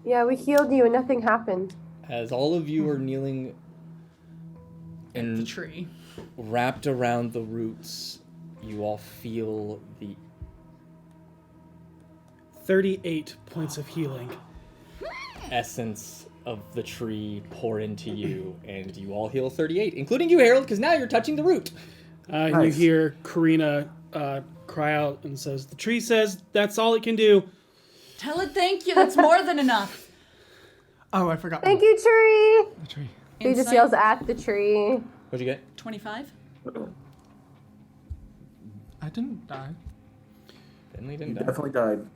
Yeah, we healed you and nothing happened. as all of you are kneeling in the tree, wrapped around the roots, you all feel the 38 points of healing. essence of the tree pour into you, and you all heal 38, including you, Harold, because now you're touching the root. And you Nice. hear Karina cry out and says, "The tree says that's all it can do." tell it thank you. That's more than enough. Oh, I forgot. Thank you, tree! The tree. He just Insight, yells at the tree. What'd you get? 25. I didn't die. Finley You didn't die. definitely died.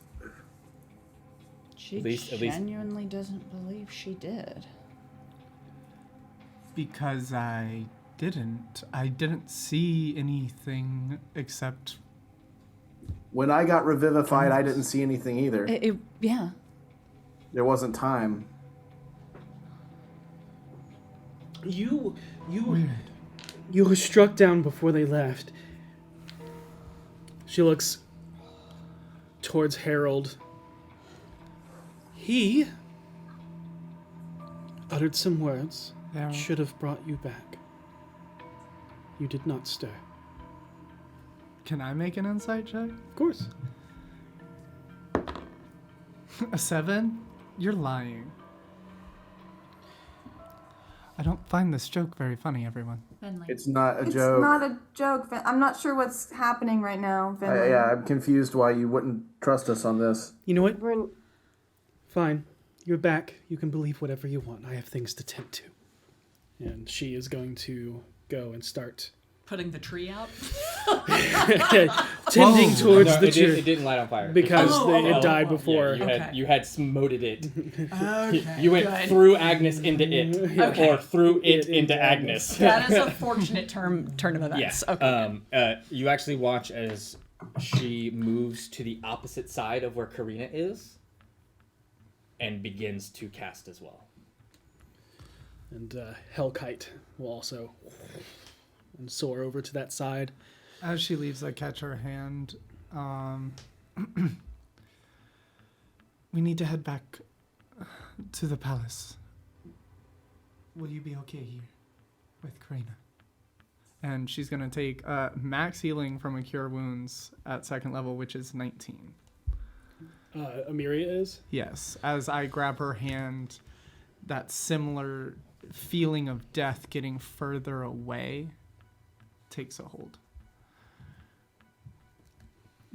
She At least- genuinely doesn't believe she did. Because I didn't. I didn't see anything except. When I got revivified, I didn't see anything either. Yeah. There wasn't time. You Weird. were struck down before they left. She looks towards Harold. He uttered some words that should have brought you back. You did not stir. Can I make an insight check? Of course. A 7? You're lying. I don't find this joke very funny, everyone. Finley. It's not a It's joke. not a joke. I'm not sure what's happening right now, Finley. Yeah, I'm confused why you wouldn't trust us on this. You know what? We're Fine. You're back. You can believe whatever you want. I have things to tend to. And she is going to go and start Putting the tree out. tending towards No, the it tree. didn't light on fire. Because Oh, it died before. Yeah, you had smoted it. Okay. You went good. through Agnes into it, Okay. or through it into Agnes. That is a fortunate turn of events. Yes. Okay. You actually watch as she moves to the opposite side of where Karina is, and begins to cast as well. And Hellkite will also and soar over to that side. As she leaves, I catch her hand. We need to head back to the palace. Will you be okay here with Karina? And she's going to take max healing from a Cure Wounds at 2nd level, which is 19. Amiria is? Yes. As I grab her hand, that similar feeling of death getting further away takes a hold.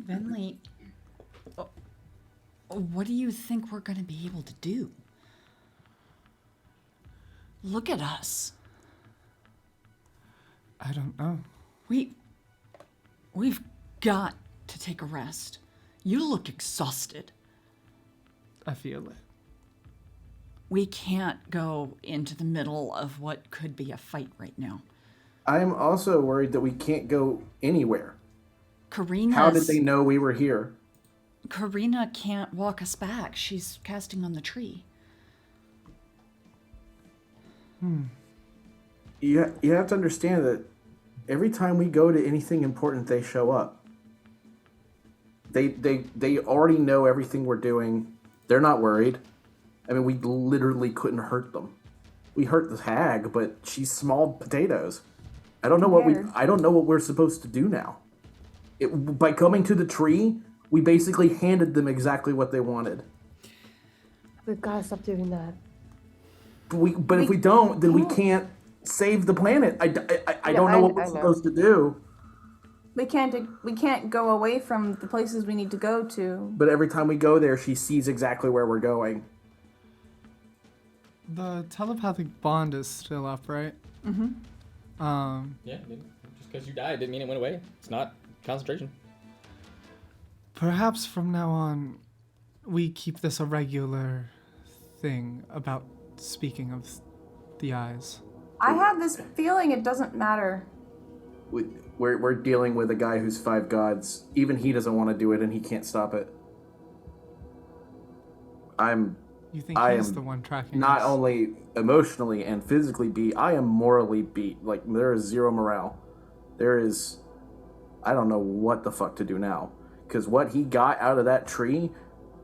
Venley. What do you think we're going to be able to do? Look at us. I don't know. We've got to take a rest. You look exhausted. I feel it. We can't go into the middle of what could be a fight right now. I'm also worried that we can't go anywhere. Karina's... How did they know we were here? Karina can't walk us back. She's casting on the tree. You have to understand that every time we go to anything important, they show up. They already know everything we're doing. They're not worried. I mean, we literally couldn't hurt them. We hurt the hag, but she's small potatoes. I don't know what we're supposed to do now. By coming to the tree, we basically handed them exactly what they wanted. We've got to stop doing that. But if we don't, then we can't save the planet. I don't know what we're supposed to do. We can't go away from the places we need to go to. But every time we go there, she sees exactly where we're going. The telepathic bond is still up, right? Mm-hmm. Yeah, just because you died didn't mean it went away. It's not concentration. Perhaps from now on, we keep this a regular thing about speaking of the eyes. I have this feeling it doesn't matter. We're dealing with a guy who's 5 gods. Even he doesn't want to do it, and he can't stop it. You think he's the one tracking not us? only emotionally and physically beat, I am morally beat. Like, there is zero morale. I don't know what the fuck to do now. Because what he got out of that tree,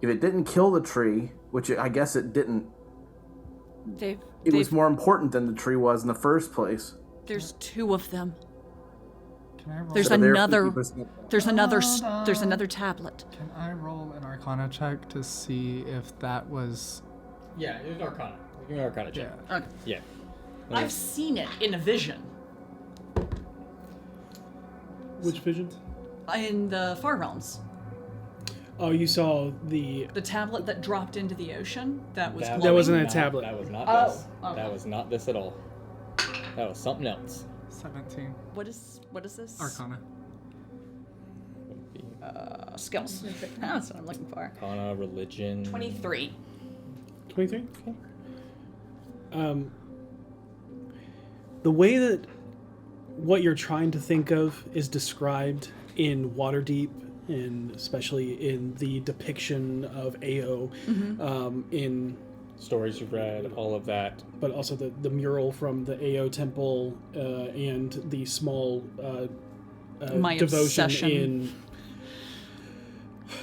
if it didn't kill the tree, which I guess it didn't, it was more important than the tree was in the first place. There's 2 of them. Can I roll? There's another tablet. Can I roll an Arcana check to see if that was... Yeah, it was Arcana. Give me an Arcana check. Yeah. I've seen it in a vision. Which vision? In the Far Realms. Oh, you saw the tablet that dropped into the ocean? That was glowing? That wasn't a tablet. That was not this. Okay. That was not this at all. That was something else. 17. What is this? Arcana. Skills. That's what I'm looking for. Arcana, religion. 23. 23? Okay. The way that what you're trying to think of is described in Waterdeep, and especially in the depiction of Ao, in stories you've read, all of that. But also the mural from the Ao temple and the small My devotion obsession. in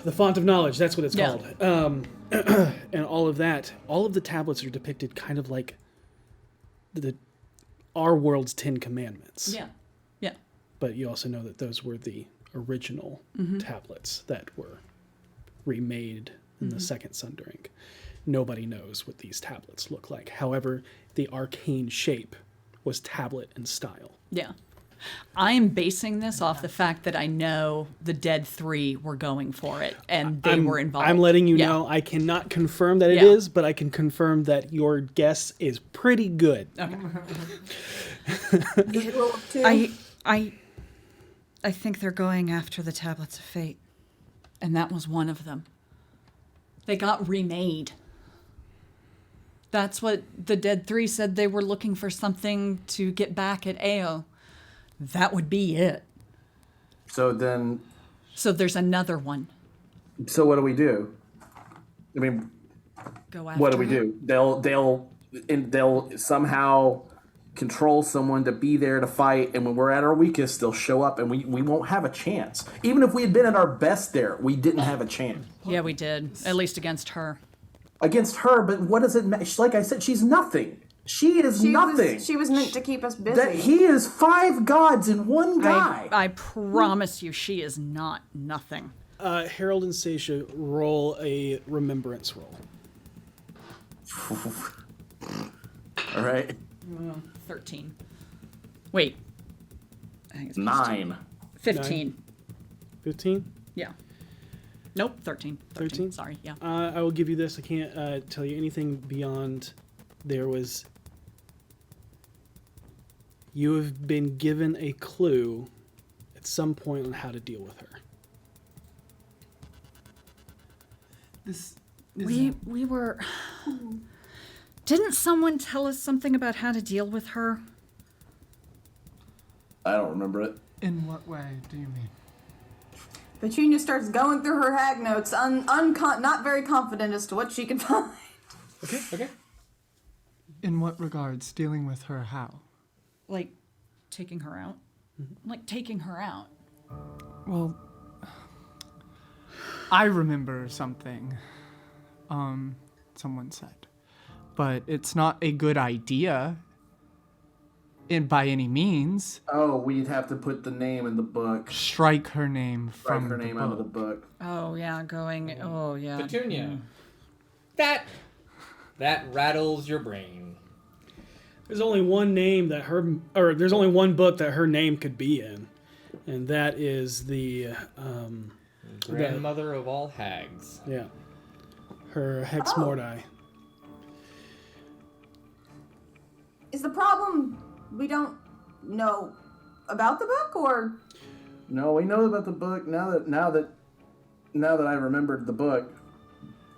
the Font of Knowledge. That's what it's called. And all of that. All of the tablets are depicted kind of like our world's 10 Commandments. Yeah. Yeah. But you also know that those were the original tablets that were remade in the Second Sundering. Nobody knows what these tablets look like. However, the arcane shape was tablet in style. Yeah. I'm basing this off the fact that I know the Dead 3 were going for it, and they were involved. I'm letting you know. I cannot confirm that it is, but I can confirm that your guess is pretty good. Okay. I think they're going after the Tablets of Fate, and that was one of them. They got remade. That's what the Dead 3 said. They were looking for something to get back at Ao. That would be it. So there's another one. So what do we do? I mean, Go after what do we it. do? They'll somehow control someone to be there to fight, and when we're at our weakest, they'll show up, and we won't have a chance. Even if we had been at our best there, we didn't have a chance. Yeah, we did. At least against her. Against her, but what does it matter? Like I said, she's nothing. She is nothing. She was meant to keep us busy. He is 5 gods in one guy. I promise you, she is not nothing. Harold and Seisha, roll a remembrance roll. All right. 13. Wait. I think it's 9. 15. 15? Yeah. Nope, 13. 13? Sorry, yeah. I will give you this. I can't tell you anything beyond there was... You have been given a clue at some point on how to deal with her. We were... Didn't someone tell us something about how to deal with her? I don't remember it. In what way do you mean? Petunia starts going through her hag notes, not very confident as to what she can find. Okay. In what regards? Dealing with her how? Like, taking her out? Like, taking her out. Well, I remember something someone said. But it's not a good idea by any means. Oh, we'd have to put the name in the book. Strike her name from her name out of the book. Oh, yeah, oh, yeah. Petunia. That rattles your brain. There's only one name that there's only one book that her name could be in. And that is the... Grandmother of all hags. Yeah. Her Hex Mordai. Is the problem we don't know about the book, or? No, we know about the book. Now that I remembered the book,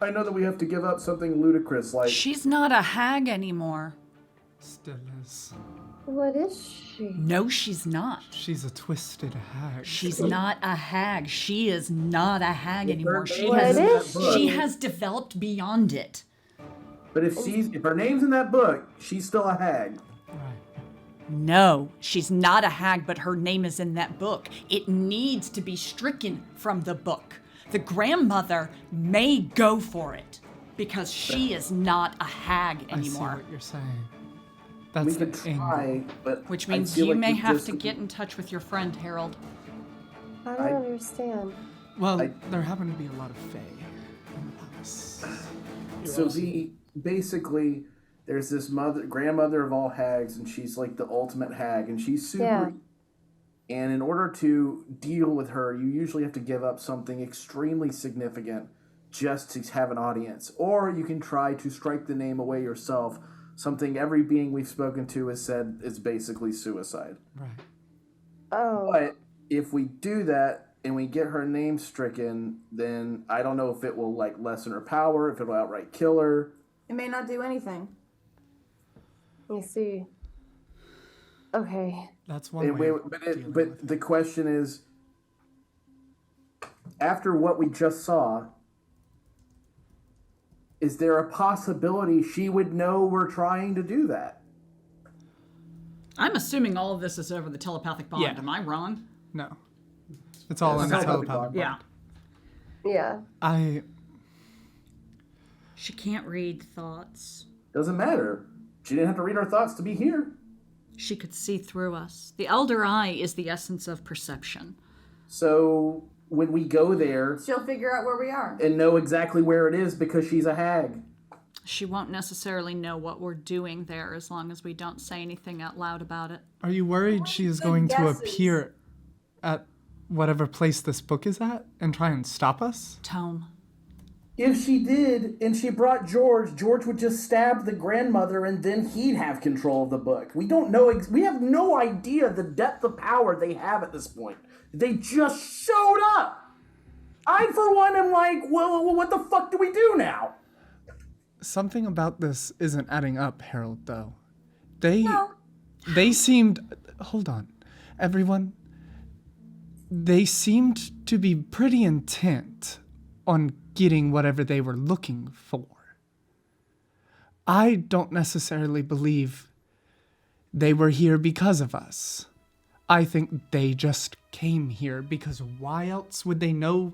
I know that we have to give up something ludicrous like... She's not a hag anymore. Still is. What is she? No, she's not. She's a twisted hag. She's not a hag. She is not a hag anymore. She has developed beyond it. But if her name's in that book, she's still a hag. No, she's not a hag, but her name is in that book. It needs to be stricken from the book. The grandmother may go for it because she is not a hag anymore. I see what you're saying. That's we could try, but which means you may have to get in touch with your friend, Harold. I don't understand. Well, there happen to be a lot of fae in the palace. So basically, there's this grandmother of all hags, and she's like the ultimate hag, and she's super. Yeah. And in order to deal with her, you usually have to give up something extremely significant just to have an audience, or you can try to strike the name away yourself. Something every being we've spoken to has said is basically suicide. Right. Oh. But if we do that and we get her name stricken, then I don't know if it will like lessen her power, if it'll outright kill her. It may not do anything. You see. Okay. That's one way. But the question is, after what we just saw, is there a possibility she would know we're trying to do that? I'm assuming all of this is over the telepathic bond. Yeah. Am I wrong? No. It's all in the telepathic bond. Yeah. Yeah. She can't read thoughts. Doesn't matter. She didn't have to read our thoughts to be here. She could see through us. The elder eye is the essence of perception. So when we go there... she'll figure out where we are. And know exactly where it is because she's a hag. She won't necessarily know what we're doing there as long as we don't say anything out loud about it. Are you worried she is going to appear at whatever place this book is at and try and stop us? Tome. If she did, and she brought George would just stab the grandmother, and then he'd have control of the book. We don't know. We have no idea the depth of power they have at this point. They just showed up. I, for one, am like, well, what the fuck do we do now? Something about this isn't adding up, Harold, though. They seemed... Hold on. Everyone. They seemed to be pretty intent on getting whatever they were looking for. I don't necessarily believe they were here because of us. I think they just came here because why else would they know,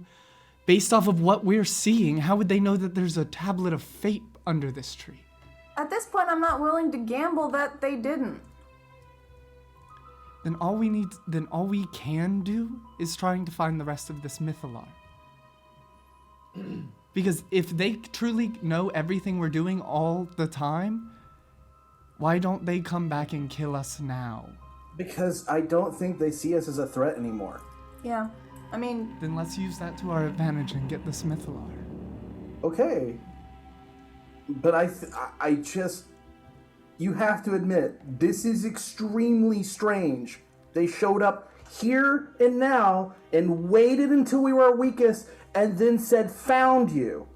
based off of what we're seeing, how would they know that there's a tablet of fate under this tree? At this point, I'm not willing to gamble that they didn't. Then all we can do is trying to find the rest of this mythalore. Because if they truly know everything we're doing all the time, why don't they come back and kill us now? Because I don't think they see us as a threat anymore. Yeah. I mean... Then let's use that to our advantage and get this Mythalar. Okay. But I just... You have to admit, this is extremely strange. They showed up here and now and waited until we were our weakest and then said, found you.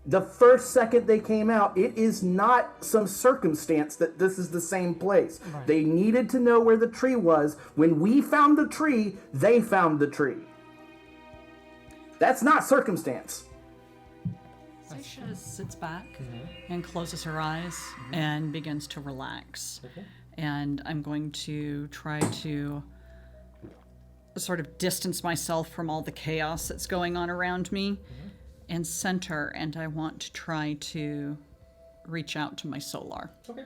The first second they came out, it is not some circumstance that this is the same place. Right. They needed to know where the tree was. When we found the tree, they found the tree. That's not circumstance. Seisha sits back and closes her eyes and begins to relax. Okay. And I'm going to try to sort of distance myself from all the chaos that's going on around me. And center, and I want to try to reach out to my solar. Okay.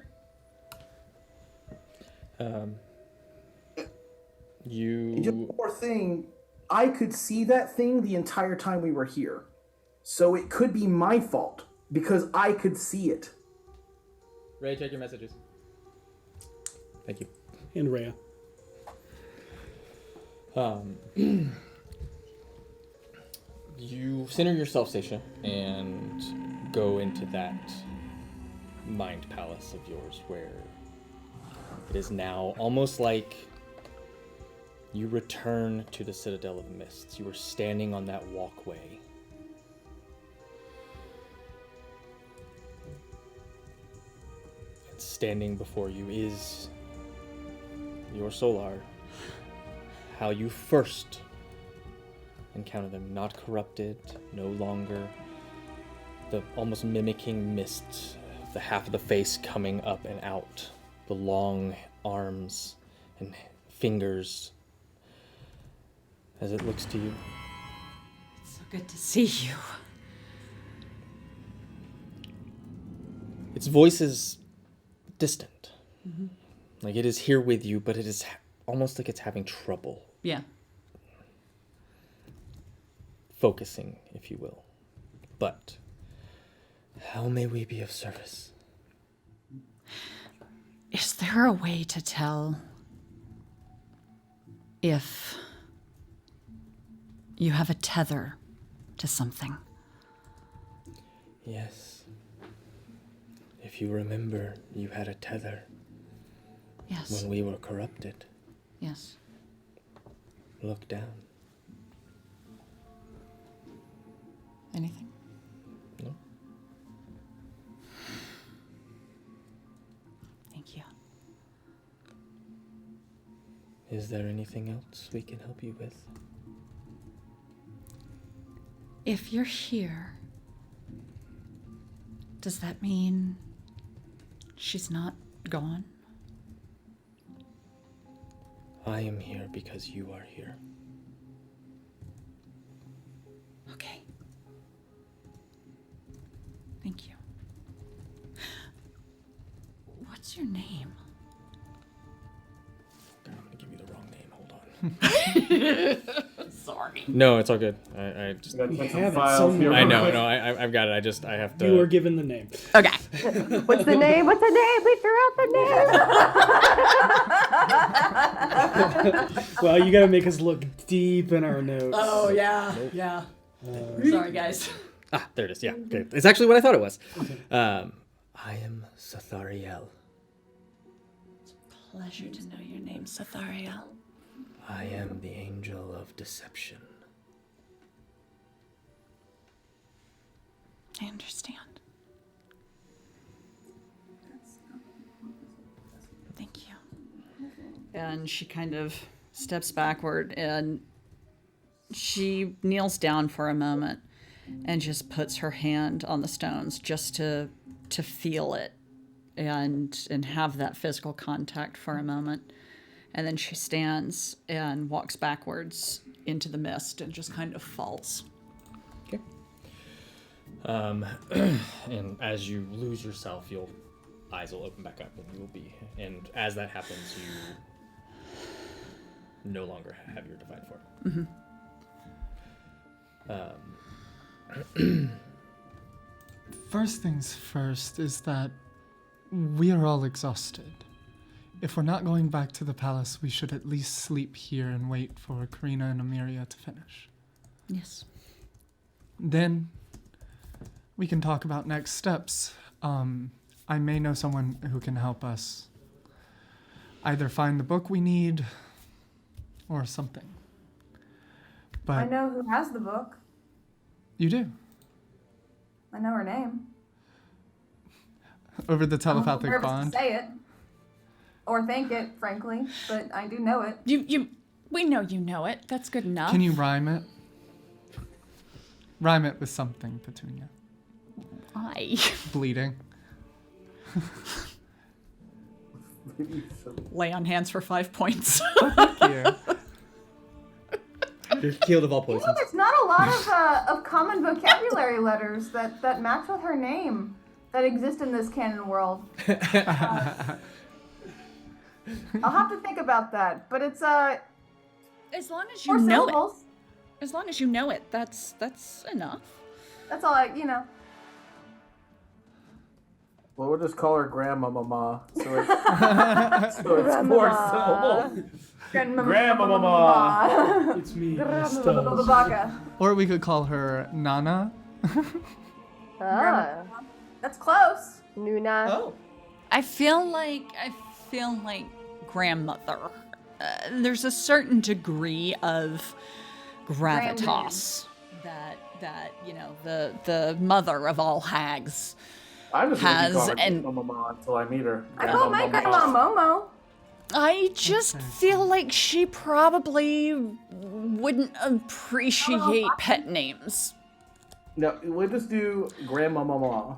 Just one more thing. I could see that thing the entire time we were here. So it could be my fault, because I could see it. Ray, check your messages. Thank you. And Rhea. You center yourself, Seisha, and go into that mind palace of yours where it is now almost like you return to the Citadel of Mists. You are standing on that walkway. And standing before you is your Solar. How you first encounter them, not corrupted, no longer the almost mimicking mist, the half of the face coming up and out, the long arms and fingers as it looks to you. It's so good to see you. Its voice is distant. Like it is here with you, but it is almost like it's having trouble. Yeah. Focusing, if you will. But how may we be of service? Is there a way to tell if you have a tether to something? Yes. If you remember, you had a tether. Yes. When we were corrupted. Yes. Look down. Anything? No. Thank you. Is there anything else we can help you with? If you're here, does that mean she's not gone? I am here because you are here. Okay. Thank you. What's your name? I'm gonna give you the wrong name. Hold on. Sorry. No, it's all good. I just. We have it somewhere. I know. No, I've got it. I have to. You were given the name. Okay. What's the name? What's the name? We threw out the name. Well, you gotta make us look deep in our notes. Oh, yeah. Yeah. Sorry, guys. Ah, there it is. Yeah, good. It's actually what I thought it was. I am Sathariel. Pleasure to know your name, Sathariel. I am the angel of deception. I understand. Thank you. And she kind of steps backward and she kneels down for a moment and just puts her hand on the stones just to feel it and have that physical contact for a moment. And then she stands and walks backwards into the mist and just kind of falls. Okay. And as you lose yourself, your eyes will open back up and you will be. And as that happens, you no longer have your divine form. First things first is that we are all exhausted. If we're not going back to the palace, we should at least sleep here and wait for Karina and Amiria to finish. Yes. Then we can talk about next steps. I may know someone who can help us either find the book we need or something. But I know who has the book. you do. I know her name. Over the I'm telepathic nervous bond. to say it. Or think it, frankly, but I do know it. We know you know it. That's good enough. Can you rhyme it? Rhyme it with something, Petunia. Why? Bleeding. Lay on hands for 5 points. Thank you. You're healed of all You know, poisons. there's not a lot of common vocabulary letters that match with her name that exist in this canon world. I'll have to think about that, but it's As long as you four know syllables. it. As long as you know it, that's enough. That's all I. Well, we'll just call her Grandma Mama. So it's, so it's four syllables. Grandma Mama. It's me. Baka. Or we could call her Nana. Ah, That's close. Nuna. Oh. I feel like grandmother. There's a certain degree of gravitas that the mother of all hags I'm just gonna has, keep calling her and Grandma Mama until I meet her. I call my grandma Momo. I just feel like she probably wouldn't appreciate pet names. No, we'll just do Grandma Mama.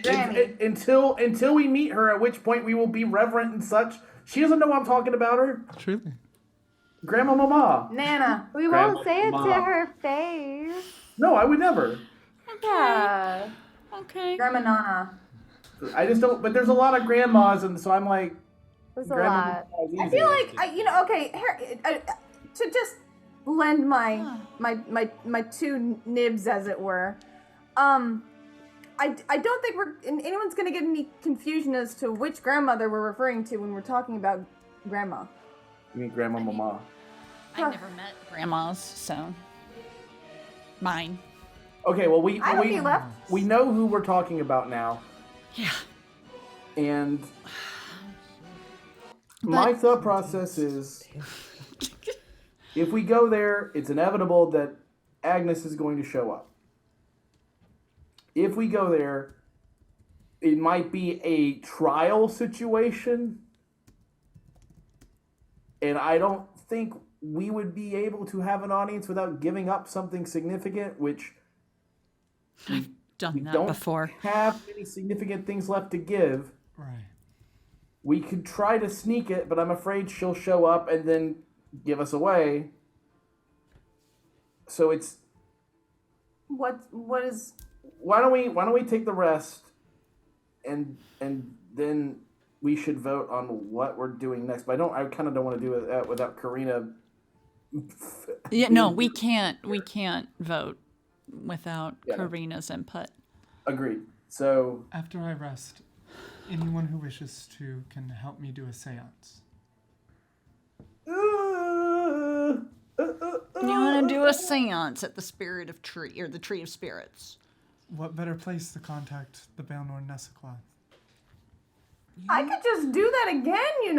Granny. Until we meet her, at which point we will be reverent and such. She doesn't know I'm talking about her. Truly. Grandma Mama. Nana. We Grandma won't say it to Mama. her face. No, I would never. Yeah. Okay. Grandma Nana. I just don't. But there's a lot of grandmas, and so I'm like, There's a Grandma lot. Mama is I easy. feel like okay. Here, to just lend my two nibs, as it were. I don't think anyone's gonna get any confusion as to which grandmother we're referring to when we're talking about grandma. You mean Grandma Mama? I've never met grandmas, so mine. Okay, well I hope you left. we know who we're talking about now, Yeah. and my thought process is, if we go there, it's inevitable that Agnes is going to show up. If we go there, it might be a trial situation, and I don't think we would be able to have an audience without giving up something significant, which I've done we that don't before. have any significant things left to give. Right. We could try to sneak it, but I'm afraid she'll show up and then give us away. So it's What is? why don't we take the rest, and then we should vote on what we're doing next. But I kind of don't want to do it without Karina. Yeah, no, we can't vote without Yeah. Karina's input. Agreed. So After I rest, anyone who wishes to can help me do a seance. You want to do a seance at the Spirit of Tree, or the Tree of Spirits? What better place to contact the Baelnor Nessaquath? I could just do that again,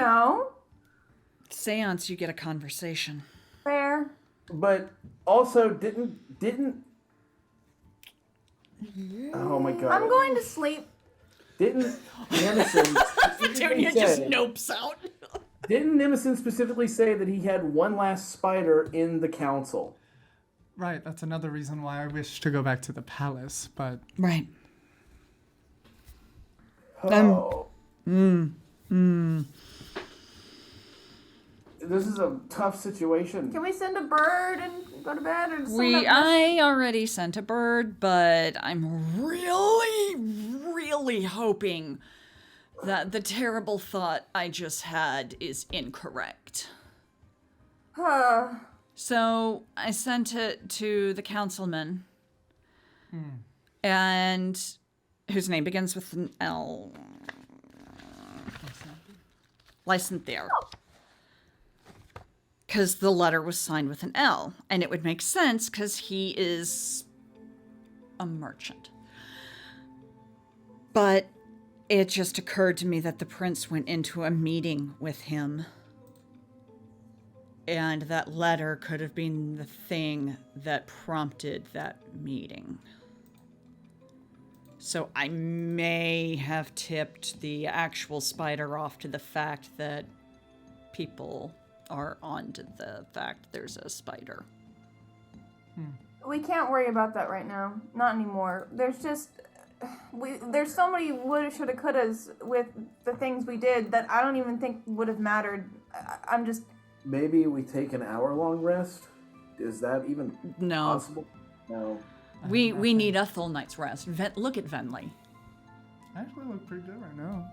Seance, you get a conversation. Fair. but also didn't. Oh my god! I'm going to sleep. Didn't Emerson Petunia just nopes out. Didn't Emerson specifically say that he had one last spider in the council? Right, that's another reason why I wish to go back to the palace, but Right. Oh. This is a tough situation. Can we send a bird and go to bed, or I already sent a bird, but I'm really hoping that the terrible thought I just had is incorrect. So I sent it to the councilman, and whose name begins with an L. Licenthier. because the letter was signed with an L, and it would make sense because he is a merchant. But it just occurred to me that the prince went into a meeting with him, and that letter could have been the thing that prompted that meeting. So I may have tipped the actual spider off to the fact that people are onto the fact there's a spider. We can't worry about that right now. Not anymore. There's just... there's so many woulda, shoulda, couldas with the things we did that I don't even think would have mattered. I'm just... Maybe we take an hour-long rest? Is that even possible? No. We need a full night's rest. Look at Venley. I actually look pretty good right now.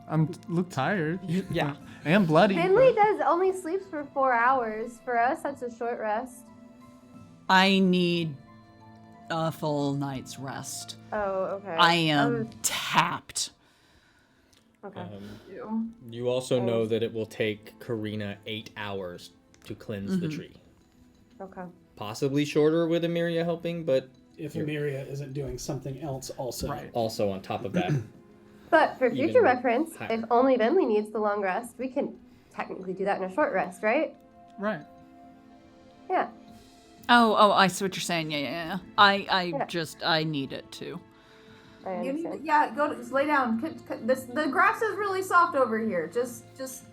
Look tired. Yeah. And bloody. Finley only sleeps for 4 hours. For us, that's a short rest. I need a full night's rest. Oh, okay. I am tapped. Okay. You also know that it will take Karina 8 hours to cleanse the tree. Okay. Possibly shorter with Emiria helping, but... If Emiria isn't doing something else also. Right. Also on top of that. But for future Even reference, higher. if only Venley needs the long rest, we can technically do that in a short rest, right? Right. Yeah. Oh, I see what you're saying. Yeah. I need it too. I You understand. need go just lay down. The grass is really soft over here. Just Just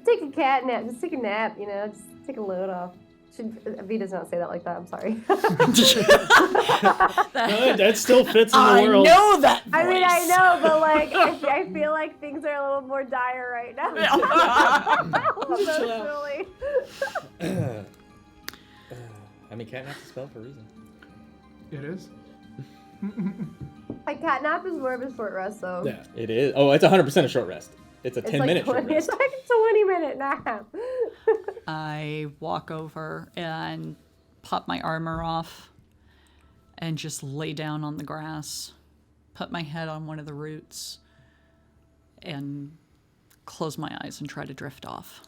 take a cat nap. Just take a nap, just take a load off. V does not say that like that. I'm sorry. That still fits in the world. I know that voice. I mean, I know, but I feel like things are a little more dire right now. Emotionally. I mean, catnap's a spell for a reason. It is. My cat nap is more of a short rest, though. Yeah. It is. Oh, it's 100% a short rest. It's a 10-minute short It's rest. like a 20-minute nap. I walk over and pop my armor off and just lay down on the grass, put my head on one of the roots, and close my eyes and try to drift off.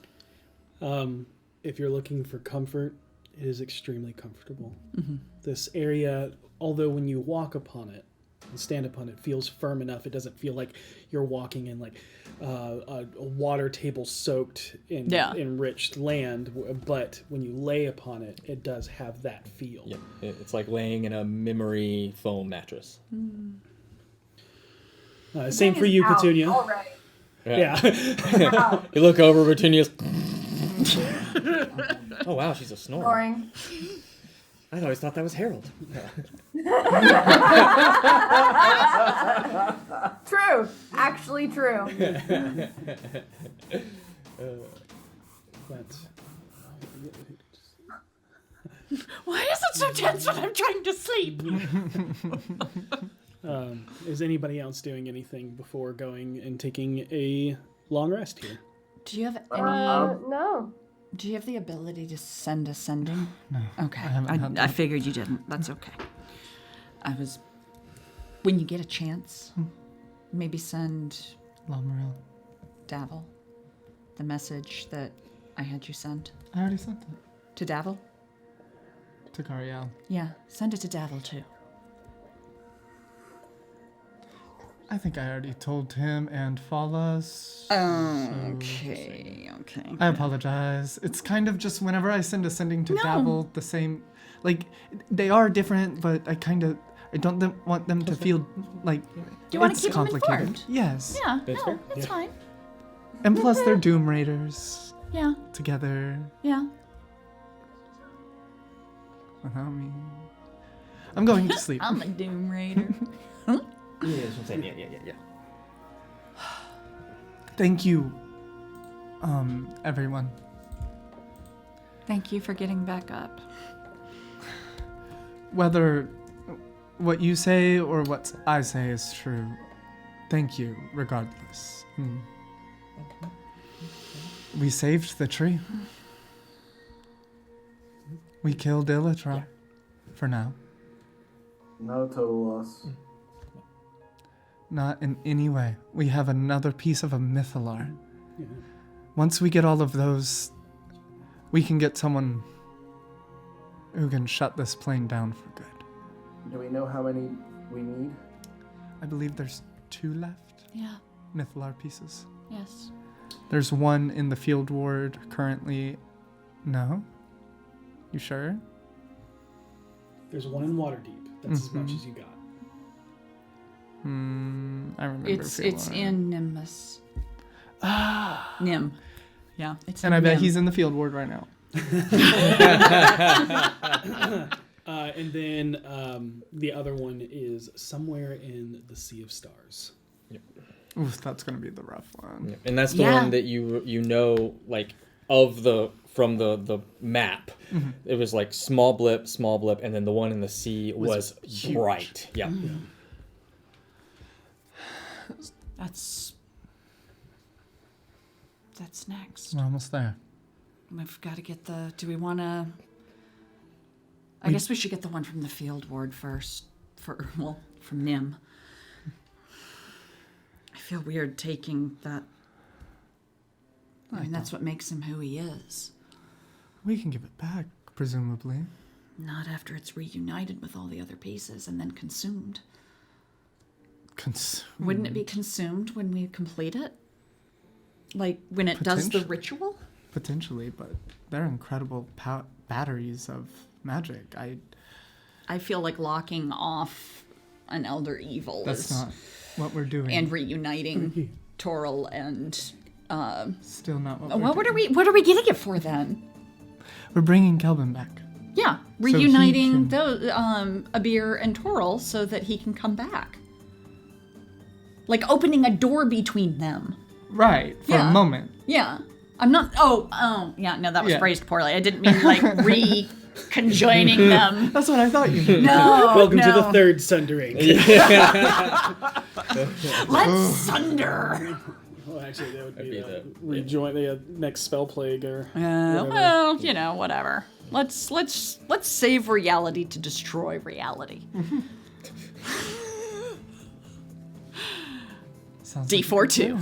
If you're looking for comfort, it is extremely comfortable. Mm-hmm. This area, although when you walk upon it and stand upon it, feels firm enough. It doesn't feel like you're walking in like a water table soaked in enriched land. But when you lay upon it, it does have that feel. Yeah, it's like laying in a memory foam mattress. Same for you, Petunia. already. Yeah. You look over, Petunia's... Oh, wow, she's a snorer. Snoring. I always thought that was Harold. True. Actually true. Why is it so tense when I'm trying to sleep? Is anybody else doing anything before going and taking a long rest here? Do you have any... No. Do you have the ability to send ascending? No. Okay. haven't had I that. figured you didn't. That's okay. When you get a chance, maybe send Lamaril. Davil the message that I had you send. I already sent it. To Davil? To Cariel. Yeah, send it to Davil too. I think I already told him and Fallas. Okay. I apologize. It's kind of just whenever I send ascending to Dabble, the same, like, they are different, but I don't want them to feel like You want to it's keep them complicated. informed? Yes. Yeah, That's fair. that's fine. And plus they're Doom Raiders Yeah, together yeah. without me. I'm going to sleep. I'm a Doom Raider. Yeah, that's what I'm saying. Yeah. Thank you, everyone. Thank you for getting back up. Whether what you say or what I say is true, thank you regardless. We saved the tree. We killed Illatra. For now. Not a total loss. Not in any way. We have another piece of a mythalar. Once we get all of those we can get someone who can shut this plane down for good. Do we know how many we need? I believe there's 2 left. Yeah. Mythalar pieces. Yes. There's 1 in the field ward currently. No? You sure? There's 1 in Waterdeep. That's as much as you got. I remember. It's in Nimbus. Ah. Nim. Yeah. It's And in I bet Nim. he's in the field ward right now. And then the other one is somewhere in the Sea of Stars. Yep. Oof, that's gonna be the rough one. Yep. And that's the one that you know, like, from the map. Mhm. It was like small blip, and then the one in the sea was huge. bright. Yeah. That's next. We're almost there. We've got to get the. Do we want to? I guess we should get the one from the field ward first. From Nim. I feel weird taking that. I mean, that's what makes him who he is. We can give it back, presumably. Not after it's reunited with all the other pieces and then consumed. Wouldn't it be consumed when we complete it? Like when it does the ritual? Potentially, but they're incredible batteries of magic. I feel like locking off an elder evil That's not what we're doing. and reuniting Toril and Still not what what we're doing. what are we getting it for then? We're bringing Kelvin back. Yeah, So he reuniting can- those Abir and Toril so that he can come back. Like opening a door between them. Right, for a moment. Yeah. I'm not yeah, no, that was Yeah. phrased poorly. I didn't mean like reconjoining them. That's what I thought you meant. No. Welcome to the no. third sundering. Let's sunder. Well, actually, that would be the rejoin the next spell plague or. Well, you know, whatever. Let's save reality to destroy reality. Sounds D4-2.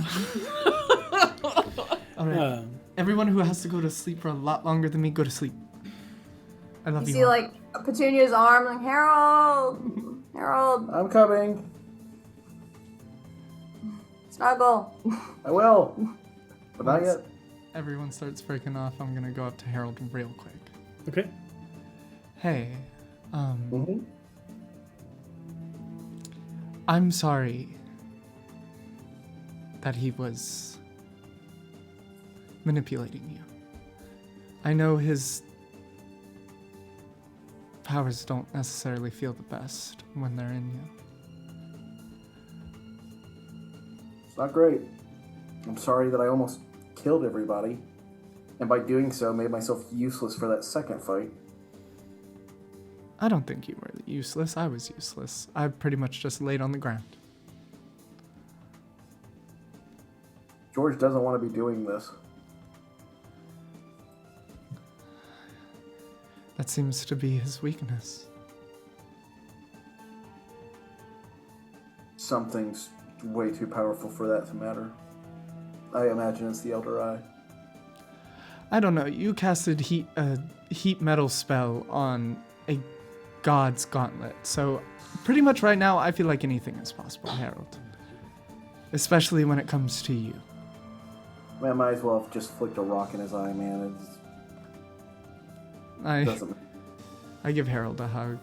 All right. Everyone who has to go to sleep for a lot longer than me, go to sleep. I love You you. see, all. like, Petunia's arm, like, Harold! Harold! I'm coming. Snuggle! I will. But not Once yet. everyone starts breaking off, I'm gonna go up to Harold real quick. Okay. Hey, I'm sorry that he was manipulating you. I know his powers don't necessarily feel the best when they're in you. It's not great. I'm sorry that I almost killed everybody. And by doing so, made myself useless for that second fight. I don't think you were useless. I was useless. I pretty much just laid on the ground. George doesn't want to be doing this. That seems to be his weakness. Something's way too powerful for that to matter. I imagine it's the Elder Eye. I don't know. You casted a heat metal spell on a god's gauntlet. So pretty much right now, I feel like anything is possible, Harold. Especially when it comes to you. Man, I might as well have just flicked a rock in his eye, man. Doesn't. I give Harold a hug.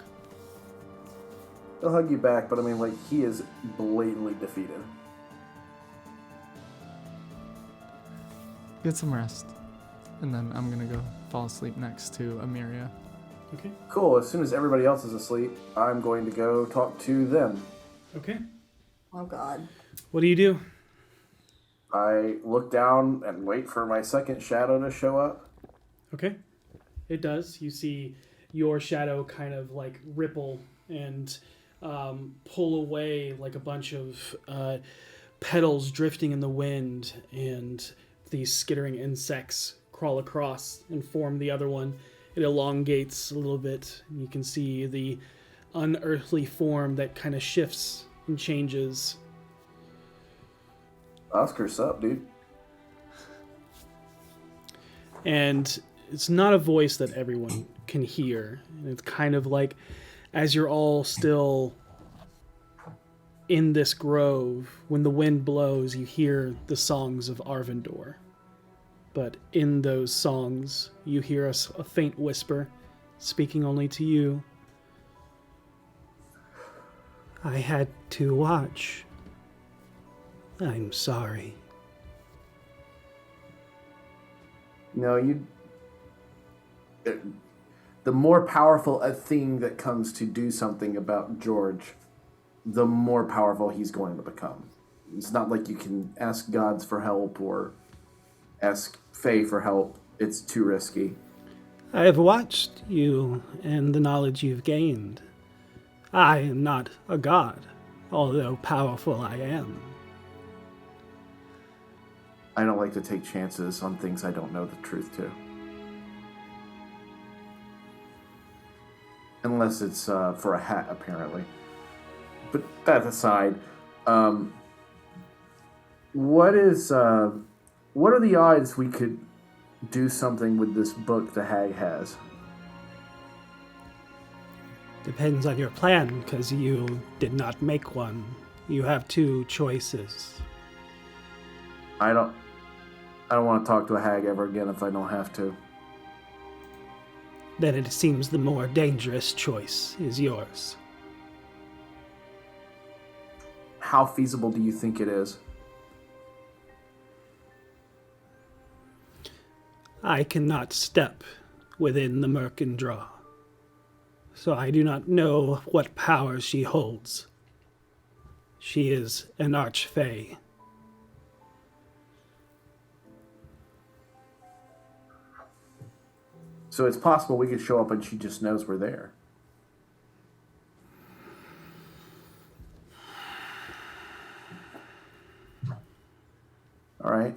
He'll hug you back, but I mean, like, he is blatantly defeated. Get some rest. And then I'm gonna go fall asleep next to Amiria. Okay. Cool. As soon as everybody else is asleep, I'm going to go talk to them. Okay. Oh, God. What do you do? I look down and wait for my second shadow to show up. Okay. It does. You see your shadow kind of like ripple and pull away like a bunch of petals drifting in the wind, and these skittering insects crawl across and form the other one. It elongates a little bit, and you can see the unearthly form that kind of shifts and changes. Oscar's up, dude. And it's not a voice that everyone can hear. And it's kind of like as you're all still in this grove, when the wind blows, you hear the songs of Arvindor. But in those songs, you hear a faint whisper, speaking only to you. I had to watch. I'm sorry. No, the more powerful a thing that comes to do something about George, the more powerful he's going to become. It's not like you can ask gods for help or ask Fae for help. It's too risky. I have watched you and the knowledge you've gained. I am not a god, although powerful I am. I don't like to take chances on things I don't know the truth to. Unless it's for a hat, apparently. But that aside, what are the odds we could do something with this book the hag has? Depends on your plan, because you did not make one. You have two choices. I don't want to talk to a hag ever again if I don't have to. Then it seems the more dangerous choice is yours. How feasible do you think it is? I cannot step within the Merkendraw, so I do not know what power she holds. She is an archfey. So it's possible we could show up and she just knows we're there. All right.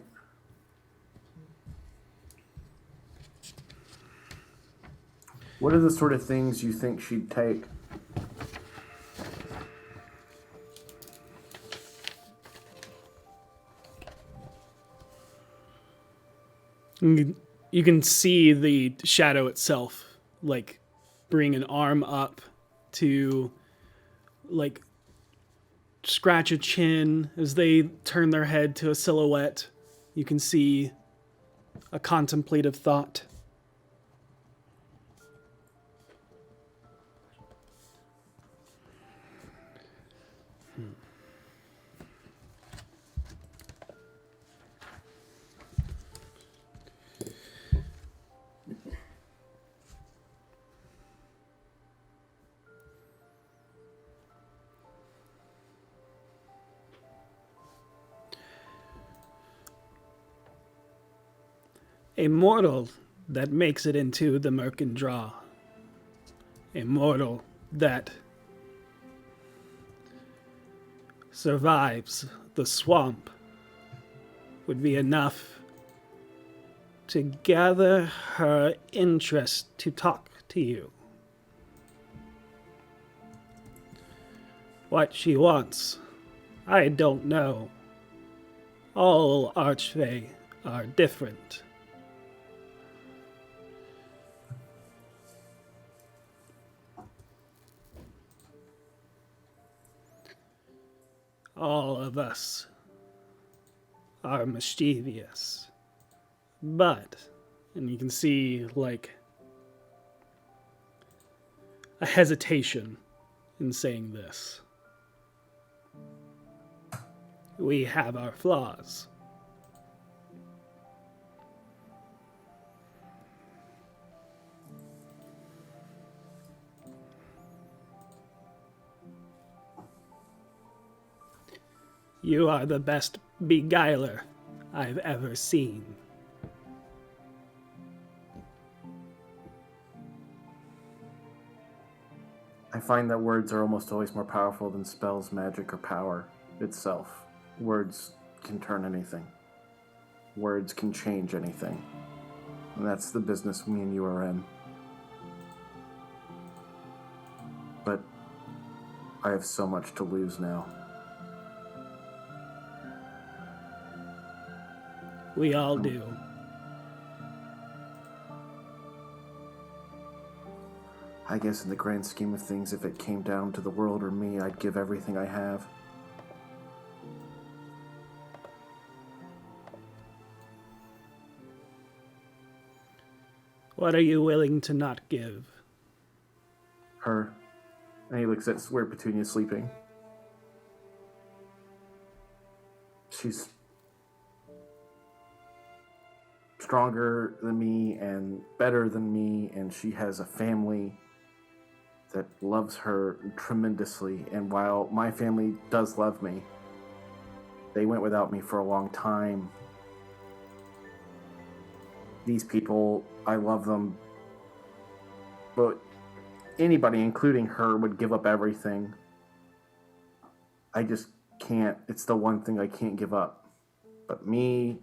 What are the sort of things you think she'd take? You can see the shadow itself, like, bring an arm up to, like, scratch a chin as they turn their head to a silhouette. You can see a contemplative thought. A mortal that makes it into the Merkendraw. A mortal that survives the swamp would be enough to gather her interest to talk to you. What she wants, I don't know. All Archfey are different. All of us are mischievous. But, and you can see, like, a hesitation in saying this. We have our flaws. You are the best beguiler I've ever seen. I find that words are almost always more powerful than spells, magic, or power itself. Words can turn anything. Words can change anything. And that's the business me and you are in. But I have so much to lose now. We all do. I guess in the grand scheme of things, if it came down to the world or me, I'd give everything I have. What are you willing to not give? Her. And he looks at where Petunia's sleeping. She's stronger than me and better than me, and she has a family that loves her tremendously. And while my family does love me, they went without me for a long time. These people, I love them, but anybody, including her, would give up everything. I just can't. It's the one thing I can't give up. But me,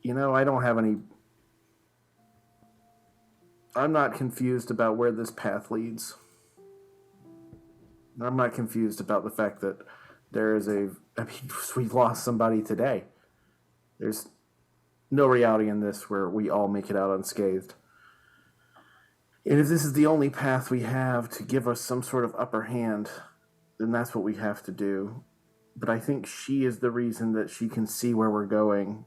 I don't have any. I'm not confused about where this path leads. I'm not confused about the fact that there is we lost somebody today. There's no reality in this where we all make it out unscathed. And if this is the only path we have to give us some sort of upper hand, then that's what we have to do. But I think she is the reason that she can see where we're going.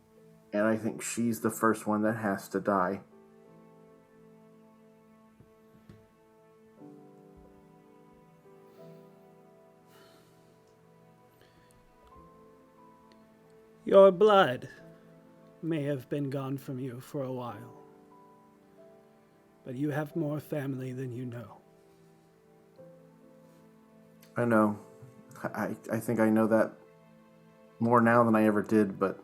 And I think she's the first one that has to die. Your blood may have been gone from you for a while, but you have more family than you know. I know. I think I know that more now than I ever did, but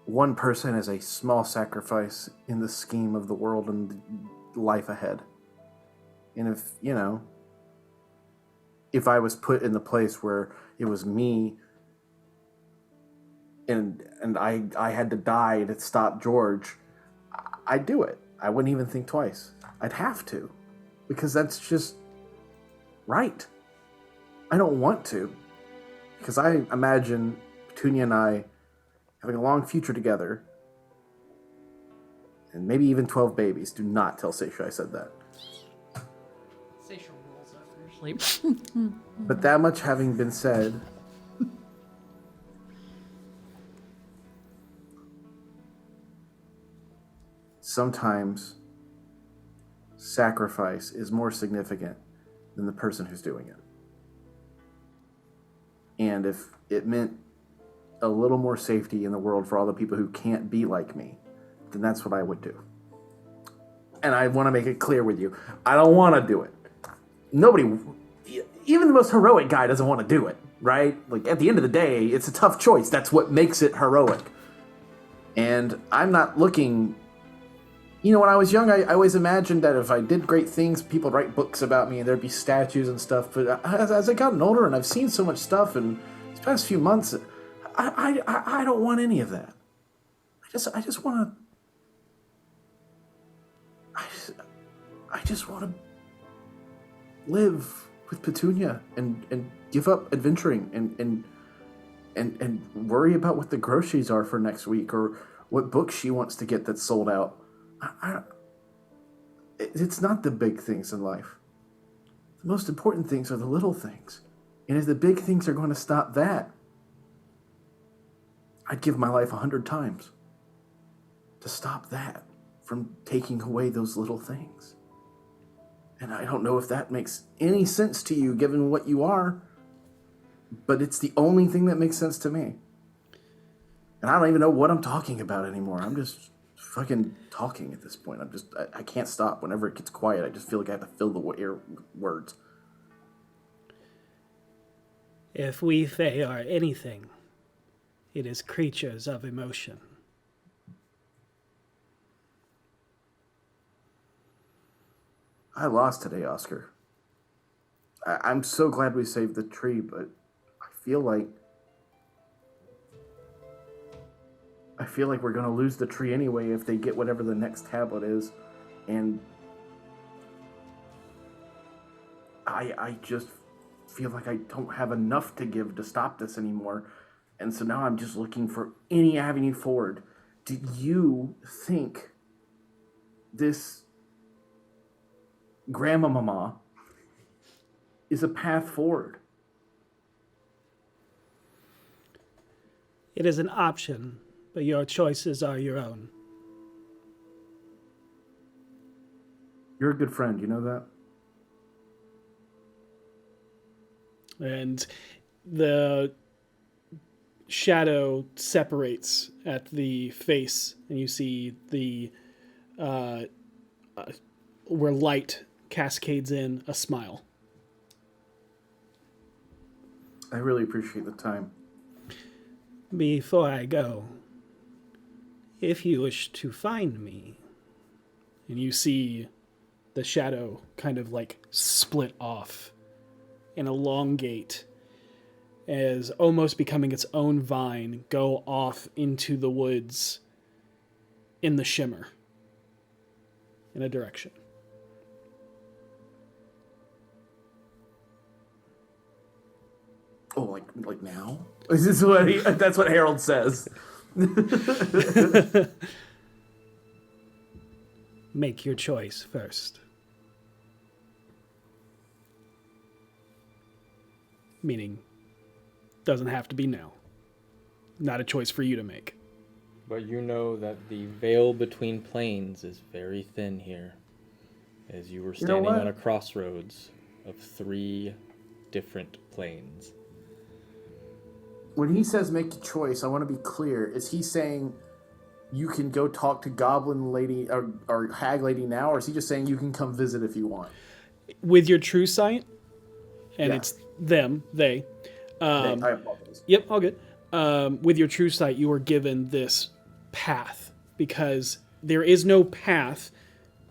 one person is a small sacrifice in the scheme of the world and life ahead. And if I was put in the place where it was me and I had to die to stop George, I'd do it. I wouldn't even think twice. I'd have to, because that's just right. I don't want to, because I imagine Petunia and I having a long future together, and maybe even 12 babies. Do not tell Seisha I said that. Seisha rolls over your sleep. But that much having been said, sometimes sacrifice is more significant than the person who's doing it. And if it meant a little more safety in the world for all the people who can't be like me, then that's what I would do. And I want to make it clear with you, I don't want to do it. Nobody, even the most heroic guy doesn't want to do it, right? Like, at the end of the day, it's a tough choice. That's what makes it heroic. And I'm not looking... when I was young, I always imagined that if I did great things, people would write books about me and there'd be statues and stuff. But as I've gotten older and I've seen so much stuff in these past few months, I don't want any of that. I just want to... I just want to live with Petunia and give up adventuring and worry about what the groceries are for next week or what book she wants to get that's sold out. It's not the big things in life. The most important things are the little things. And if the big things are going to stop that, I'd give my life 100 times to stop that from taking away those little things. And I don't know if that makes any sense to you given what you are, but it's the only thing that makes sense to me. And I don't even know what I'm talking about anymore. I'm just fucking talking at this point. I can't stop. Whenever it gets quiet, I just feel like I have to fill the words. If we Fae are anything, it is creatures of emotion. I lost today, Oscar. I'm so glad we saved the tree, but I feel like we're going to lose the tree anyway if they get whatever the next tablet is. And I just feel like I don't have enough to give to stop this anymore. And so now I'm just looking for any avenue forward. Do you think this grandmama is a path forward? It is an option, but your choices are your own. You're a good friend, you know that? And the shadow separates at the face, and you see the where light cascades in a smile. I really appreciate the time. Before I go, if you wish to find me, and you see the shadow kind of like split off and elongate as almost becoming its own vine, go off into the woods in the shimmer in a direction. Oh, like now? Is this what that's what Harold says. Make your choice first. Meaning, doesn't have to be now. Not a choice for you to make. But you know that the veil between planes is very thin here, as you were standing on a crossroads of 3 different planes. When he says make a choice, I want to be clear. Is he saying you can go talk to Goblin Lady or Hag Lady now, or is he just saying you can come visit if you want? With your true sight, and Yeah. it's them, they. I apologize. Yep, all good. With your true sight, you are given this path because there is no path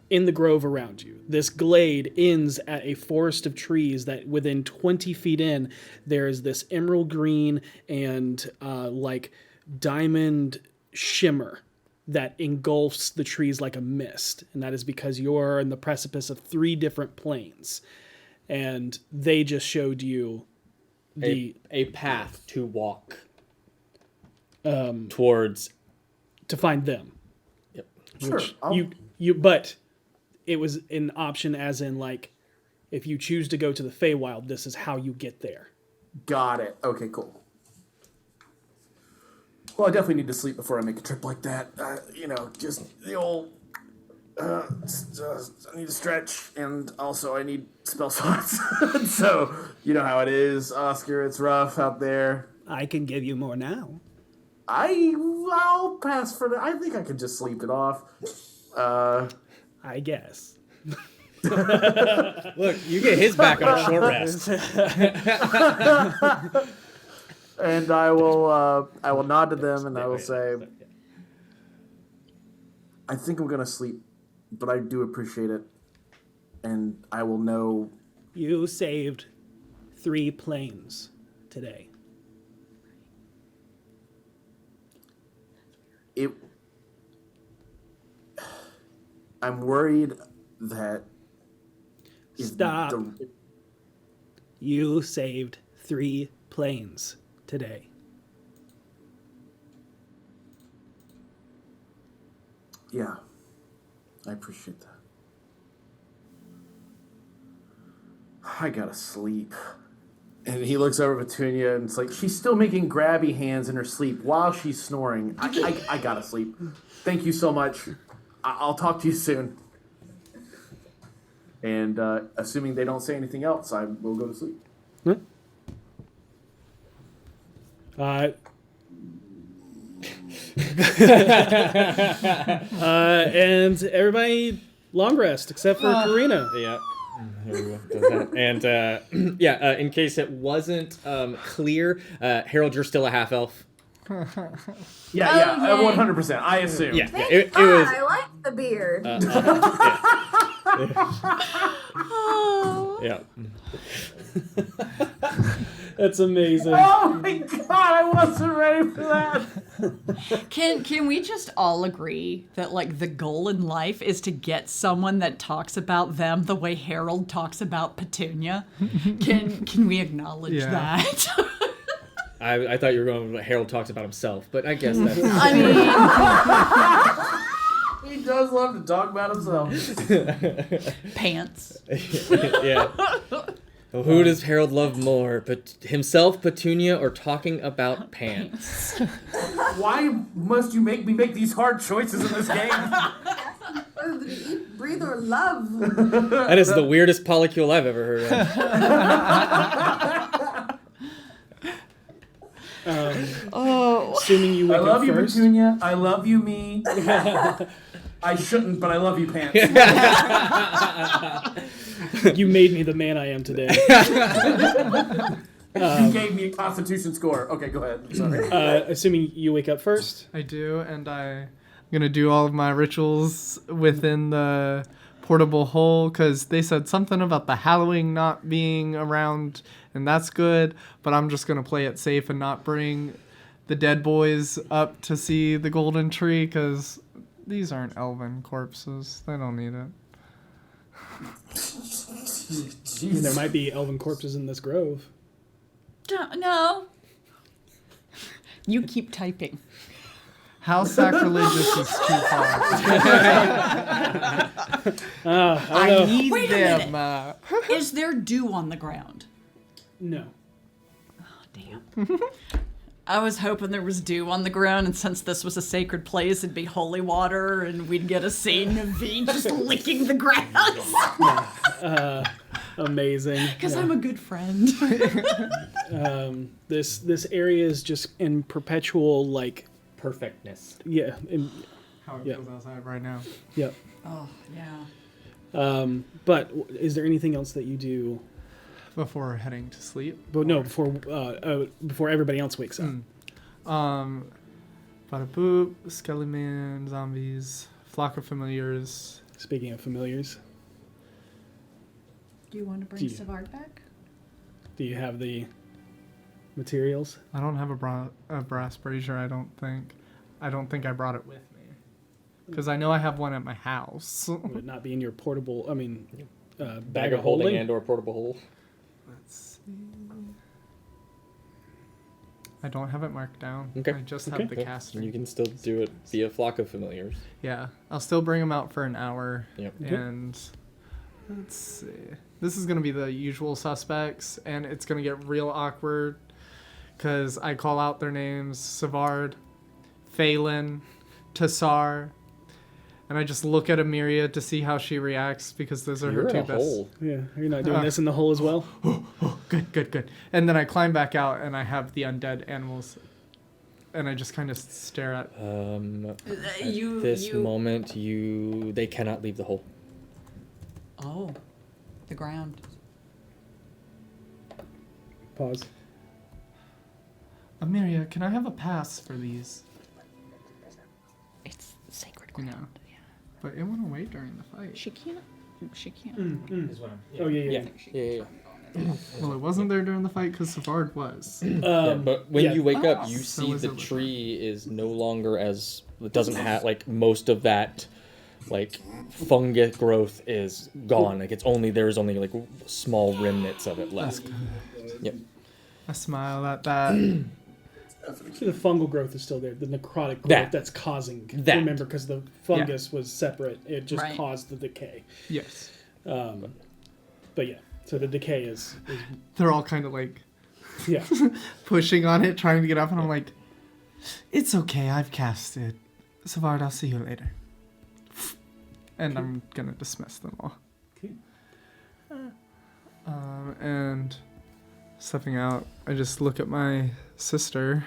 in the grove around you. This glade ends at a forest of trees that within 20 feet in, there is this emerald green and like diamond shimmer that engulfs the trees like a mist. And that is because you're in the precipice of 3 different planes. And they just showed you a path to walk towards to find them. Yep. Sure. But it was an option as in like if you choose to go to the Feywild, this is how you get there. Got it. Okay, cool. Well, I definitely need to sleep before I make a trip like that. Just the old. I need to stretch, and also I need spell slots. So, you know how it is, Oscar. It's rough out there. I can give you more now. I'll pass for that. I think I could just sleep it off. I guess. Look, you get his back on a short rest. And I will nod to them, and I will say, I think I'm gonna sleep, but I do appreciate it, and I will know. You saved 3 planes today. I'm worried that. Stop. You saved 3 planes today. Yeah, I appreciate that. I gotta sleep. And he looks over at Petunia, and it's like, she's still making grabby hands in her sleep while she's snoring. I gotta sleep. Thank you so much. I'll talk to you soon. And assuming they don't say anything else, I will go to sleep. And everybody long rest except for Karina. Yeah. Here we go. Does that. And in case it wasn't clear, Harold, you're still a half elf. Yeah, 100%. I assume. Yeah, Thank it God, was. I like the beard. Yeah. That's amazing. Oh my God, I wasn't ready for that. Can we just all agree that like the goal in life is to get someone that talks about them the way Harold talks about Petunia? Can we acknowledge that? I thought you were going with Harold talks about himself, but I guess that's. I mean, He does love to talk about himself. pants. Yeah. Well, who does Harold love more, himself, Petunia, or talking about pants? Why must you make me make these hard choices in this game? Eat, breathe, or love. That is the weirdest polycule I've ever heard of. Assuming you wake I love up you, first. Petunia. I love you, me. I shouldn't, but I love you, Pants. You made me the man I am today. You gave me a Constitution score. Okay, go ahead. Sorry. Assuming you wake up first. I do, and I'm gonna do all of my rituals within the portable hole because they said something about the Halloween not being around, and that's good. But I'm just gonna play it safe and not bring the dead boys up to see the golden tree because these aren't elven corpses. They don't need it. I mean, there might be elven corpses in this grove. No. You keep typing. How sacrilegious is too far? I need Wait a them. minute. Is there dew on the ground? No. Damn. I was hoping there was dew on the ground, and since this was a sacred place, it'd be holy water, and we'd get a scene of V just licking the grass. Amazing. Because I'm a good friend. This area is just in perpetual Perfectness. yeah. How it Yeah. feels outside right now. Yep. Oh, yeah. But is there anything else that you do? Before heading to sleep. But no, before everybody else wakes up. Bada boop, Skellyman, zombies, flock of familiars. Speaking of familiars, Do you want to bring Savard back? do you have the materials? I don't have a brass brazier. I don't think I brought it with me because I know I have one at my house. Would it not be in your portable? I mean, Bag of holding and/or portable hole. Let's see. I don't have it marked down. Okay. I just have the casting. You can still do it via flock of familiars. Yeah, I'll still bring them out for an hour. Yep. And let's see. This is gonna be the usual suspects, and it's gonna get real awkward because I call out their names: Savard, Phelan, Tassar, and I just look at Emiria to see how she reacts because those are You're her in two a best. hole. Yeah, you're not doing this in the hole as well. Good. And then I climb back out, and I have the undead animals, and I just kind of stare at. You- This you- moment, they cannot leave the hole. Oh, the ground. Pause. Emiria, can I have a pass for these? It's sacred You ground. know, but it went away during the fight. She can't. She can't. Oh yeah. Yeah. Well, it wasn't there during the fight because Savard was. Yeah, but when yeah. you wake up, you So see is the it tree is no longer as it doesn't have most of that fungus growth is gone. There's only small remnants of it left. Yep. I smile at that. So the fungal growth is still there. The necrotic growth that's causing. That. Remember, because the fungus was separate, it just Right. caused the decay. Yes. But yeah, so the decay is They're all kind of yeah. pushing on it, trying to get up, and I'm like, it's okay, I've cast it. Savard, I'll see you later. And I'm gonna dismiss them all. Okay. And stepping out, I just look at my sister.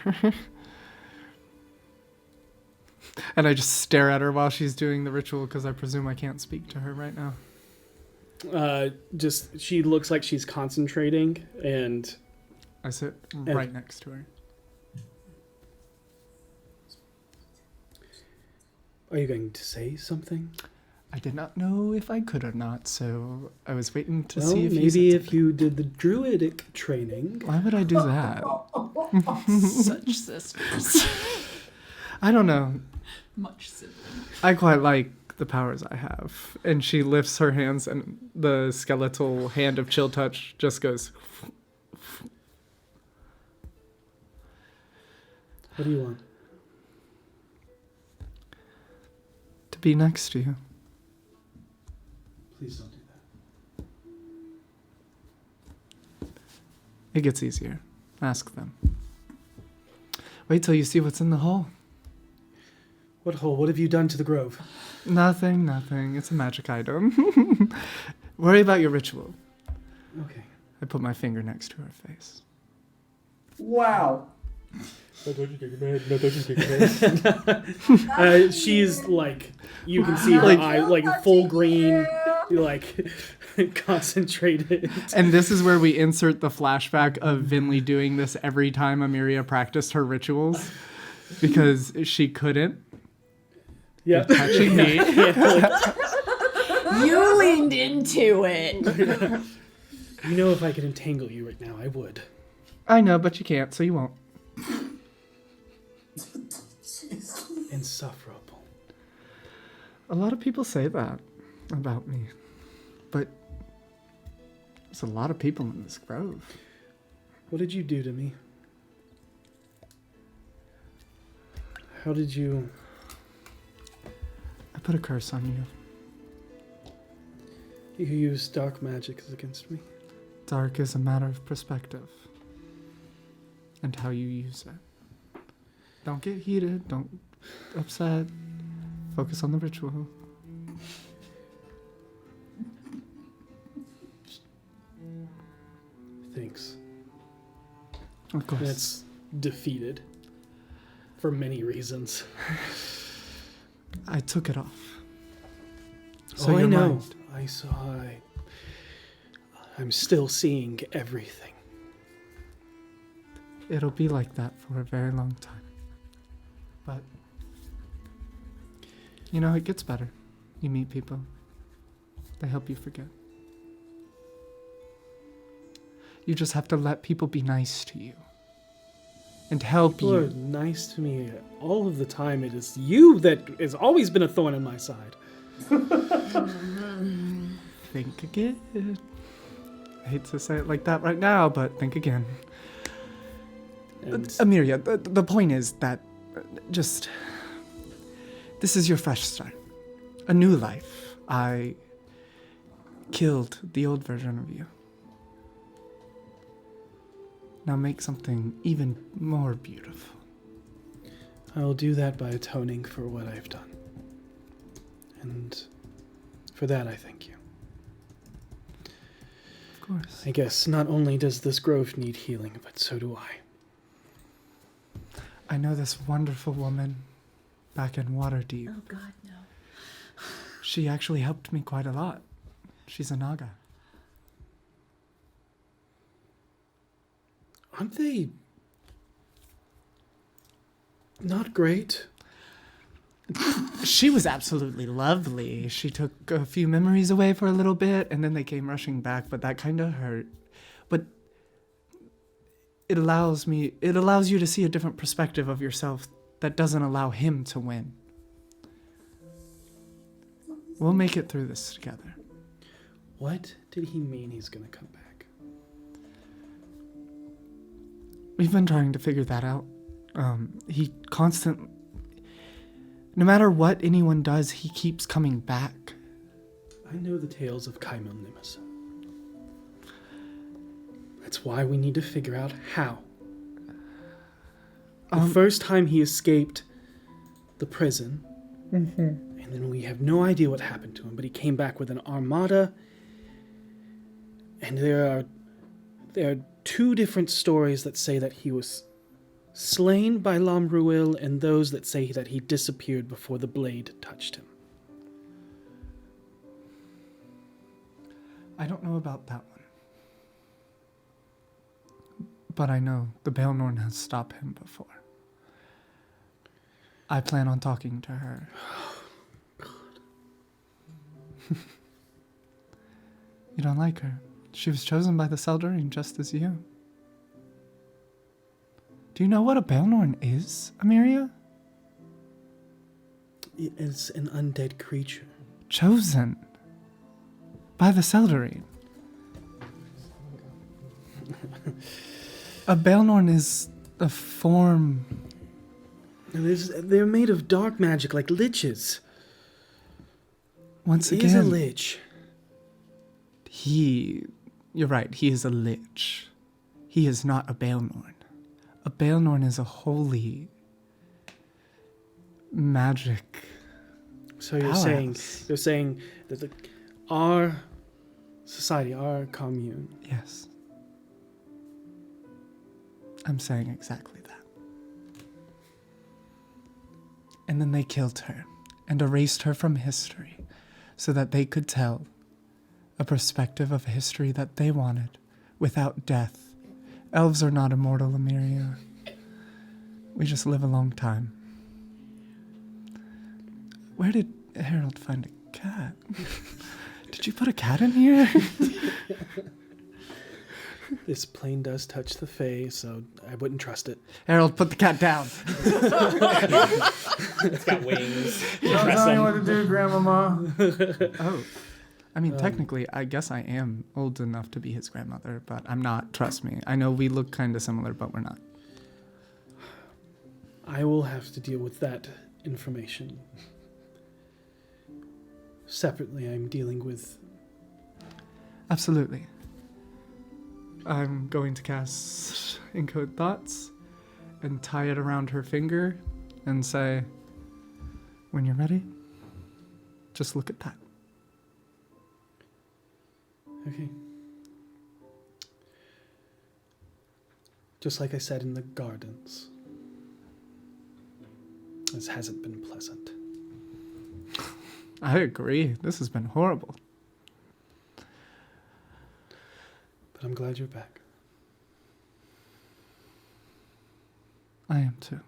And I just stare at her while she's doing the ritual because I presume I can't speak to her right now. Just she looks like she's concentrating, and I sit right next to her. are you going to say something? I did not know if I could or not, so I was waiting to Well, see if you maybe said if you did the druidic training. Why would I do that? Such sisters. I don't know. Much sibling. I quite like the powers I have. And she lifts her hands, and the skeletal hand of Chill Touch just goes. What do you want? To be next to you. Please don't do that. It gets easier. Ask them. Wait till you see what's in the hole. What hole? What have you done to the grove? Nothing. It's a magic item. Worry about your ritual. Okay. I put my finger next to her face. Wow. She's like, you can see her eye, like full green, like concentrated. And this is where we insert the flashback of Vinley doing this every time Amiria practiced her rituals because she couldn't. Yeah, touching me. You leaned into it. You know, if I could entangle you right now, I would. I know, but you can't, so you won't. Insufferable. A lot of people say that about me, but there's a lot of people in this grove. What did you do to me? How did you... I put a curse on you. You use dark magic against me? Dark is a matter of perspective and how you use it. Don't get heated, don't upset. Focus on the ritual. Thanks. Of course. That's defeated. For many reasons. I took it off. So I know. Mind. I saw. I'm still seeing everything. It'll be like that for a very long time. But, you know, it gets better. You meet people. They help you forget. You just have to let people be nice to you. And help People you. are nice to me all of the time. It is you that has always been a thorn in my side. Think again. I hate to say it like that right now, but think again. Amiria, the point is that just... This is your fresh start. A new life. I killed the old version of you. Now make something even more beautiful. I will do that by atoning for what I've done. And for that, I thank you. Of course. I guess not only does this grove need healing, but so do I. I know this wonderful woman back in Waterdeep. Oh, God, no. She actually helped me quite a lot. She's a Naga. Aren't they not great? She was absolutely lovely. She took a few memories away for a little bit, and then they came rushing back, but that kind of hurt. But it allows you to see a different perspective of yourself that doesn't allow him to win. We'll make it through this together. What did he mean he's gonna come back? We've been trying to figure that out. No matter what anyone does, he keeps coming back. I know the tales of Kaimel Nimis. That's why we need to figure out how. The first time he escaped the prison, and then we have no idea what happened to him, but he came back with an armada, and there are two different stories that say that he was slain by Lamruil and those that say that he disappeared before the blade touched him. I don't know about that one. But I know the Baelnorn has stopped him before. I plan on talking to her. God. You don't like her? She was chosen by the Seldarine just as you. Do you know what a Baelnorn is, Amiria? It's an undead creature. Chosen by the Seldarine. A Baelnorn is a form They're made of dark magic, like liches. Once He is a again, lich. You're right, he is a lich. He is not a Baelnorn. A Baelnorn is a holy magic. So you're saying that our society, our commune. Yes. I'm saying exactly that. And then they killed her and erased her from history so that they could tell a perspective of history that they wanted without death. Elves are not immortal, Emiria. We just live a long time. Where did Harold find a cat? Did you put a cat in here? This plane does touch the Fae, so I wouldn't trust it. Harold, put the cat down. It's got wings. Don't tell me what to do, Grandmama. Oh. I mean, technically, I guess I am old enough to be his grandmother, but I'm not. Trust me. I know we look kind of similar, but we're not. I will have to deal with that information. Separately, I'm dealing with... Absolutely. I'm going to cast Encode Thoughts and tie it around her finger and say, when you're ready, just look at that. Okay. Just like I said in the gardens. This hasn't been pleasant. I agree. This has been horrible. But I'm glad you're back. I am too.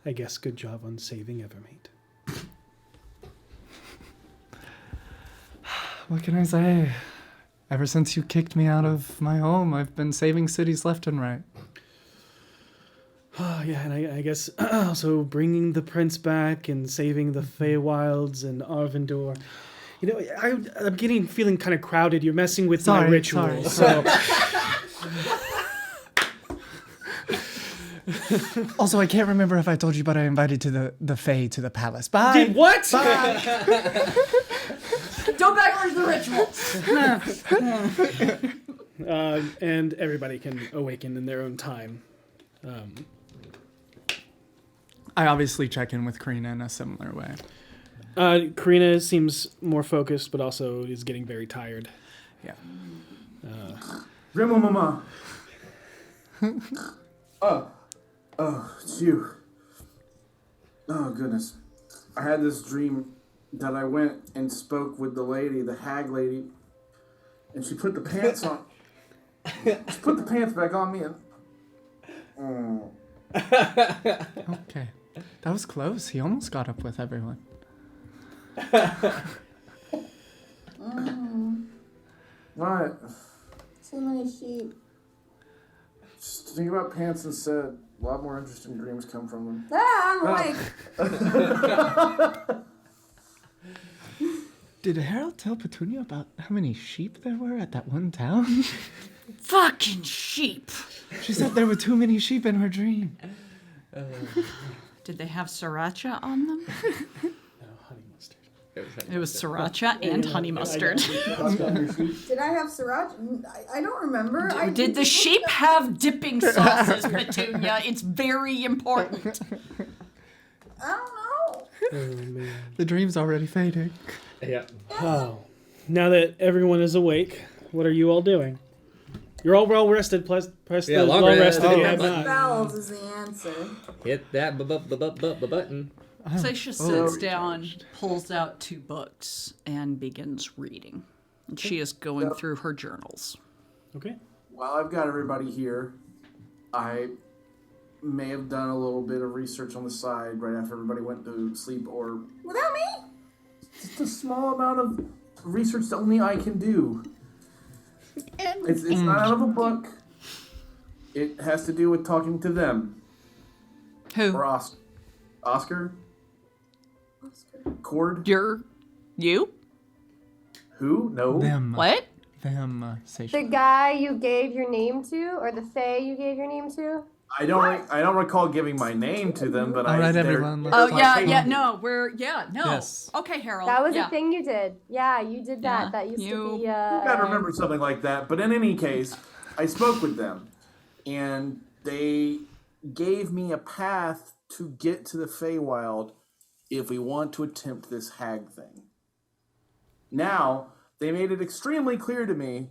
I guess good job on saving Evermeet. What can I say? Ever since you kicked me out of my home, I've been saving cities left and right. Yeah, and I guess also bringing the prince back and saving the Feywilds and Arvindor. You know, I'm feeling kind of crowded. You're messing with my ritual. So. Also, I can't remember if I told you, but I invited the Fae to the palace. Bye. Did what? Bye. Don't backwards the rituals. And everybody can awaken in their own time. I obviously check in with Karina in a similar way. Karina seems more focused, but also is getting very tired. Yeah. Grandmama. Oh, it's you. Oh, goodness. I had this dream that I went and spoke with the lady, the hag lady, and she put the pants on. She put the pants back on me and... Okay. That was close. He almost got up with everyone. What? So many sheep. Just think about pants and said, a lot more interesting dreams come from them. Ah, I'm awake. Did Harold tell Petunia about how many sheep there were at that one town? Fucking sheep. She said there were too many sheep in her dream. Did they have sriracha on them? No, honey mustard. It was sriracha and honey mustard. Did I have sriracha? I don't remember. Did the sheep have dipping sauces, Petunia? It's very important. I don't know. Oh, man. The dream's already fading. Yeah. Oh. Now that everyone is awake, what are you all doing? You're all well rested. Press Yeah, the long long rest. rested. Oh, You have button. not. Bowels is the answer. Hit that button. Seisha sits down, pulls out 2 books, and begins reading. And she is going through her journals. Okay. While I've got everybody here, I may have done a little bit of research on the side right after everybody went to sleep, or Without me? just a small amount of research that only I can do. It's not out of a book. It has to do with talking to them. Who? Or Oscar? Cord? You? Who? No. Them. What? Them, Seisha. The guy you gave your name to, or the Fae you gave your name to? I don't recall giving my name to them, but All right, they're- everyone, they're let's Oh my yeah, favorite. yeah, no, no. Yes. Okay, Harold. That was yeah. a thing you did. Yeah, you did that. Yeah, That used to you- be. You gotta remember something like that. But in any case, I spoke with them, and they gave me a path to get to the Feywild if we want to attempt this hag thing. Now, they made it extremely clear to me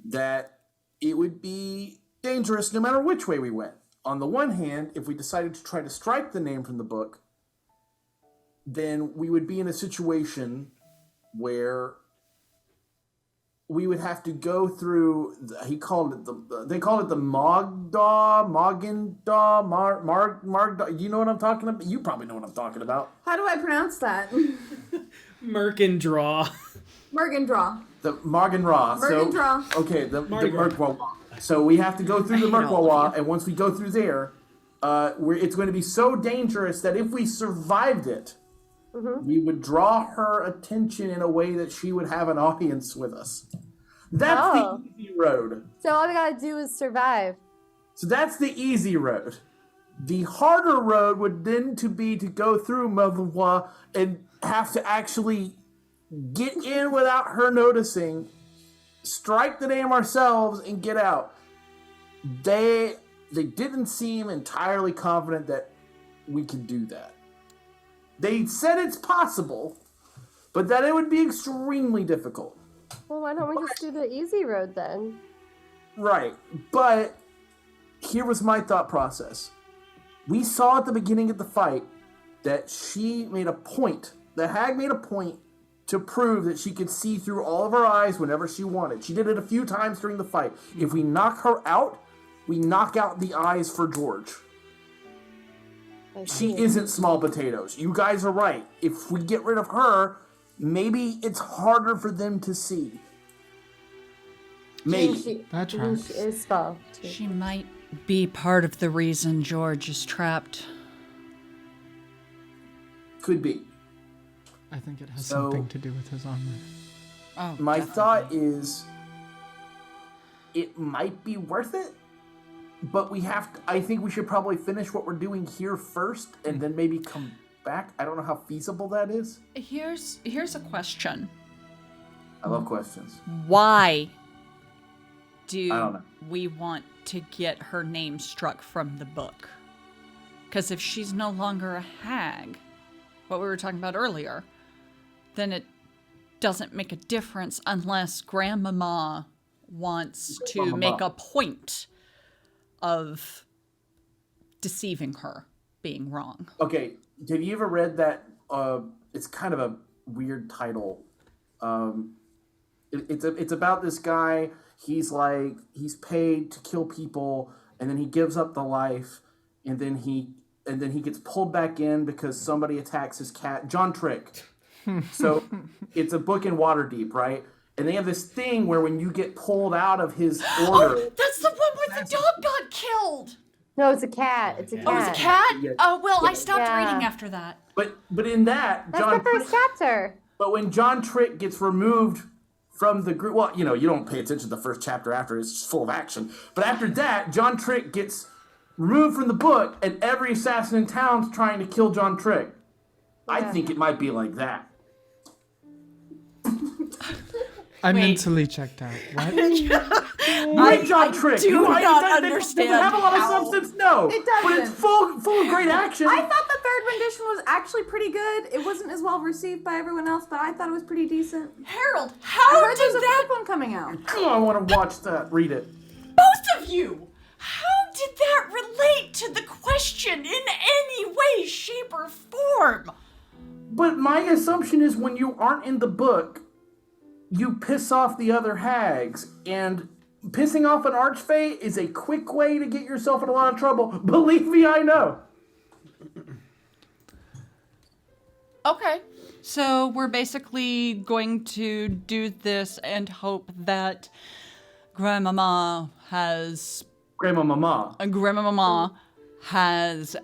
that it would be dangerous no matter which way we went. On the one hand, if we decided to try to strike the name from the book, then we would be in a situation where we would have to go through. They called it the Moggendaw. You know what I'm talking about? You probably know what I'm talking about. How do I pronounce that? Merkendraw. Mergendraw. The Morgenraw. Morgendraw. Okay, the Mardi Gras. Merkwawa. So we have to go through the Merkwawa, and once we go through there, it's going to be so dangerous that if we survived it, we would draw her attention in a way that she would have an audience with us. That's the easy road. So all we gotta do is survive. So that's the easy road. The harder road would then be to go through Merkwawa and have to actually get in without her noticing, strike the name ourselves, and get out. They didn't seem entirely confident that we could do that. They said it's possible, but that it would be extremely difficult. Well, why don't we just do the easy road then? Right, but here was my thought process. We saw at the beginning of the fight that she made a point, the hag made a point to prove that she could see through all of our eyes whenever she wanted. She did it a few times during the fight. If we knock her out, we knock out the eyes for George. She isn't small potatoes. You guys are right. If we get rid of her, maybe it's harder for them to see. Maybe. That's She right. is small. Too. She might be part of the reason George is trapped. Could be. I think it has So- something to do with his armor. Oh, My definitely. thought is it might be worth it, but I think we should probably finish what we're doing here first and then maybe come back. I don't know how feasible that is. Here's a question. I love questions. Why I don't do know. we want to get her name struck from the book? Because if she's no longer a hag, what we were talking about earlier, then it doesn't make a difference unless Grandmama wants to Grandmama. make a point of deceiving her, being wrong. Okay, have you ever read that? It's kind of a weird title. It's about this guy. He's paid to kill people, and then he gives up the life, and then he gets pulled back in because somebody attacks his cat. John Trick. So it's a book in Waterdeep, right? And they have this thing where when you get pulled out of his order, Oh, that's the one where the dog got killed. No, it's a cat. It's a cat. Oh, it's a cat? Yeah. Oh, well, I stopped Yeah. reading after that. but in that, That's John the first Trick, chapter. but when John Trick gets removed from the group, well, you don't pay attention to the first chapter after, it's just full of action. But after that, John Trick gets removed from the book, and every assassin in town's trying to kill John Trick. I think it might be like that. I Wait. mentally checked out. What? Read John Trick. do not Does understand it have a lot of how- substance? No. It But it's doesn't. full of great action. I thought the third rendition was actually pretty good. It wasn't as well received by everyone else, but I thought it was pretty decent. Harold, I how heard there's did a that... third one coming out. Oh, I want to watch that. Read it. Both of you! How did that relate to the question in any way, shape, or form? But my assumption is when you aren't in the book, you piss off the other hags, and pissing off an archfey is a quick way to get yourself in a lot of trouble. Believe me, I know. Okay. So we're basically going to do this and hope that Grandmama has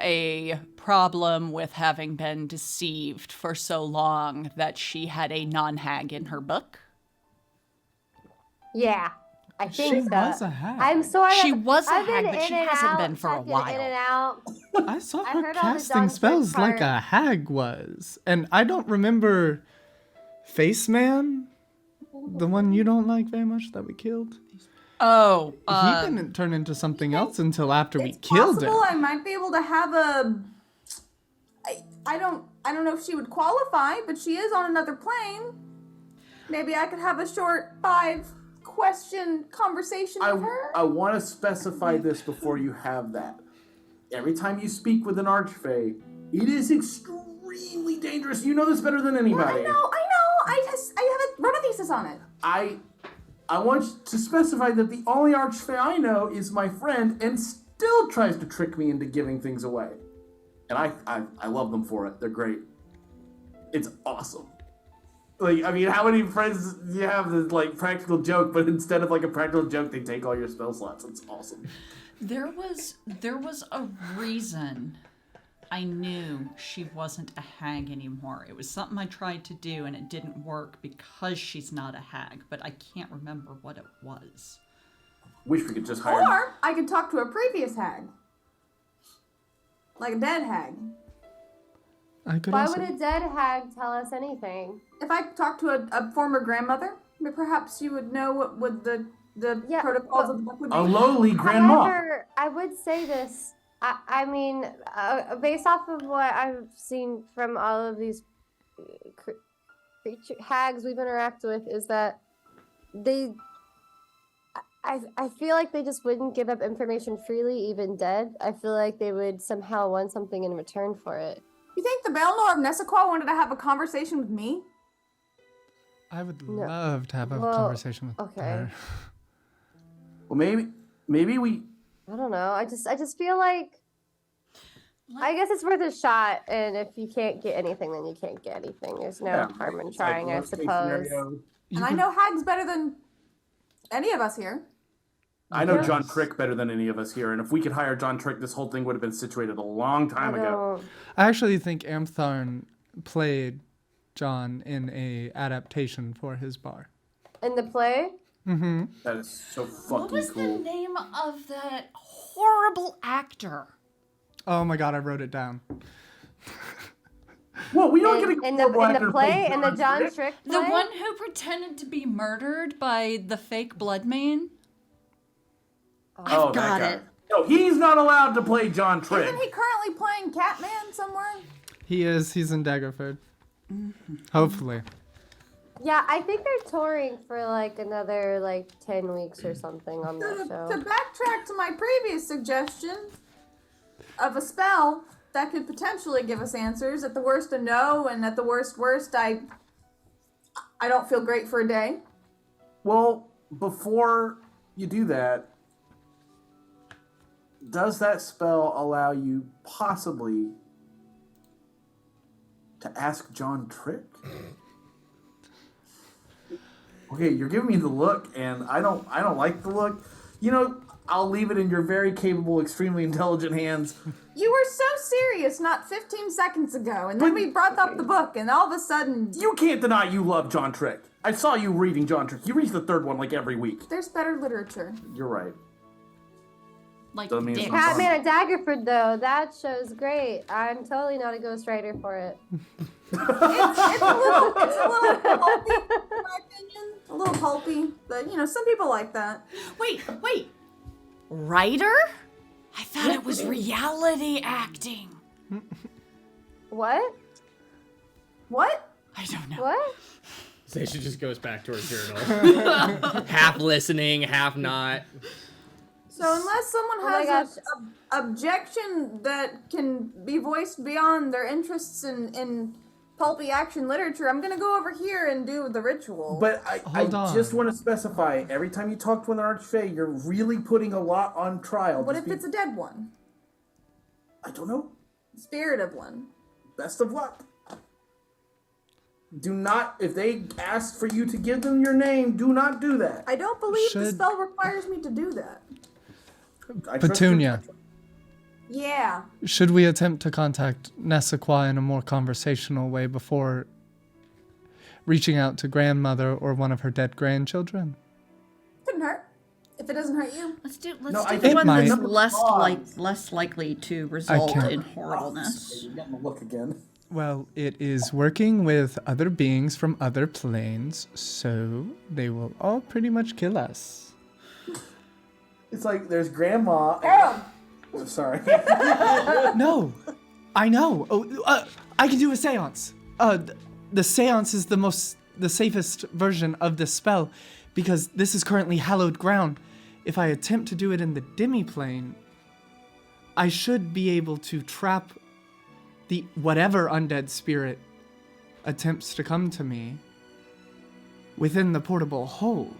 a problem with having been deceived for so long that she had a non-hag in her book. Yeah. I think She so. was a hag. I'm sorry. She was a I've hag, been but she in and hasn't out, been for a checking while. In and out. I saw I her heard all the casting John spells Trick like part. a hag was. And I don't remember Face Man, the one you don't like very much that we killed. Oh, He didn't turn into something else until after we killed him. Possible I might be able to have a. I don't know if she would qualify, but she is on another plane. Maybe I could have a short 5-question conversation with her. I want to specify this before you have that. Every time you speak with an archfey, it is extremely dangerous. You know this better than anybody. I know. I have a rota thesis on it. I want to specify that the only archfey I know is my friend and still tries to trick me into giving things away. And I love them for it. They're great. It's awesome. Like, I mean, how many friends do you have that's like practical joke, but instead of like a practical joke, they take all your spell slots? It's awesome. there was a reason I knew she wasn't a hag anymore. It was something I tried to do and it didn't work because she's not a hag, but I can't remember what it was. Wish we could just hire. Or I could talk to a previous hag. Like a dead hag. Why would a dead hag tell us anything? If I talked to a former grandmother, perhaps you would know what would the protocols of the book would be. A lowly grandma. However, I would say this. I mean, based off of what I've seen from all of these hags we've interacted with, is that I feel like they just wouldn't give up information freely, even dead. I feel like they would somehow want something in return for it. You think the Belnor of Nessaquah wanted to have a conversation with me? I would love to have a conversation with her. Well, maybe we. I don't know. I just feel like. I guess it's worth a shot, and if you can't get anything, then you can't get anything. There's no harm in trying, I suppose. And I know hags better than any of us here. I know John Trick better than any of us here, and if we could hire John Trick, this whole thing would have been situated a long time ago. I actually think Amtharn played John in a adaptation for his bar. In the play? Mm-hmm. That is so fucking What was cool. the name of that horrible actor? Oh my god, I wrote it down. Well, we don't get in the play, in the John Trick play? The one who pretended to be murdered by the fake blood main? I've got it. No, he's not allowed to play John Trick. Isn't he currently playing Catman somewhere? He is. He's in Daggerford. Hopefully. Yeah, I think they're touring for like another 10 weeks or something on that show. To backtrack to my previous suggestion of a spell that could potentially give us answers, at the worst a no, and at the worst I don't feel great for a day. Well, before you do that, does that spell allow you possibly to ask John Trick? Okay, you're giving me the look, and I don't like the look. You know, I'll leave it in your very capable, extremely intelligent hands. You were so serious not 15 seconds ago, and then we brought up the book, and all of a sudden... You can't deny you love John Trick. I saw you reading John Trick. You read the third one every week. There's better literature. You're right. Like Catman at Daggerford, though, that show's great. I'm totally not a ghostwriter for it. It's a little pulpy, in my opinion. A little pulpy, but some people like that. Wait. Writer? I thought it was reality acting. What? I don't know. What? Zaysha just goes back to her journal. Half listening, half not. So unless someone has an objection that can be voiced beyond their interests in pulpy action literature, I'm going to go over here and do the ritual. But I just want to specify, every time you talk to an archfey, you're really putting a lot on trial. What if it's a dead one? I don't know. Spirit of one. Best of luck. Do not, if they ask for you to give them your name, do not do that. I don't believe the spell requires me to do that. Petunia. Yeah. Should we attempt to contact Nessaquah in a more conversational way before reaching out to grandmother or one of her dead grandchildren? Couldn't hurt. If it doesn't hurt you. Let's do No, the think one might. that's less likely to result can't. in horribleness. You're getting a look again. Well, it is working with other beings from other planes, so they will all pretty much kill us. It's like there's Grandma. Oh, sorry. No, I know. Oh, I can do a seance. The seance is the safest version of this spell, because this is currently hallowed ground. If I attempt to do it in the demi-plane, I should be able to trap the whatever undead spirit attempts to come to me within the portable hole,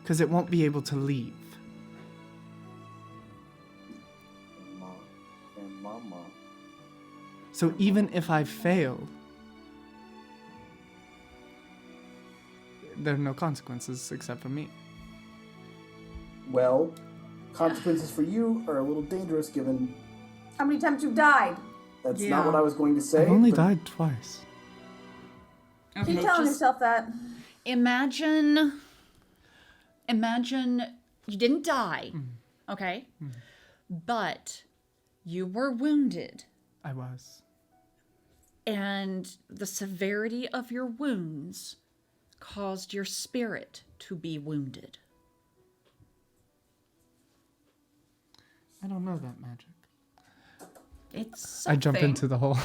because it won't be able to leave. And Mama. So even if I fail, there are no consequences except for me. Well, consequences for you are a little dangerous given How many times you've died? that's Yeah. not what I was going to say. I've only but died twice. Keep telling yourself that. Imagine you didn't die, okay? But you were wounded, I was. and the severity of your wounds caused your spirit to be wounded. I don't know that magic. It's I jump something. into the hole.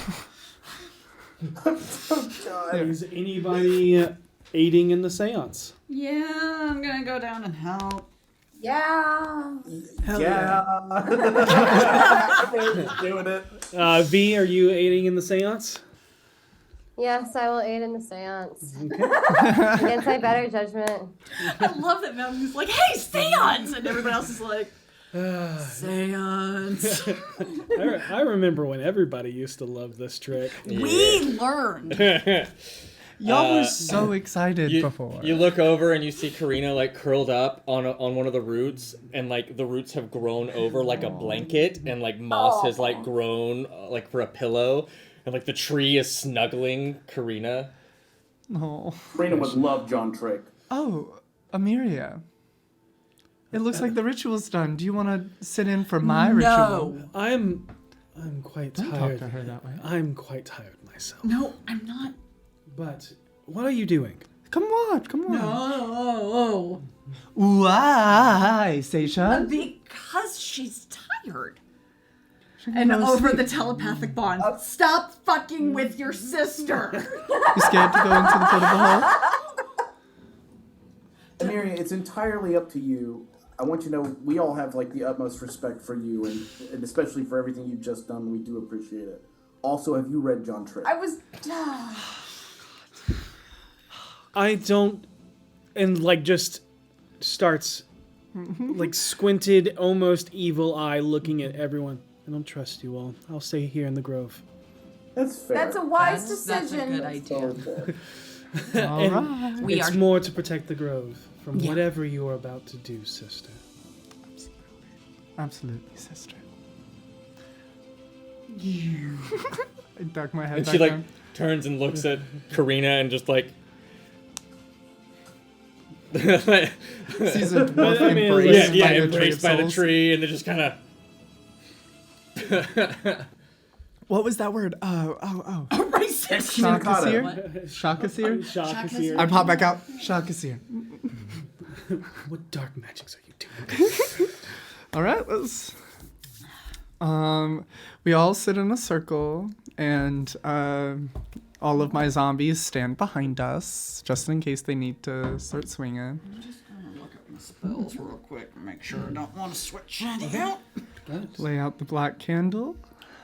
Is anybody aiding in the seance? Yeah, I'm gonna go down and help. Yeah. Yeah. Doing it. V, are you aiding in the seance? Yes, I will aid in the seance. Against my better judgment. I love that Malcolm's like, hey, seance! And everybody else is like, seance. I remember when everybody used to love this trick. We learned. Y'all were so excited before. You look over and you see Karina like curled up on one of the roots, and like the roots have grown over like a blanket, and like moss has like grown like for a pillow, and like the tree is snuggling Karina. Oh. Karina would love John Trick. Oh, Amiria. It looks like the ritual's done. Do you want to sit in for my ritual? I'm quite Don't tired. talk to her that way. I'm quite tired myself. No, I'm not. But what are you doing? Come on. No. Why, Seisha? Because she's tired. And over the telepathic bond, stop fucking with your sister. You scared to go into the portable hole? Amiria, it's entirely up to you. I want you to know we all have like the utmost respect for you, and especially for everything you've just done. We do appreciate it. Also, have you read John Trick? I was. I don't, and like just starts like squinted, almost evil eye looking at everyone. I don't trust you all. I'll stay here in the grove. That's fair. That's a wise decision. That's a good idea. All right. It's more to protect the grove from whatever you are about to do, sister. Absolutely, sister. I duck my head And back she like down. turns and looks at Karina and just like. Sees a dwarf embraced yeah, by the embraced tree by of the souls. tree, and they just kind of. What was that word? Oh. Racist. Shakasir? Shakasir? Shakasir. I pop back out. Shakasir. What dark magics are you doing? All right, let's. We all sit in a circle, and all of my zombies stand behind us, just in case they need to start swinging. I'm just gonna look at my spells real quick and make sure I don't want to switch anything out. Lay out the black candle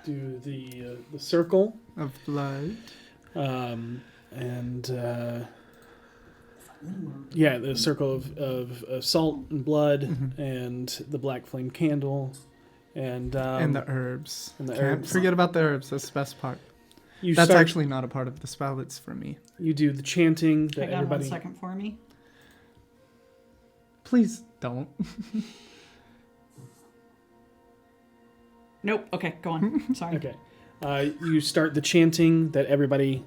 Do the circle, of blood. and yeah, the circle of salt and blood, and the black flame candle, and And the herbs. and the Can't herbs. forget about the herbs. That's the best part. You That's start- actually not a part of the spell. It's for me. You do the chanting that Hang on 1 everybody. second for me. Please don't. Nope. Okay, go on. Sorry. Okay. You start the chanting that everybody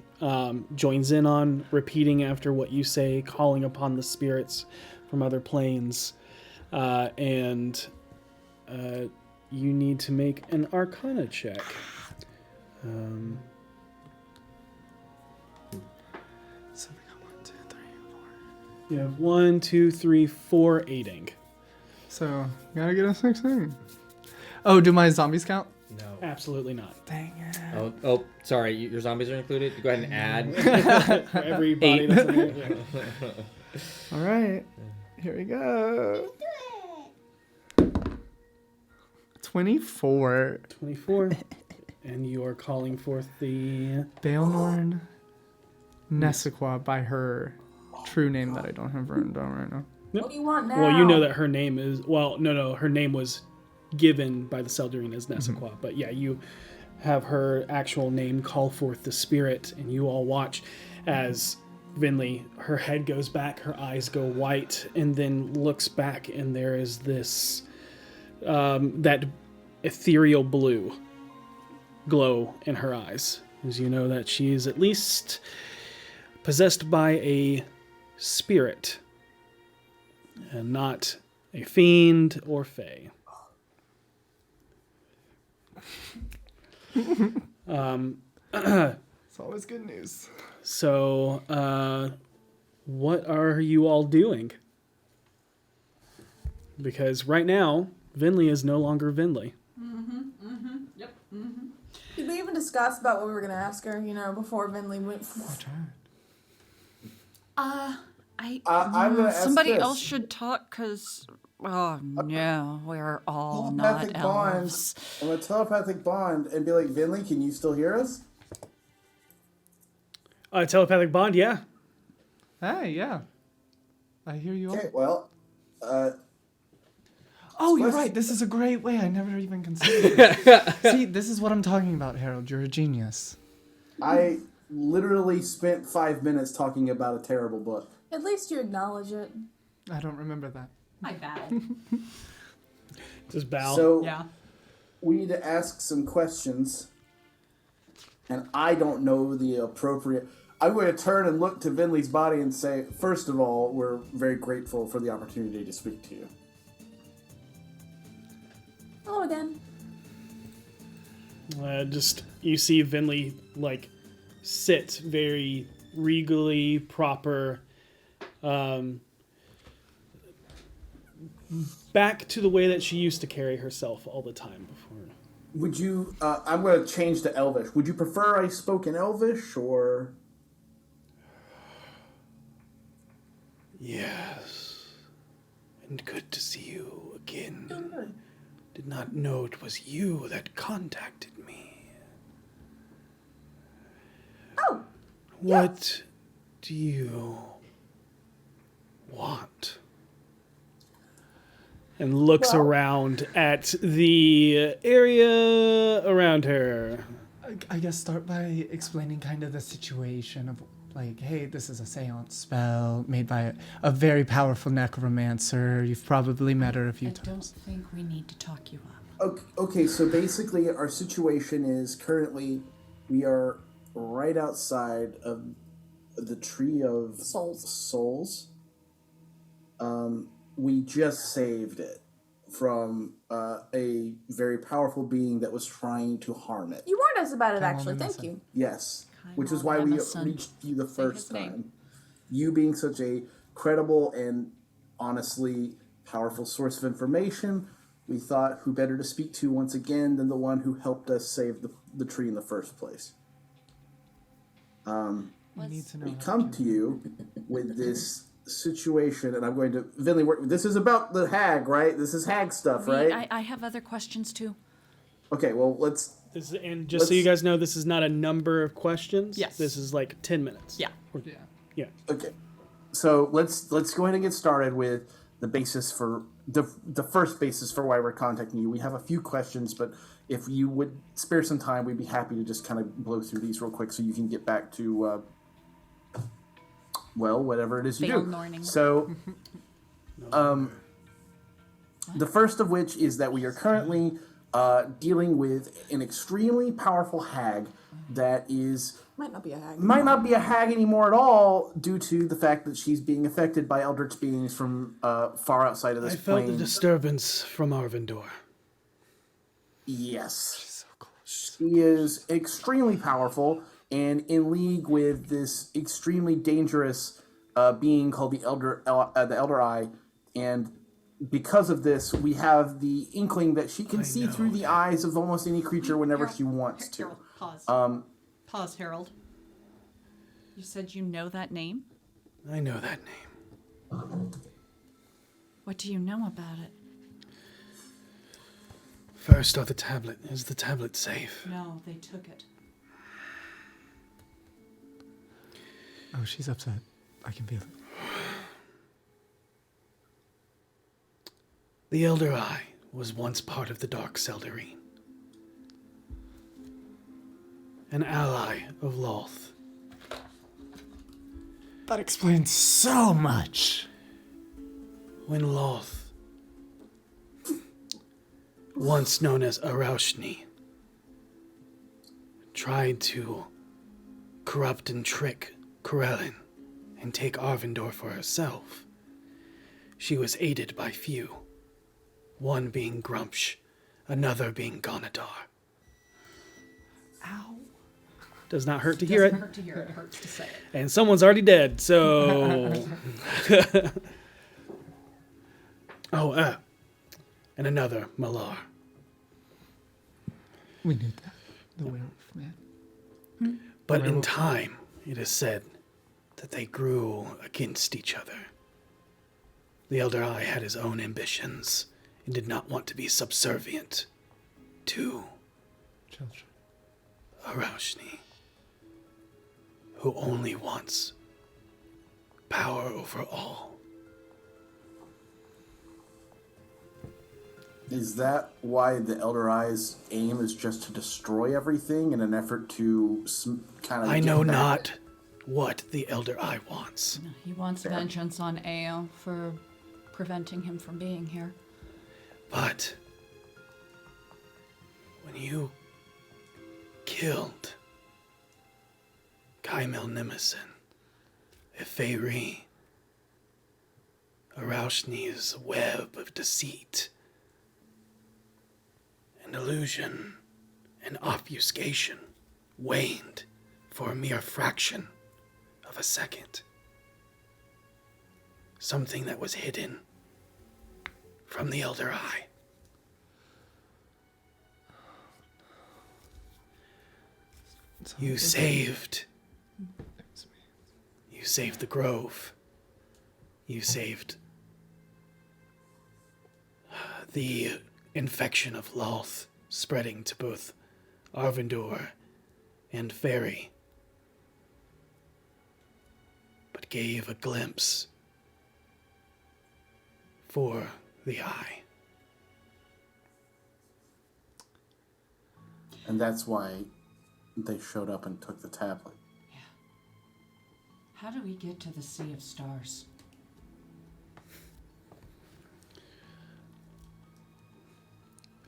joins in on, repeating after what you say, calling upon the spirits from other planes. and you need to make an Arcana check. So we got 1, 2, 3, 4. You have 1, 2, 3, 4 aiding. So gotta get a 16. Oh, do my zombies count? No. Absolutely not. Dang it. Oh, sorry. Your zombies are included. Go ahead and add. For every body that's in there. All right. Here we go. 24. 24. And you are calling forth the... Baelnorn Nessaquah by her true name that I don't have written down right now. What do you want now? Well, you know that her name is... Well, no. Her name was given by the Seldarine as Nessaquah. But yeah, you have her actual name call forth the spirit, and you all watch as Vinley, her head goes back, her eyes go white, and then looks back, and there is this... that ethereal blue glow in her eyes, as you know that she is at least possessed by a spirit and not a fiend or fae. It's always good news. So, what are you all doing? Because right now, Vinley is no longer Vinley. Yep. Did we even discuss about what we were going to ask her, before Vinley went? I'm gonna ask somebody this. else should talk, because, oh no, we're all Telepathic not bond. elves. I'm a telepathic bond and be like, Vinley, can you still hear us? Telepathic bond, yeah. Hey, yeah. I hear you all. Okay, well, Oh, you're right. This is a great way. I never even considered it. See, this is what I'm talking about, Harold. You're a genius. I literally spent 5 minutes talking about a terrible book. At least you acknowledge it. I don't remember that. I bow. Just bow. So, Yeah. we need to ask some questions, and I don't know the appropriate... I'm going to turn and look to Vinley's body and say, first of all, we're very grateful for the opportunity to speak to you. Hello again. You see Vinley, sit very regally proper, back to the way that she used to carry herself all the time before. Would you... I'm going to change to Elvish. Would you prefer I spoke in Elvish, or... Yes. And good to see you again. Did not know it was you that contacted me. Oh. What do you want? And looks around at the area around her. I guess start by explaining kind of the situation of, hey, this is a seance spell made by a very powerful necromancer. You've probably met her a few times. I don't think we need to talk you up. Okay, so basically our situation is currently we are right outside of the Tree of Souls. We just saved it from a very powerful being that was trying to harm it. You warned us about it, actually. Thank you. Yes, which is why we reached you the first time. You being such a credible and honestly powerful source of information, we thought who better to speak to once again than the one who helped us save the tree in the first place. We come to you with this situation, and I'm going to... Vinley, this is about the hag, right? This is hag stuff, right? I have other questions, too. Okay, well, let's... So you guys know, this is not a number of questions. Yes. This is 10 minutes. Yeah. Yeah. Okay. So let's go ahead and get started with the basis for... The first basis for why we're contacting you. We have a few questions, but if you would spare some time, we'd be happy to just kind of blow through these real quick so you can get back to... whatever it is you do. So, the first of which is that we are currently dealing with an extremely powerful hag that is... Might not be a hag. Might not be a hag anymore at all due to the fact that she's being affected by eldritch beings from far outside of this I felt plane. the disturbance from Arvindor. Yes. She's so close. She is extremely powerful and in league with this extremely dangerous being called the Elder Eye, and because of this, we have the inkling that she can see through the eyes of almost any creature whenever she wants to. Harold, pause. Pause, Harold. You said you know that name? I know that name. What do you know about it? First, the tablet. Is the tablet safe? No, they took it. Oh, she's upset. I can feel it. The Elder Eye was once part of the Dark Seldarine. An ally of Loth. That explains so much. When Loth, once known as Araushni, tried to corrupt and trick Corellin and take Arvindor for herself, she was aided by few. One being Grumpsh, another being Gonadar. Ow. Does not hurt to hear it. Doesn't hurt to hear it. It hurts to say it. And someone's already dead, so... and another Malar. We knew that. The werewolf man. But in time, it is said that they grew against each other. The Elder Eye had his own ambitions and did not want to be subservient to Children. Araushni, who only wants power over all. Is that why the Elder Eye's aim is just to destroy everything in an effort to kind of... I know not what the Elder Eye wants. He wants vengeance on Ao for preventing him from being here. But when you killed Kaimil Nimison, Eferi, Araushni's web of deceit and illusion and obfuscation waned for a mere fraction of a second. Something that was hidden from the Elder Eye. You saved the Grove. You saved the infection of Loth spreading to both Arvindor and Fairy, but gave a glimpse for the Eye. And that's why they showed up and took the tablet. Yeah. How do we get to the Sea of Stars?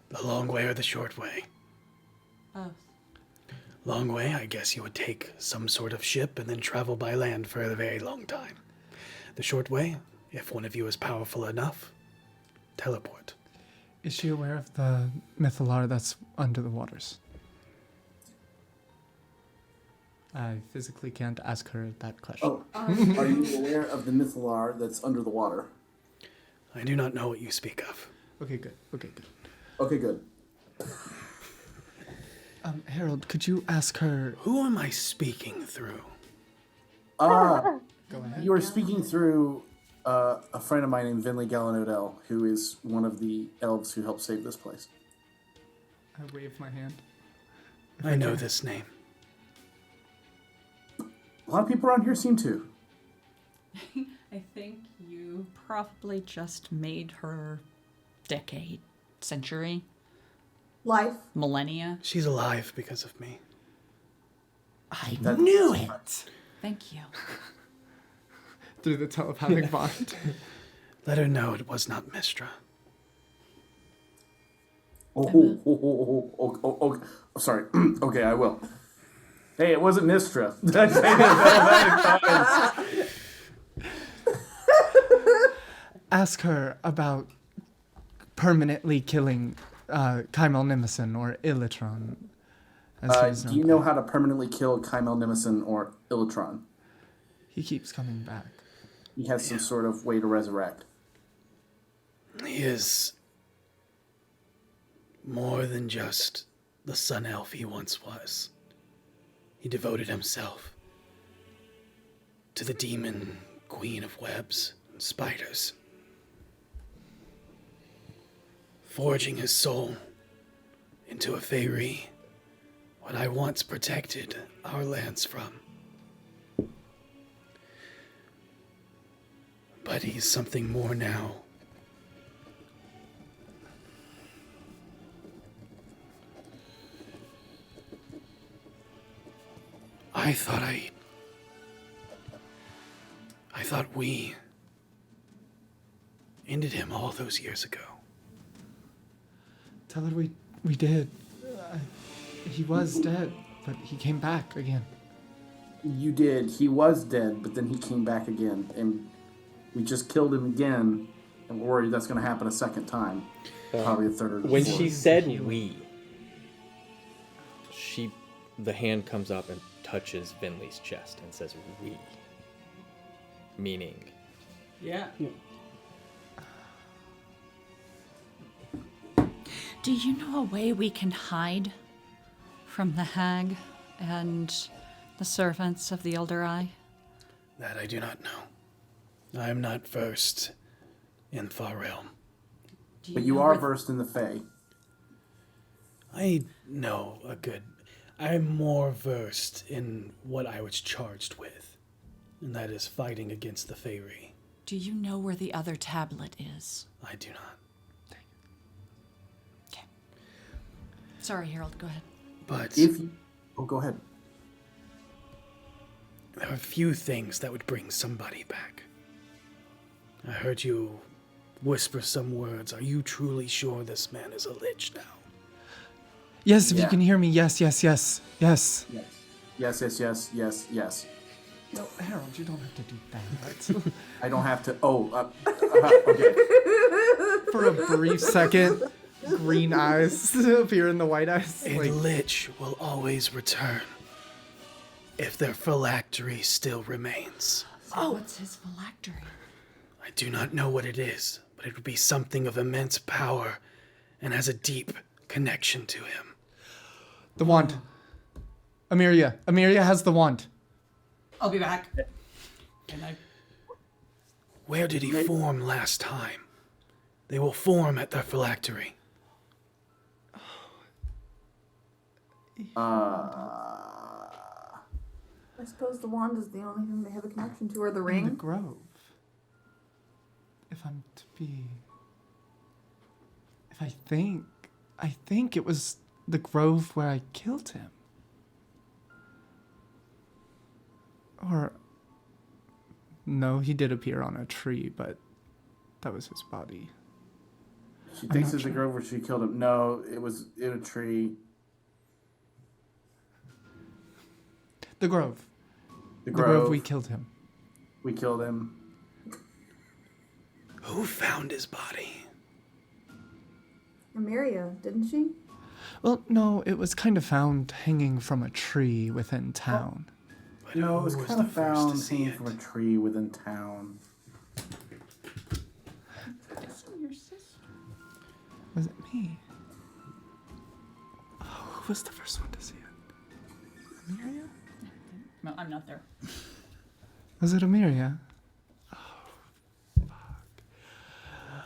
The long way or the short way? Both. Long way, I guess you would take some sort of ship and then travel by land for a very long time. The short way, if one of you is powerful enough, teleport. Is she aware of the Mythalar that's under the waters? I physically can't ask her that question. Oh, are you aware of the Mythalar that's under the water? I do not know what you speak of. Okay, good. Okay, good. Okay, good. Harold, could you ask her... Who am I speaking through? Go ahead. You are speaking through a friend of mine named Vinley Gallon Odell, who is one of the elves who helped save this place. I wave my hand. I know this name. A lot of people around here seem to. I think you probably just made her decade, century, life, millennia. She's alive because of me. I knew it. Thank you. Through the telepathic bond. Let her know it was not Mistra. Sorry. Okay, I will. Hey, it wasn't Mistra. Ask her about permanently killing Kymel Nimison or Illitron. Do you know how to permanently kill Kymel Nimison or Illitron? He keeps coming back. He has some sort of way to resurrect. He is more than just the sun elf he once was. He devoted himself to the demon queen of webs and spiders, forging his soul into a Feyre, what I once protected our lands from. But he's something more now. I thought we ended him all those years ago. Tell her we did. He was dead, but he came back again. You did. He was dead, but then he came back again, and we just killed him again, and we're worried that's going to happen a second time. Probably a third or When fourth. she said we, the hand comes up and touches Vinley's chest and says we. Meaning. Yeah. Do you know a way we can hide from the hag and the servants of the Elder Eye? That I do not know. I am not versed in Far Realm. But you are versed in the Fae. I know a good... I'm more versed in what I was charged with, and that is fighting against the Feyre. Do you know where the other tablet is? I do not. Okay. Sorry, Harold, go ahead. But... go ahead. There are few things that would bring somebody back. I heard you whisper some words. Are you truly sure this man is a lich now? Yes, if you can hear me, yes. Yes. No, Harold, you don't have to do that. I don't have to. Okay. For a brief second, green eyes appear in the white eyes. A lich will always return if their phylactery still remains. Oh, what's his phylactery? I do not know what it is, but it would be something of immense power and has a deep connection to him. The wand. Amiria has the wand. I'll be back. Where did he form last time? They will form at their phylactery. I suppose the wand is the only thing they have a connection to, or the ring. In the grove. If I'm to be... I think it was the grove where I killed him. Or... No, he did appear on a tree, but that was his body. She thinks it's the grove where she killed him. No, it was in a tree. The grove. The grove, we killed him. We killed him. Who found his body? Amiria, didn't she? Well, no, it was kind of found hanging from a tree within town. No, it was kind of found hanging from a tree within town. Was it me? Oh, who was the first one to see it? Amiria? No, I'm not there. Was it Amiria?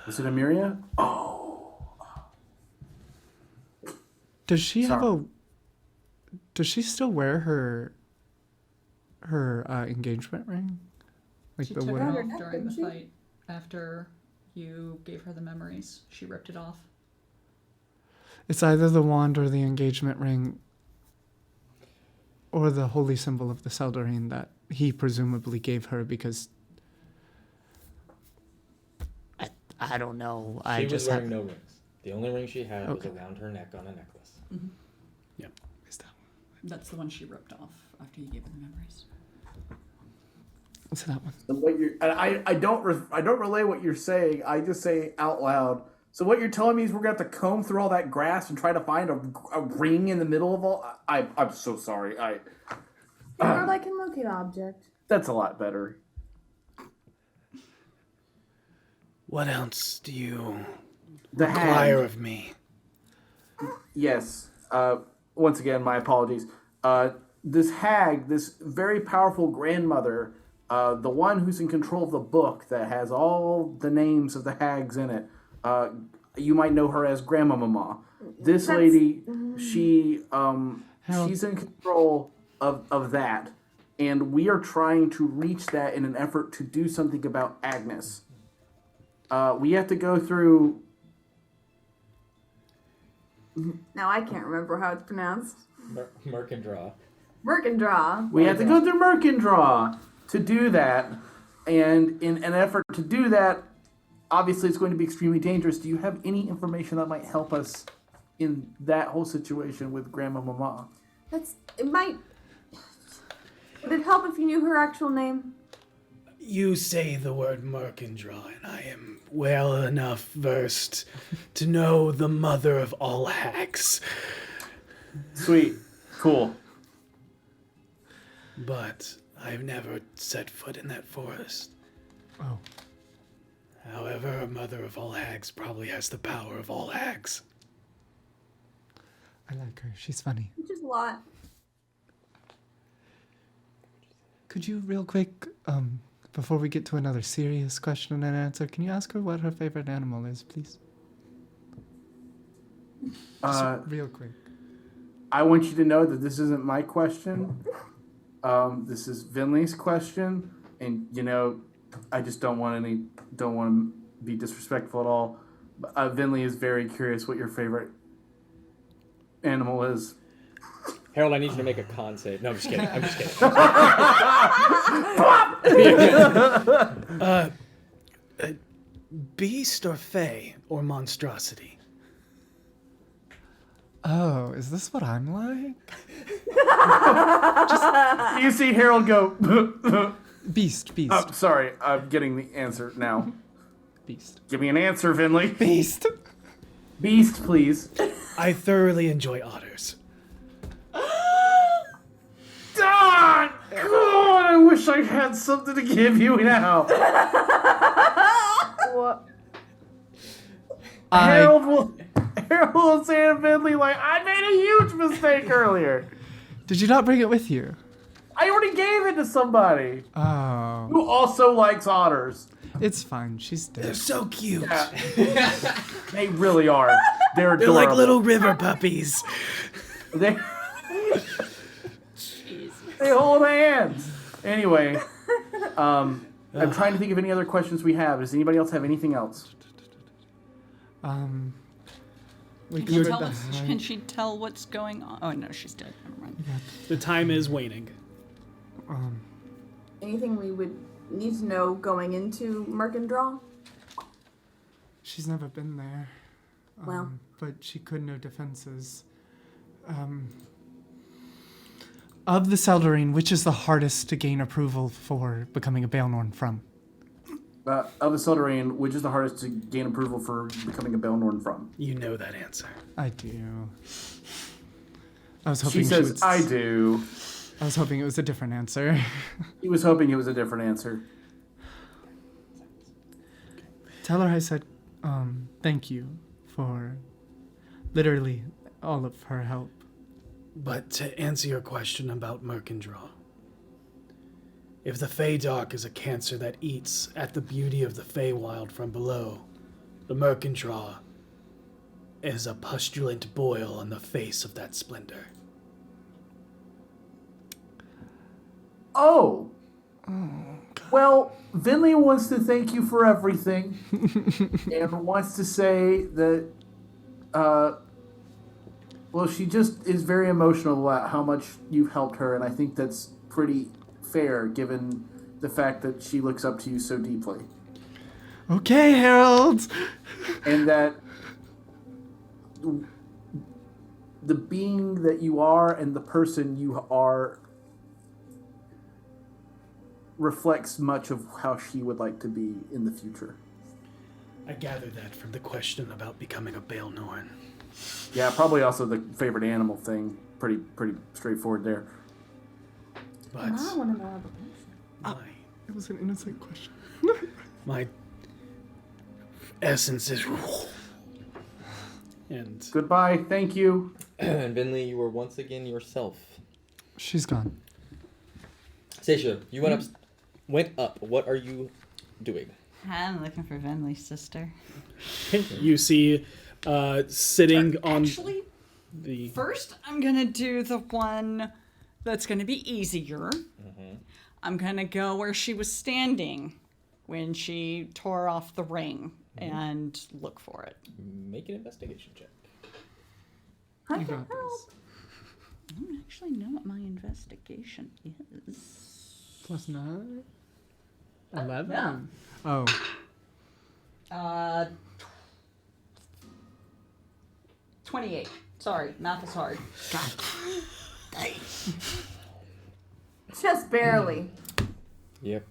Was it Amiria? Does she have a... Does she still wear her engagement ring? Like She the took it wooden... off during the fight. After you gave her the memories, she ripped it off. It's either the wand or the engagement ring or the holy symbol of the Seldarine that he presumably gave her because... I don't know. She was wearing no rings. The only ring she had was around her neck on a necklace. Mm-hmm. Yeah. That's the one she ripped off after you gave her the memories. What's that one? So what you're, I don't relay what you're saying. I just say out loud. So what you're telling me is we're gonna have to comb through all that grass and try to find a ring in the middle of all. I'm so sorry. Or like can locate object. That's a lot better. What else do you The require hag. of me? Yes. Once again, my apologies. This hag, this very powerful grandmother, the one who's in control of the book that has all the names of the hags in it. You might know her as Grandma Mama. This lady, she's in control of that, and we are trying to reach that in an effort to do something about Agnes. We have to go through. Now I can't remember how it's pronounced. Merkendraw. Merkendraw. We have to go through Merkendraw to do that, and in an effort to do that, obviously it's going to be extremely dangerous. Do you have any information that might help us in that whole situation with Grandma Mama? It might. Would it help if you knew her actual name? You say the word Merkendraw, and I am well enough versed to know the mother of all hags. Sweet. Cool. But I've never set foot in that forest. Oh. However, a mother of all hags probably has the power of all hags. I like her. She's funny. Which is a lot. Could you, real quick, before we get to another serious question and answer, can you ask her what her favorite animal is, please? Just real quick. I want you to know that this isn't my question. This is Vinley's question, and I just don't want to be disrespectful at all. Vinley is very curious what your favorite animal is. Harold, I need you to make a con save. No, I'm just kidding. I'm just kidding. Beast or fey or monstrosity? Oh, is this what I'm like? You see Harold go. Beast. Sorry, I'm getting the answer now. Beast. Give me an answer, Vinley. Beast. Beast, please. I thoroughly enjoy otters. God, I wish I had something to give you now. What? Harold will say to Vinley, like, I made a huge mistake earlier. Did you not bring it with you? I already gave it to somebody. Oh. Who also likes otters. It's fine. She's dead. They're so cute. Yeah. They really are. They're adorable. They're like little river puppies. They hold hands. Anyway, I'm trying to think of any other questions we have. Does anybody else have anything else? Can she tell what's going on? Oh no, she's dead. Never mind. The time is waning. Anything we would need to know going into Merkendraw? She's never been there. Well. But she could know defenses. Of the Seldarine, which is the hardest to gain approval for becoming a Baelnorn from? Of the Seldarine, which is the hardest to gain approval for becoming a Baelnorn from? You know that answer. I do. I was hoping she says, I do. I was hoping it was a different answer. He was hoping it was a different answer. Tell her I said thank you for literally all of her help. But to answer your question about Merkendraw, if the Feydark is a cancer that eats at the beauty of the Feywild from below, the Merkendraw is a pustulant boil on the face of that splendor. Oh. Well, Vinley wants to thank you for everything and wants to say that, well, she just is very emotional about how much you've helped her, and I think that's pretty fair given the fact that she looks up to you so deeply. Okay, Harold! And that the being that you are and the person you are reflects much of how she would like to be in the future. I gather that from the question about becoming a Baelnorn. Yeah, probably also the favorite animal thing. Pretty straightforward there. But I want to know about It was an innocent question. my essence is... And goodbye, thank you. And Vinley, you were once again yourself. She's gone. Seisha, you went up. What are you doing? I'm looking for Venley's sister. you see sitting on Actually, the... First, I'm going to do the one that's going to be easier. Mm-hmm. I'm going to go where she was standing when she tore off the ring and look for it. Make an investigation check. I You can got help. I don't actually know what my investigation is. +9? 11? Yeah. Oh. 28. Sorry, math is hard. Just barely. Yep.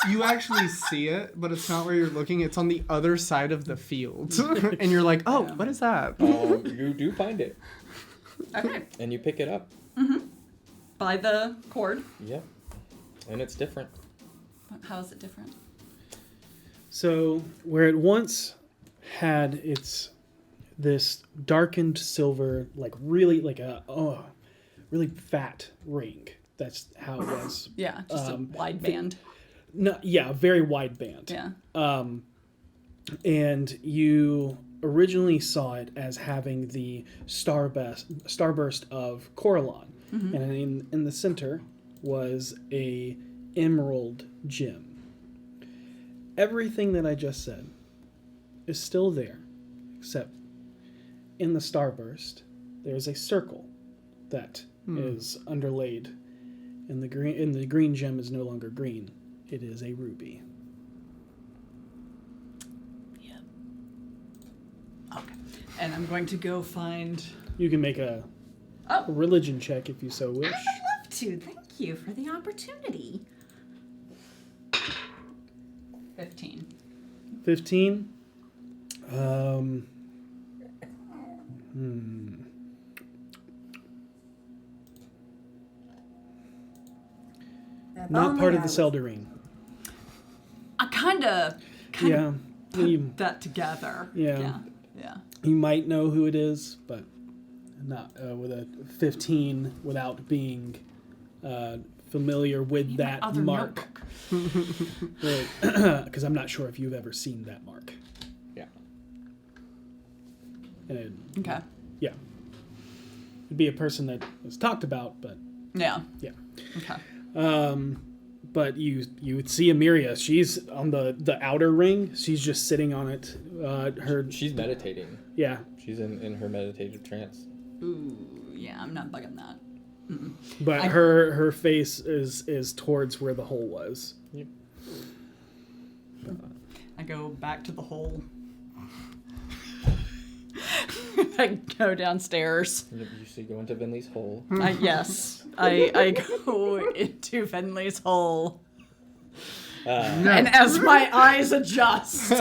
You actually see it, but it's not where you're looking. It's on the other side of the field. And you're like, oh, what is that? You do find it. Okay. And you pick it up. Mm-hmm. By the cord. Yep. And it's different. How is it different? So where it once had this darkened silver, really really fat ring. That's how it was. Yeah, just a wide band. A very wide band. Yeah. And you originally saw it as having the starburst of Coralon. Mm-hmm. And in the center was a emerald gem. Everything that I just said is still there, except in the starburst, there's a circle that is underlaid, and the green gem is no longer green. It is a ruby. Yeah. Okay. And I'm going to go find... You can make a religion check if you so wish. I would love to. Thank you for the opportunity. 15. 15? Not part of the Seldarine. I kind of put that together. Yeah. Yeah. You might know who it is, but not with a 15 without being familiar with that mark. Because I'm not sure if you've ever seen that mark. Yeah. Okay. Yeah. It'd be a person that was talked about, but... Yeah. Yeah. Okay. But you would see Amiria. She's on the outer ring. She's just sitting on it. She's meditating. Yeah. She's in her meditative trance. Ooh, yeah, I'm not bugging that. Mm-mm. But her face is towards where the hole was. Yep. I go back to the hole. I go downstairs. You see, go into Vinley's hole. Yes, I go into Venley's hole. And as my eyes adjust, to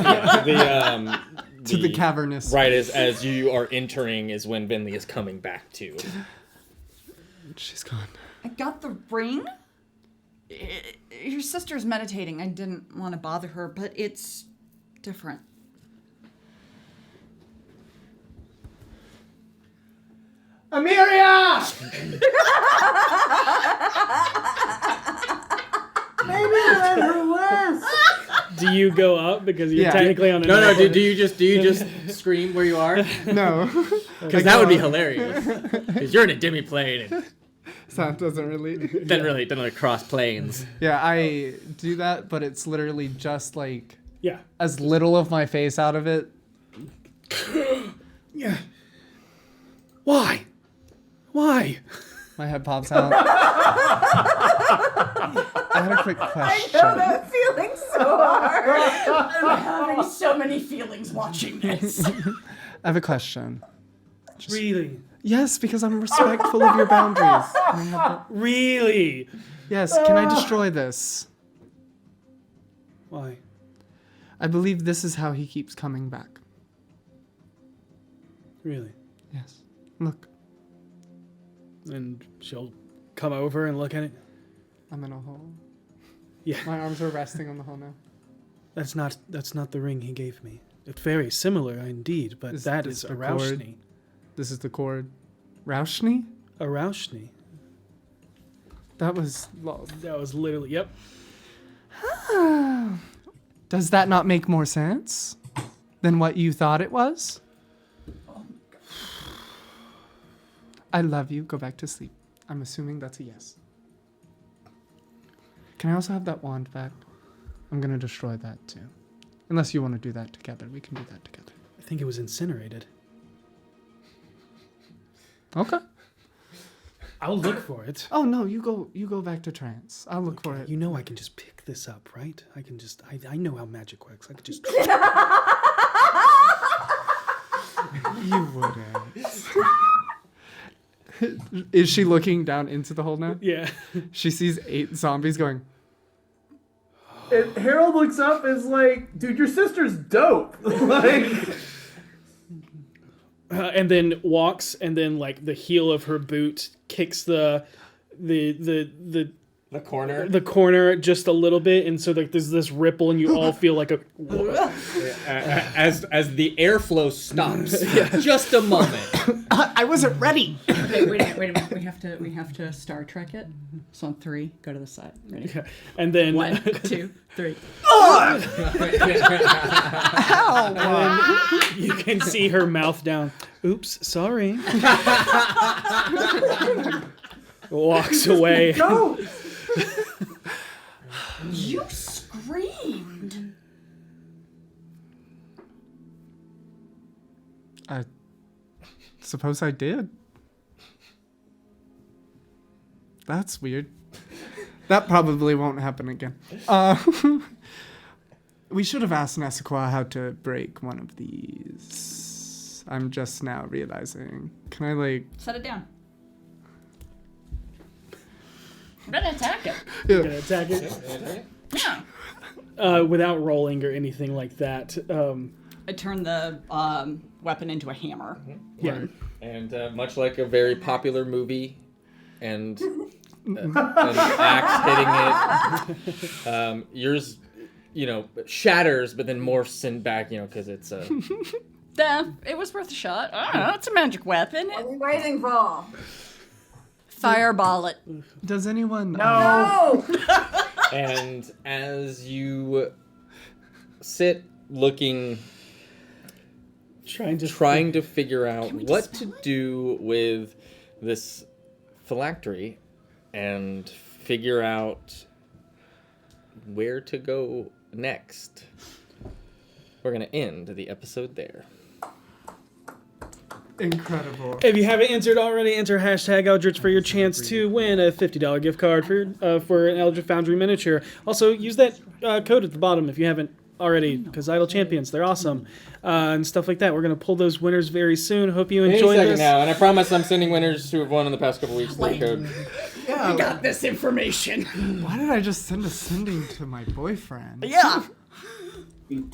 the cavernous. Right as you are entering is when Vinley is coming back to. She's gone. I got the ring. Your sister's meditating. I didn't want to bother her, but it's different. Amiria! Maybe let her rest. Do you go up because you're technically on a... No. Do you just scream where you are? No. Because that would be hilarious. Because you're in a demi-plane. And Sound doesn't really... doesn't really cross planes. Yeah, I do that, but it's literally just like... Yeah. As little of my face out of it. Yeah. Why? My head pops out. I had a quick question. I know that feeling so hard. I'm having so many feelings watching this. I have a question. Really? Yes, because I'm respectful of your boundaries. Can I have that? Really? Yes, can I destroy this? Why? I believe this is how he keeps coming back. Really? Yes. Look. And she'll come over and look at it. I'm in a hole. Yeah. My arms are resting on the hole now. That's not the ring he gave me. It's very similar indeed, but that is a Raushni. This is the cord. Raushni? A Raushni. That was literally, yep. Does that not make more sense than what you thought it was? I love you. Go back to sleep. I'm assuming that's a yes. Can I also have that wand back? I'm going to destroy that too. Unless you want to do that together. We can do that together. I think it was incinerated. Okay. I'll look for it. Oh no, you go back to trance. I'll look for it. You know I can just pick this up, right? I can just I know how magic works. I could just You wouldn't. Is she looking down into the hole now? Yeah. She sees 8 zombies going. And Harold looks up and is like, dude, your sister's dope. Like, and then walks, and then like the heel of her boot kicks the corner just a little bit, and so like there's this ripple, and you all feel like a as the airflow stops for just a moment. I wasn't ready. Okay, wait a minute. We have to Star Trek it. So on 3, go to the side. Ready? Yeah. And then 1, 2, 3. Ow! You can see her mouth down. Oops, sorry. Walks away. No. You screamed. I suppose I did. That's weird. That probably won't happen again. We should have asked Nesaqua how to break one of these. I'm just now realizing. Can I, like... Set it down. I'm gonna attack it. You're gonna attack it? Yeah. Without rolling or anything like that. I turn the weapon into a hammer. Yeah. And much like a very popular movie, and an axe hitting it, yours, shatters, but then morphs in back, because it's a... It was worth a shot. I don't know, it's a magic weapon. What are we waiting for? Fireball it. Does anyone... No! And as you sit looking... Trying to figure out what to do with this phylactery and figure out where to go next. We're going to end the episode there. Incredible. If you haven't entered already, enter hashtag Eldritch for your chance to win a $50 gift card for an Eldritch Foundry miniature. Also, use that code at the bottom if you haven't already, because Idle Champions, they're awesome. And stuff like that. We're going to pull those winners very soon. Hope you enjoy Any second this. now, and I promise I'm sending winners who have won in the past couple weeks their code. Yeah. We got this information. Why did I just send a sending to my boyfriend? Yeah.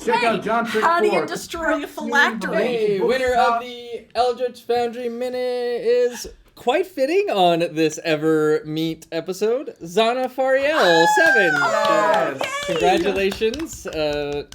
Check out John Trick How do 4. you destroy a phylactery? Hey, winner of the Eldritch Foundry Minute is quite fitting on this Ever Meet episode, Zana Fariel 7. Yes. Congratulations to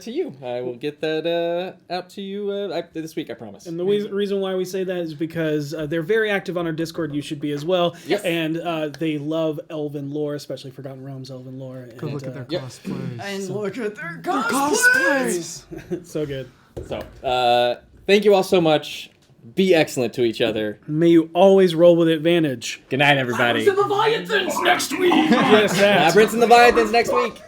you. I will get that out to you this week, I promise. And the reason why we say that is because they're very active on our Discord. You should be as well. Yes. And they love Elven lore, especially Forgotten Realms Elven lore. Go look at their cosplays. And look at their cosplays. So good. So, thank you all so much. Be excellent to each other. May you always roll with advantage. Good night, everybody. Leviathans next week. Yes, Labyrinths and Leviathans next week.